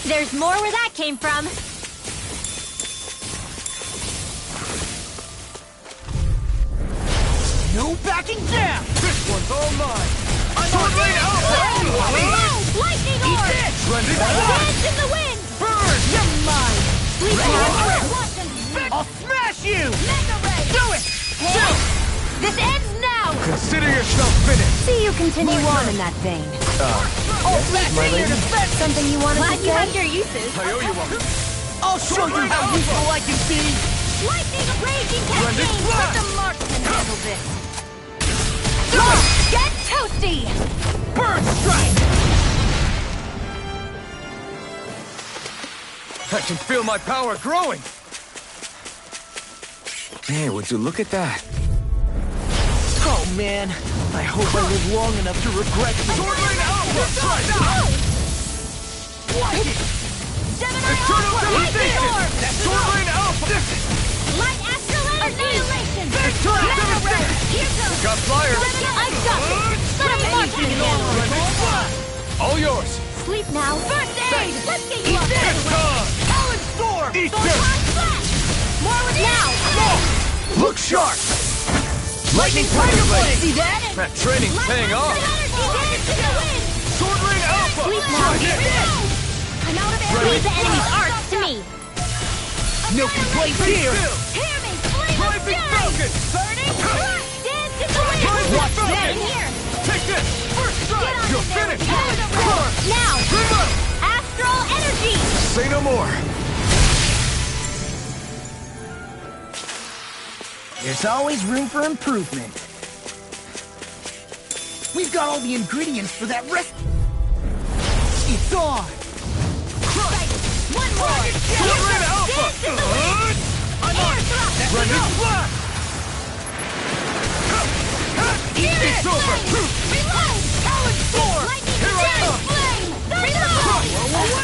Speaker 1: There's more where that came from.
Speaker 4: No backing down!
Speaker 2: This one's all mine! Sword Rain Alpha!
Speaker 6: Lightning orb!
Speaker 2: Rending blast!
Speaker 6: Dance in the wind!
Speaker 2: Burn!
Speaker 4: You're mine!
Speaker 6: Watch them
Speaker 4: I'll smash you!
Speaker 6: Mega ray!
Speaker 4: Do it!
Speaker 6: This ends now!
Speaker 3: Consider yourself finished!
Speaker 5: See you continue on in that vein.
Speaker 3: My lady?
Speaker 5: Something you wanted
Speaker 1: Glad
Speaker 5: to
Speaker 1: you
Speaker 5: say?
Speaker 1: have your uses.
Speaker 3: I owe you one.
Speaker 4: I'll show you how useful I can be!
Speaker 6: Lightning raging
Speaker 2: Rending
Speaker 6: cascade!
Speaker 2: blast!
Speaker 6: Let the marksman handle this! Get toasty!
Speaker 4: Burn strike!
Speaker 3: I can feel my power growing! Hey, would you look at that?
Speaker 4: Oh man, I hope I live long enough to regret this.
Speaker 2: Sword Rain Alpha! Try this!
Speaker 4: Watch it!
Speaker 2: Eternal devastation! Sword Rain Alpha!
Speaker 6: Light astral energy! Annihilation!
Speaker 2: Eternal devastation!
Speaker 6: Here goes!
Speaker 3: Got flyers!
Speaker 6: I got this! Let him marksman handle it!
Speaker 2: Rending blast!
Speaker 3: All yours!
Speaker 6: Sleep now! First aid! Let's get you up there!
Speaker 2: It's time!
Speaker 4: Talon Storm!
Speaker 2: Easter!
Speaker 6: More with now!
Speaker 3: Look sharp!
Speaker 4: Lightning Tiger Blade! See that?
Speaker 3: That training's paying off!
Speaker 2: Sword Rain Alpha!
Speaker 1: Sleep now.
Speaker 2: Try this!
Speaker 6: I'm out of air!
Speaker 1: Leave the enemy's arts to me.
Speaker 4: No complaints here!
Speaker 2: Still!
Speaker 6: Hear me! Flame of
Speaker 2: Rising
Speaker 6: fury!
Speaker 2: Falcon!
Speaker 6: Burning blast! Dance in the wind!
Speaker 2: Rising
Speaker 6: Watch
Speaker 2: Falcon!
Speaker 6: in here!
Speaker 2: Take this! First strike!
Speaker 6: on
Speaker 2: You're
Speaker 6: there.
Speaker 2: finished!
Speaker 6: Power the
Speaker 2: Core!
Speaker 1: Now,
Speaker 2: Remote!
Speaker 1: astral energy.
Speaker 3: Say no more!
Speaker 4: There's always room for improvement. We've got all the ingredients for that rest. It's on!
Speaker 6: One more!
Speaker 2: Sword Rain Alpha!
Speaker 6: I'm on!
Speaker 2: Rending blast! It's over!
Speaker 6: Reload!
Speaker 2: Talon Storm!
Speaker 6: Lightning
Speaker 2: Here I
Speaker 6: Giant
Speaker 2: come!
Speaker 6: Flame! Reload!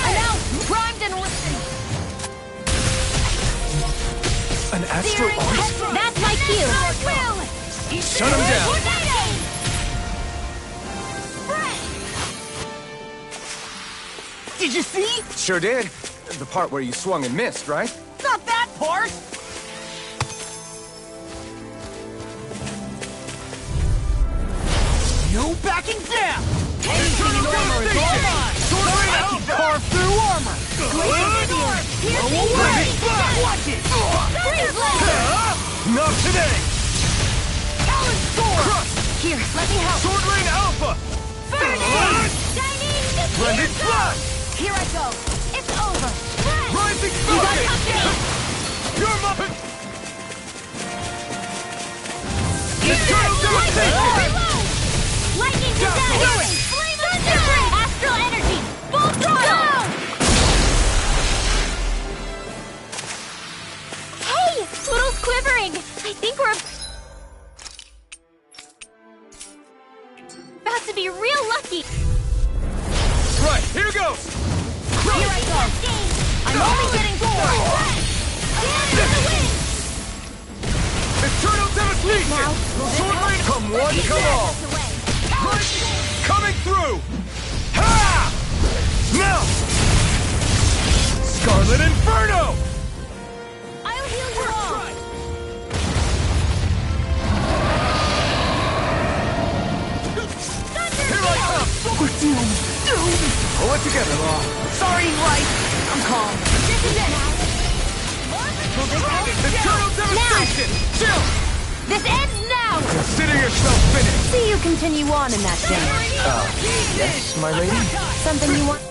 Speaker 6: Announced, primed and ready!
Speaker 3: An astral art?
Speaker 1: That's my cue.
Speaker 6: Will!
Speaker 3: Shut him down!
Speaker 6: Tornado!
Speaker 4: Did you see?
Speaker 3: Sure did. The part where you swung and missed, right?
Speaker 4: Not that part!
Speaker 2: backing down! Anything in armor is all mine! Sorry, I can carve through armor! Watch it! Not today! Talon Sword! Crush!
Speaker 6: Here, let me help.
Speaker 2: Sword Rain Alpha! Splendid Flash!
Speaker 6: Here I go. It's over.
Speaker 2: Rising
Speaker 6: You got
Speaker 2: Falcon!
Speaker 6: something?
Speaker 2: You're muppet!
Speaker 6: Eternal Reload! Lightning Disaster! Flame of Fury! Astral Energy! Full throttle!
Speaker 1: Hey! Poodle's quivering! I think we're about to be real lucky!
Speaker 2: Right, here goes!
Speaker 6: Here I go! I'm only getting forward!
Speaker 1: Dance in the wind!
Speaker 2: Eternal Devastation!
Speaker 6: Now,
Speaker 2: Sword Rain, come one, come all! Coming through! Ha! Now! Scarlet Inferno!
Speaker 6: I'll heal you all!
Speaker 2: Here I come!
Speaker 6: We're doomed! Doomed!
Speaker 2: Pull it together, Law.
Speaker 6: Sorry, Light! I'm calm. This is it!
Speaker 2: Eternal Devastation! Chill!
Speaker 6: This ends now!
Speaker 2: Consider yourself finished!
Speaker 6: See you continue on in that vein.
Speaker 3: Yes, my lady?
Speaker 6: Something you want to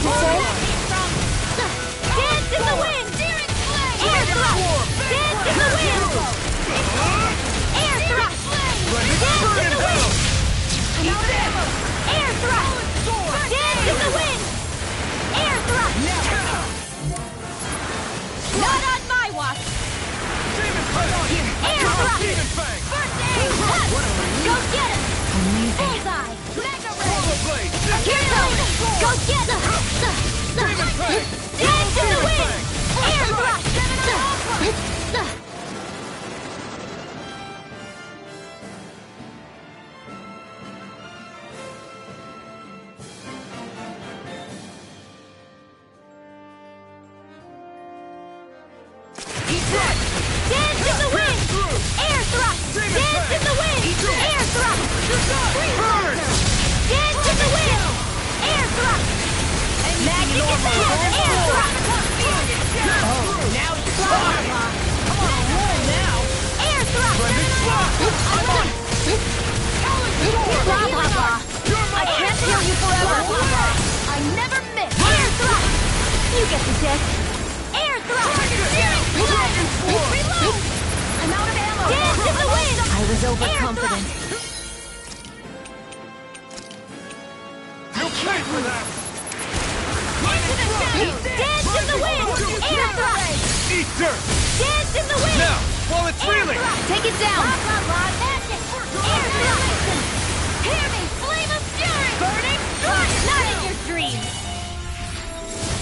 Speaker 6: say?
Speaker 1: Dance in the wind! Air thrust! Dance in the wind! Air thrust! Dance in the wind! Air thrust! Dance in the wind! Air thrust! Not on my watch! Air thrust! First aid! Go get him! Bullseye! Mega ray! Here goes! Go get him! Dance in the wind! Air thrust! Dance in the wind! Air thrust! Dance in the wind! Air thrust!
Speaker 2: Burn!
Speaker 1: Dance in the wind! Air thrust! Magic attack! Air thrust!
Speaker 6: Now you start! Come on, roll now!
Speaker 1: Air thrust!
Speaker 6: I'm on it! Blah, blah, blah. I can't heal you forever! I never miss!
Speaker 1: Air thrust! You get the gist. Air thrust!
Speaker 6: Reload! I'm out of ammo!
Speaker 1: Dance in the wind!
Speaker 5: I was overconfident.
Speaker 2: You pay for that!
Speaker 1: Into the shadows! Dance in the wind! Air thrust!
Speaker 2: Eat dirt!
Speaker 1: Dance in the wind!
Speaker 2: Now, while it's reeling!
Speaker 1: Take it down! Magic! Air thrust! Hear me! Flame of fury! Burning thrust! Not in your dreams!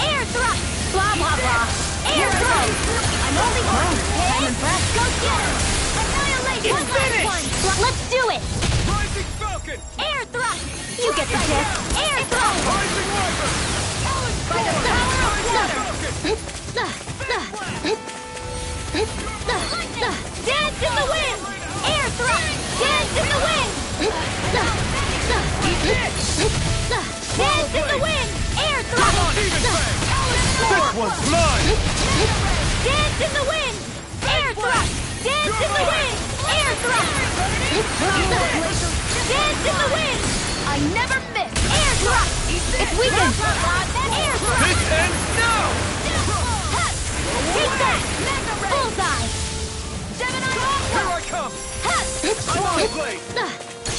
Speaker 1: Air thrust! Blah, blah, blah! Air thrust! I'm only one! I'm impressed! Go get her! Annihilation!
Speaker 2: It's finished!
Speaker 1: Let's do it!
Speaker 2: Rising Falcon!
Speaker 1: Air thrust! You get the gist! Air thrust!
Speaker 2: Rising Rider!
Speaker 1: By the power of water! Dance in the wind! Air thrust! Dance in the wind! Dance in the wind! Air thrust!
Speaker 2: This one's mine!
Speaker 1: Dance in the wind! Air thrust! Dance in the wind! Air thrust! Dance in the wind!
Speaker 6: I never miss!
Speaker 1: Air thrust! It's weakened! Air thrust!
Speaker 2: This ends now!
Speaker 1: Take that! Bullseye!
Speaker 6: Gemini!
Speaker 2: Here I come! I'm on the blade!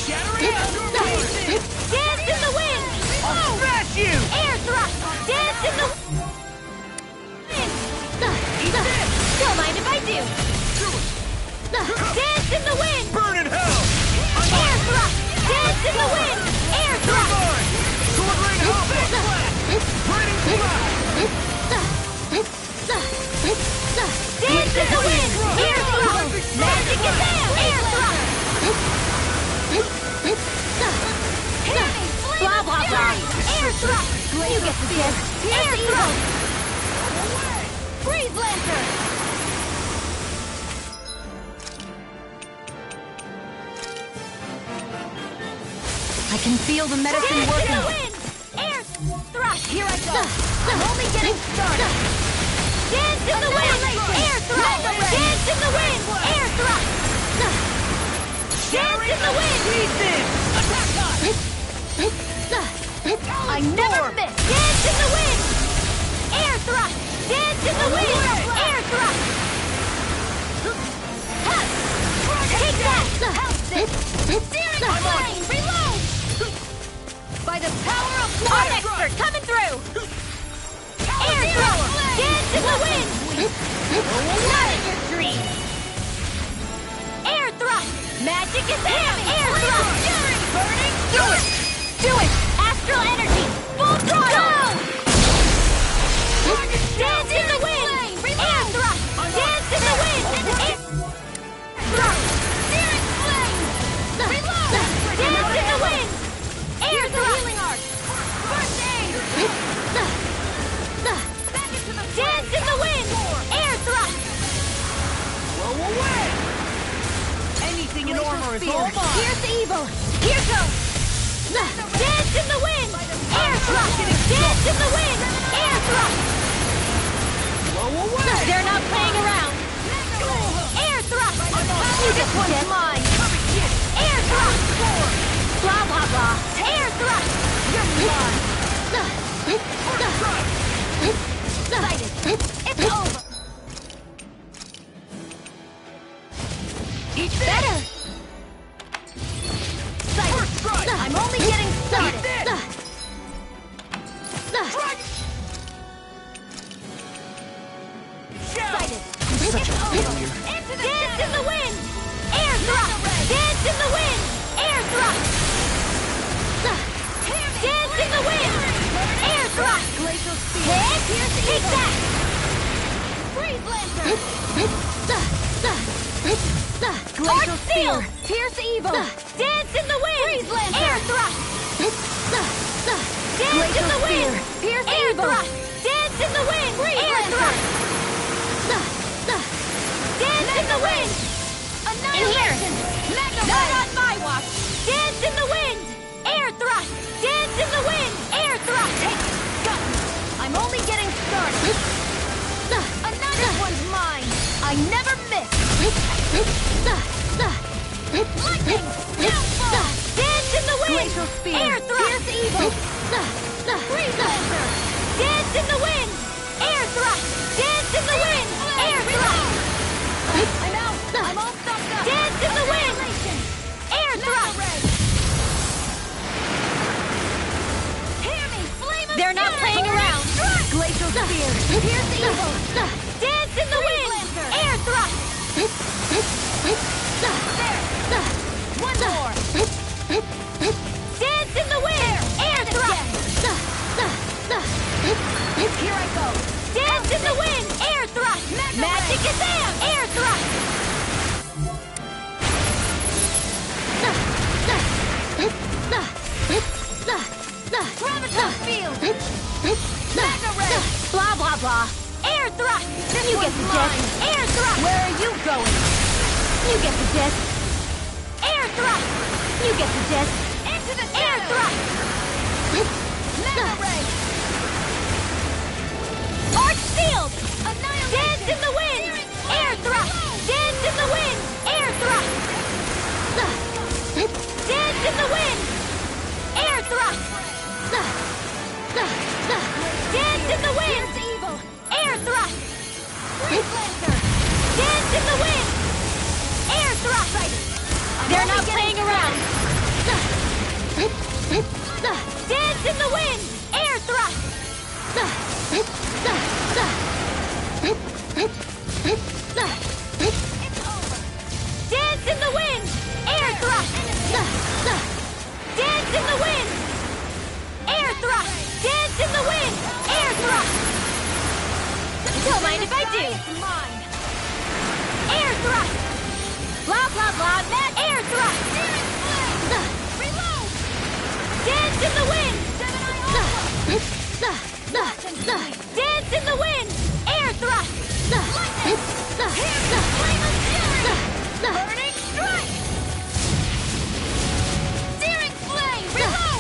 Speaker 6: Shattering out your pieces!
Speaker 1: Dance in the wind!
Speaker 2: I'll smash you!
Speaker 1: Air thrust! Dance in the wind! Don't mind if I do! Dance in the wind!
Speaker 2: Burn in hell!
Speaker 1: Air thrust! Dance in the wind! Air thrust!
Speaker 2: Mine! Sword Rain Alpha! Raining Flash!
Speaker 1: Dance in the wind! Air thrust! Magic attack! Air thrust! Blah, blah, blah! Air thrust! You get the gist! Air thrust!
Speaker 6: Freeze Lantern!
Speaker 5: can feel the medicine
Speaker 6: Dance
Speaker 5: working.
Speaker 6: in the wind! Air thrust! Here I go! I'm only getting started! Dance in the wind! Air thrust! Dance in the wind! Air thrust! Dance in the wind!
Speaker 2: Squeeze in! Attack us!
Speaker 6: I never miss! Dance in the wind! Air thrust! Dance in the wind! Air thrust! Take that! Steering flame! Reload! By the power of War Expert coming through! Air thrust! Dance in the wind! Not in your dreams! Air thrust! Magic is there! Air thrust! Burning! Do it! Do it! Astral energy! Full throttle! Dance in the wind! Air thrust! Dance in the wind! Air thrust! Steering flame! Reload! Dance in the wind! Air thrust! Healing arc! First aid! Dance in the wind! Air thrust!
Speaker 2: Blow away! Anything in armor is all mine!
Speaker 6: Here's the evil! Here goes! Dance in the wind! Air thrust! Dance in the wind! Air thrust!
Speaker 2: Blow away!
Speaker 6: They're not playing around! Air thrust! This one's mine! Air thrust! Blah blah blah! Air thrust! You're mine! Sighted! It's over! Each better! Sighted! I'm only getting started! Sighted!
Speaker 3: Such a failure.
Speaker 6: Dance in the wind! Air thrust! Dance in the wind! Air thrust! Dance in the wind! Air thrust! Glacial spear! Take that! Freeze lantern! Glacial steel! Pierce evil! Dance in the wind! Freeze lantern! Air thrust! Dance in the wind! Pierce evil! Dance in the wind! Air thrust! Dance in the wind! Annihilation! Not on my watch! Dance in the wind! Air thrust! Dance in the wind! Air thrust! Got me! I'm only getting started! Another one's mine! I never miss! Lightning! Downfall! Dance in the wind! Glacial spear! Air thrust! Pierce evil! Freeze lantern! Dance in the wind! Air thrust! Dance in the wind! Air thrust! I'm out! I'm all stopped up! Dance in the wind! Air thrust! Hear me! Flame of
Speaker 1: They're not playing around.
Speaker 6: Glacial spear! Pierce evil! Dance in the wind! Air thrust! There! One more! Dance in the wind! Air thrust! Here I go! Dance in the wind! Air thrust! Magic is there! Air thrust! Graviton field! Mega ray! Blah blah blah! Air thrust! You get the gist! Air thrust! Where are you going? You get the gist! Air thrust! You get the gist! Into the air thrust! Mega ray! Arch field! Dance in the wind! Air thrust! Dance in the wind! Air thrust! Dance in the wind! Air thrust! Dance in the wind! Air thrust! Dance in the wind! Air thrust! They're not playing around! Dance in the wind! Air thrust! It's over! Dance in the wind! Air thrust! Dance in the wind! Air thrust! Dance in the wind! Air thrust! Don't mind if I do! Air thrust! Blah blah blah, that air thrust! Reload! Dance in the wind! Dance in the wind! Air thrust! Burning strike! Searing flame! Reload!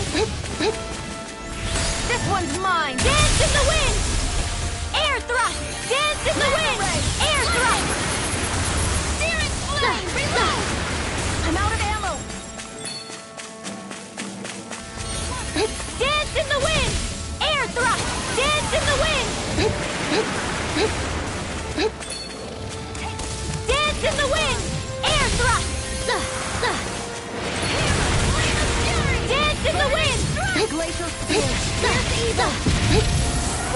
Speaker 6: Dance in the wind! Air thrust! Searing flame! Reload! I'm out of ammo! Dance in the wind! Air thrust! Dance in the wind! Dance in the wind! Air thrust! Dance in the wind! Glacial spear! Here's the evil!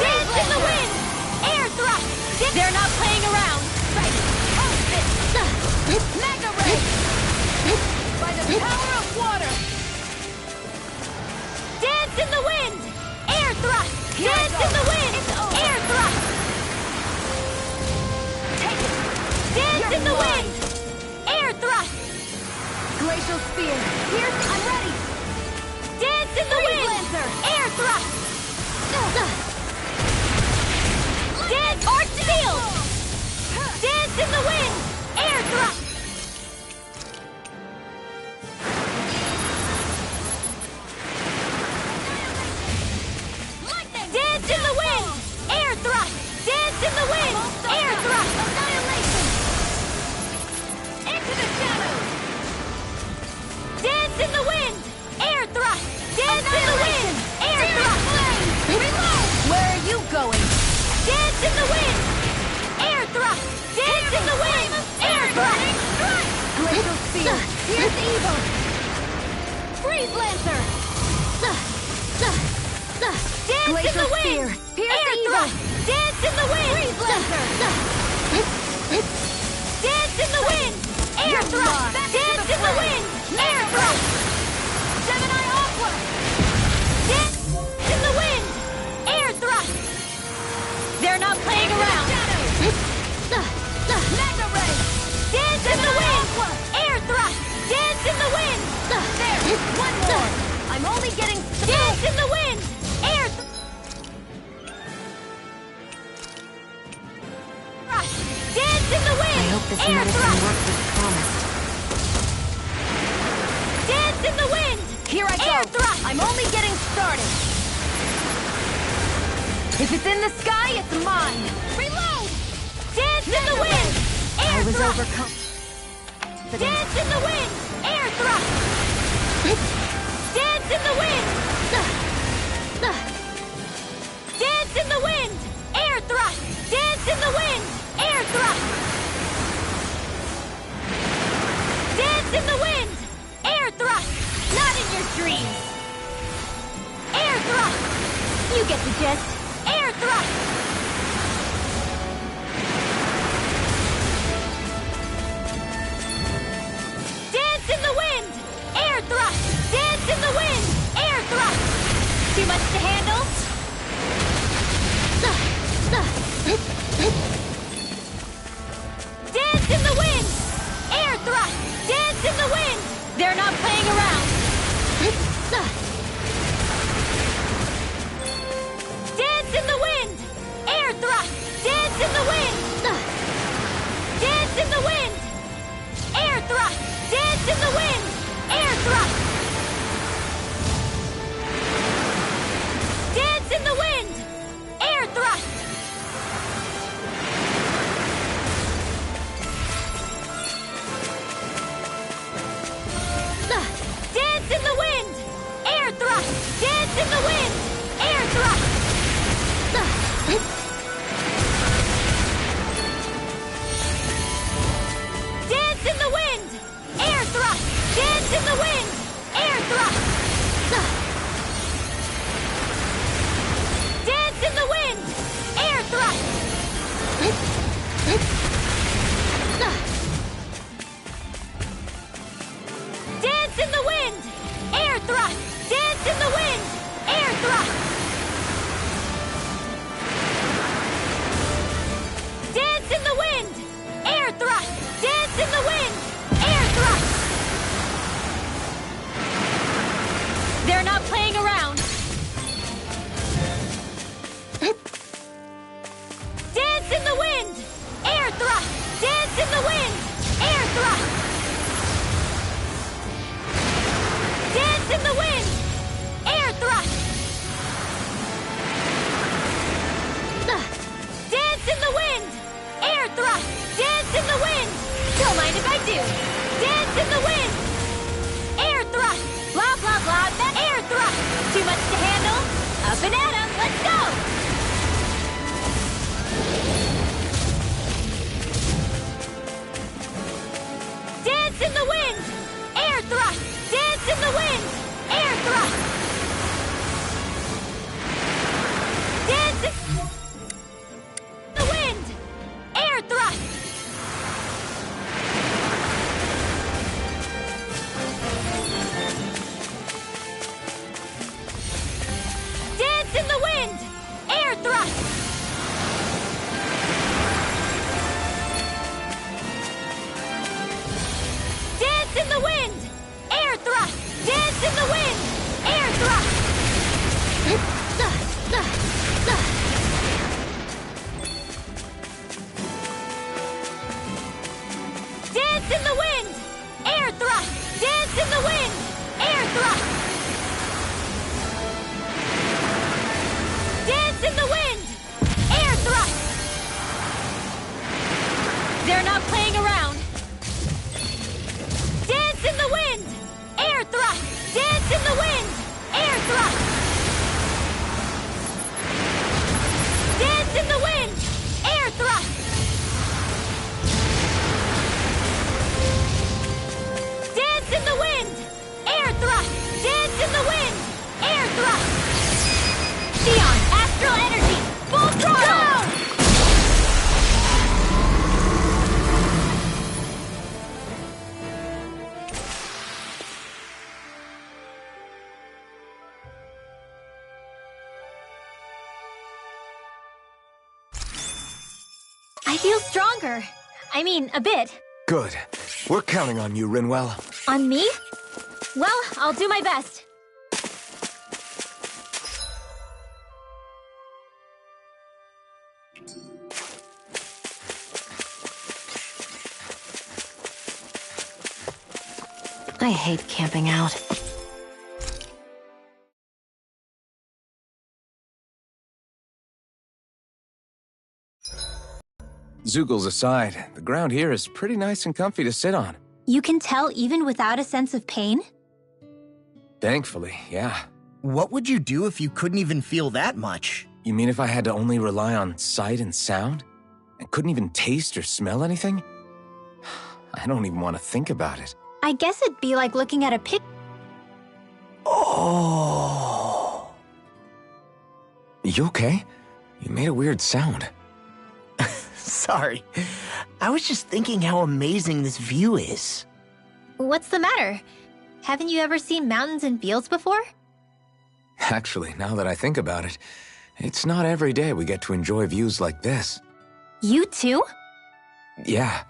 Speaker 6: Dance in the wind! Air thrust! They're not playing around! Right! Mega ray! By the power of water! Dance in the wind! Air thrust! Dance in the wind! Air thrust! Take it! Dance in the wind! Air thrust! Glacial spear! Here, I'm ready! Dance in the wind! Lancer. Air thrust! Dance arch field! Dance in the wind! Air thrust! Dance in the wind! Air thrust! Dance in the wind! Air thrust! Annihilation! Into the shadows! Dance in the wind! Air thrust! Dance in the wind! Air thrust! Reload! Where are you going? Dance in the wind! Air thrust! Dance in the wind! Air thrust! Glacial spear! Here's the evil! Freeze Lancer! Dance in the wind! Pierce the evil! Dance in the wind! Freeze Lancer! Dance in the wind! Air thrust! Dance in the wind! Air thrust! Gemini Aqua! Dance in the wind! Air thrust! They're not playing around! Mega ray! Dance in the wind! Air thrust! Dance in the wind! There! One more! I'm only getting... Dance in the wind! Air thrust! Dance in the wind!
Speaker 5: I hope this
Speaker 6: Air
Speaker 5: medicine
Speaker 6: thrust!
Speaker 5: works as promised.
Speaker 6: Dance in the wind! Here I go! Air thrust! I'm only getting started! If it's in the sky, it's mine! Reload! Dance in the wind! Air
Speaker 5: I was
Speaker 6: thrust!
Speaker 5: overcome.
Speaker 6: Dance in the wind! Air thrust! Dance in the wind! Dance in the wind! Air thrust! Dance in the wind! Air thrust! Dance in the wind! Air thrust! Not in your dreams! Air thrust! You get the gist! Air thrust! Dance in the wind! Air thrust! Dance in the wind! Air thrust! Too much to handle? Dance in the wind! Air thrust! Dance in the wind! They're not playing around! Dance in the wind! Air thrust! Dance in the wind! Dance in the wind! Air thrust! Dance in the wind! Air thrust! Dance in the wind! Air thrust! Dance in the wind! Air thrust! Dance in the wind! Air thrust! Dance in the wind! Air thrust! Dance in the wind! Air thrust! Dance in the wind! Air thrust! Dance in the wind! Air thrust! Dance in the wind! Air thrust! Dance in the wind! Air thrust! Dance in the wind! Air thrust! They're not playing around! Dance in the wind! Air thrust! Dance in the wind! Air thrust! Dance in the wind! Air thrust! Dance in the wind!
Speaker 1: Dance in the wind! Air thrust! Dance in the wind! Air thrust! Dance in the wind! Air thrust! They're not playing around. Dance in the wind! Air thrust! Dance in the wind! Air thrust! Dance in the wind! Air thrust! Dance in the wind! Air thrust! Dance in the wind! Air thrust! Xeon, astral energy! Full throttle! I feel stronger. I mean, a bit.
Speaker 3: Good. We're counting on you, Rinwell.
Speaker 1: On me? Well, I'll do my best.
Speaker 5: I hate camping out.
Speaker 3: Zoogles aside, the ground here is pretty nice and comfy to sit on.
Speaker 1: You can tell even without a sense of pain?
Speaker 3: Thankfully, yeah.
Speaker 4: What would you do if you couldn't even feel that much?
Speaker 3: You mean if I had to only rely on sight and sound? And couldn't even taste or smell anything? I don't even want to think about it.
Speaker 1: I guess it'd be like looking at a pic.
Speaker 3: Oh. You okay? You made a weird sound.
Speaker 4: Sorry. I was just thinking how amazing this view is.
Speaker 1: What's the matter? Haven't you ever seen mountains and fields before?
Speaker 3: Actually, now that I think about it, it's not every day we get to enjoy views like this.
Speaker 1: You too?
Speaker 3: Yeah.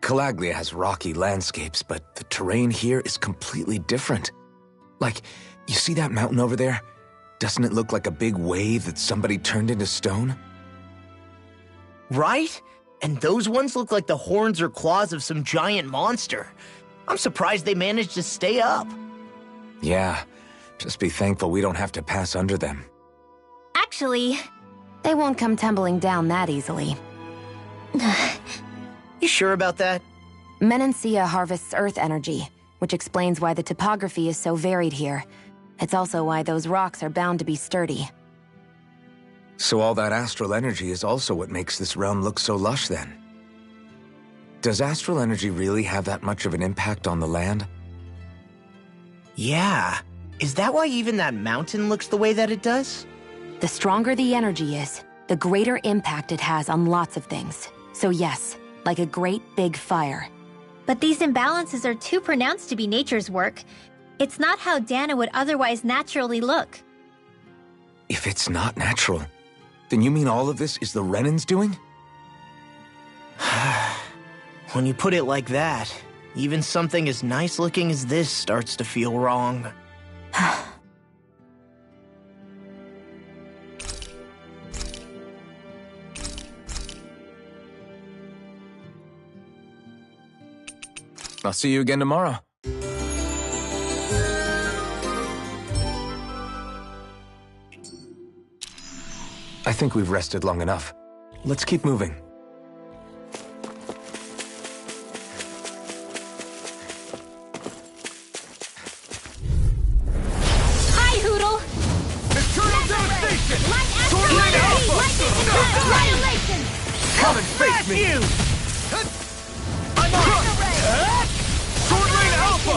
Speaker 3: Calaglia has rocky landscapes, but the terrain here is completely different. Like, you see that mountain over there? Doesn't it look like a big wave that somebody turned into stone?
Speaker 4: Right? And those ones look like the horns or claws of some giant monster. I'm surprised they managed to stay up.
Speaker 3: Yeah, just be thankful we don't have to pass under them.
Speaker 1: Actually,
Speaker 5: They won't come tumbling down that easily.
Speaker 4: You sure about that?
Speaker 5: Menancia harvests earth energy, which explains why the topography is so varied here. It's also why those rocks are bound to be sturdy.
Speaker 3: So all that astral energy is also what makes this realm look so lush then? Does astral energy really have that much of an impact on the land?
Speaker 4: Yeah. Is that why even that mountain looks the way that it does?
Speaker 5: The stronger the energy is, the greater impact it has on lots of things. So yes, like a great big fire.
Speaker 1: but these imbalances are too pronounced to be nature's work. It's not how Dana would otherwise naturally look.
Speaker 3: If it's not natural, then you mean all of this is the Renans doing?
Speaker 4: When you put it like that, even something as nice looking as this starts to feel wrong.
Speaker 3: I'll see you again tomorrow. I think we've rested long enough. Let's keep moving.
Speaker 1: Hi, Hoodle!
Speaker 2: Eternal devastation!
Speaker 1: Swordblade
Speaker 2: Alpha!
Speaker 1: Annihilation!
Speaker 2: Come and face me! I'm on! Swordblade Alpha!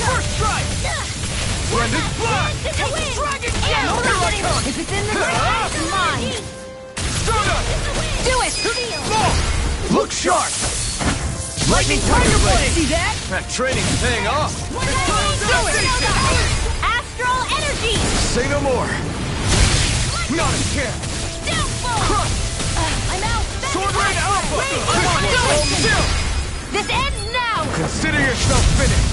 Speaker 2: First strike! Splendid Blast!
Speaker 1: Dragon
Speaker 2: Here I come!
Speaker 1: If it's in the ground, it's mine!
Speaker 2: Stardust!
Speaker 1: Do it!
Speaker 2: Look sharp! Lightning Tiger Blade! See that? That training's paying off! Eternal devastation!
Speaker 1: Astral energy!
Speaker 2: Say no more! Not a chance! Crush!
Speaker 1: I'm out!
Speaker 2: Swordblade Alpha!
Speaker 1: Come on, do it!
Speaker 2: Still!
Speaker 1: This ends now!
Speaker 2: Consider yourself finished!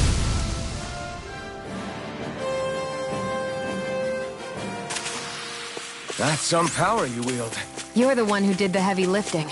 Speaker 3: That's some power you wield.
Speaker 5: You're the one who did the heavy lifting.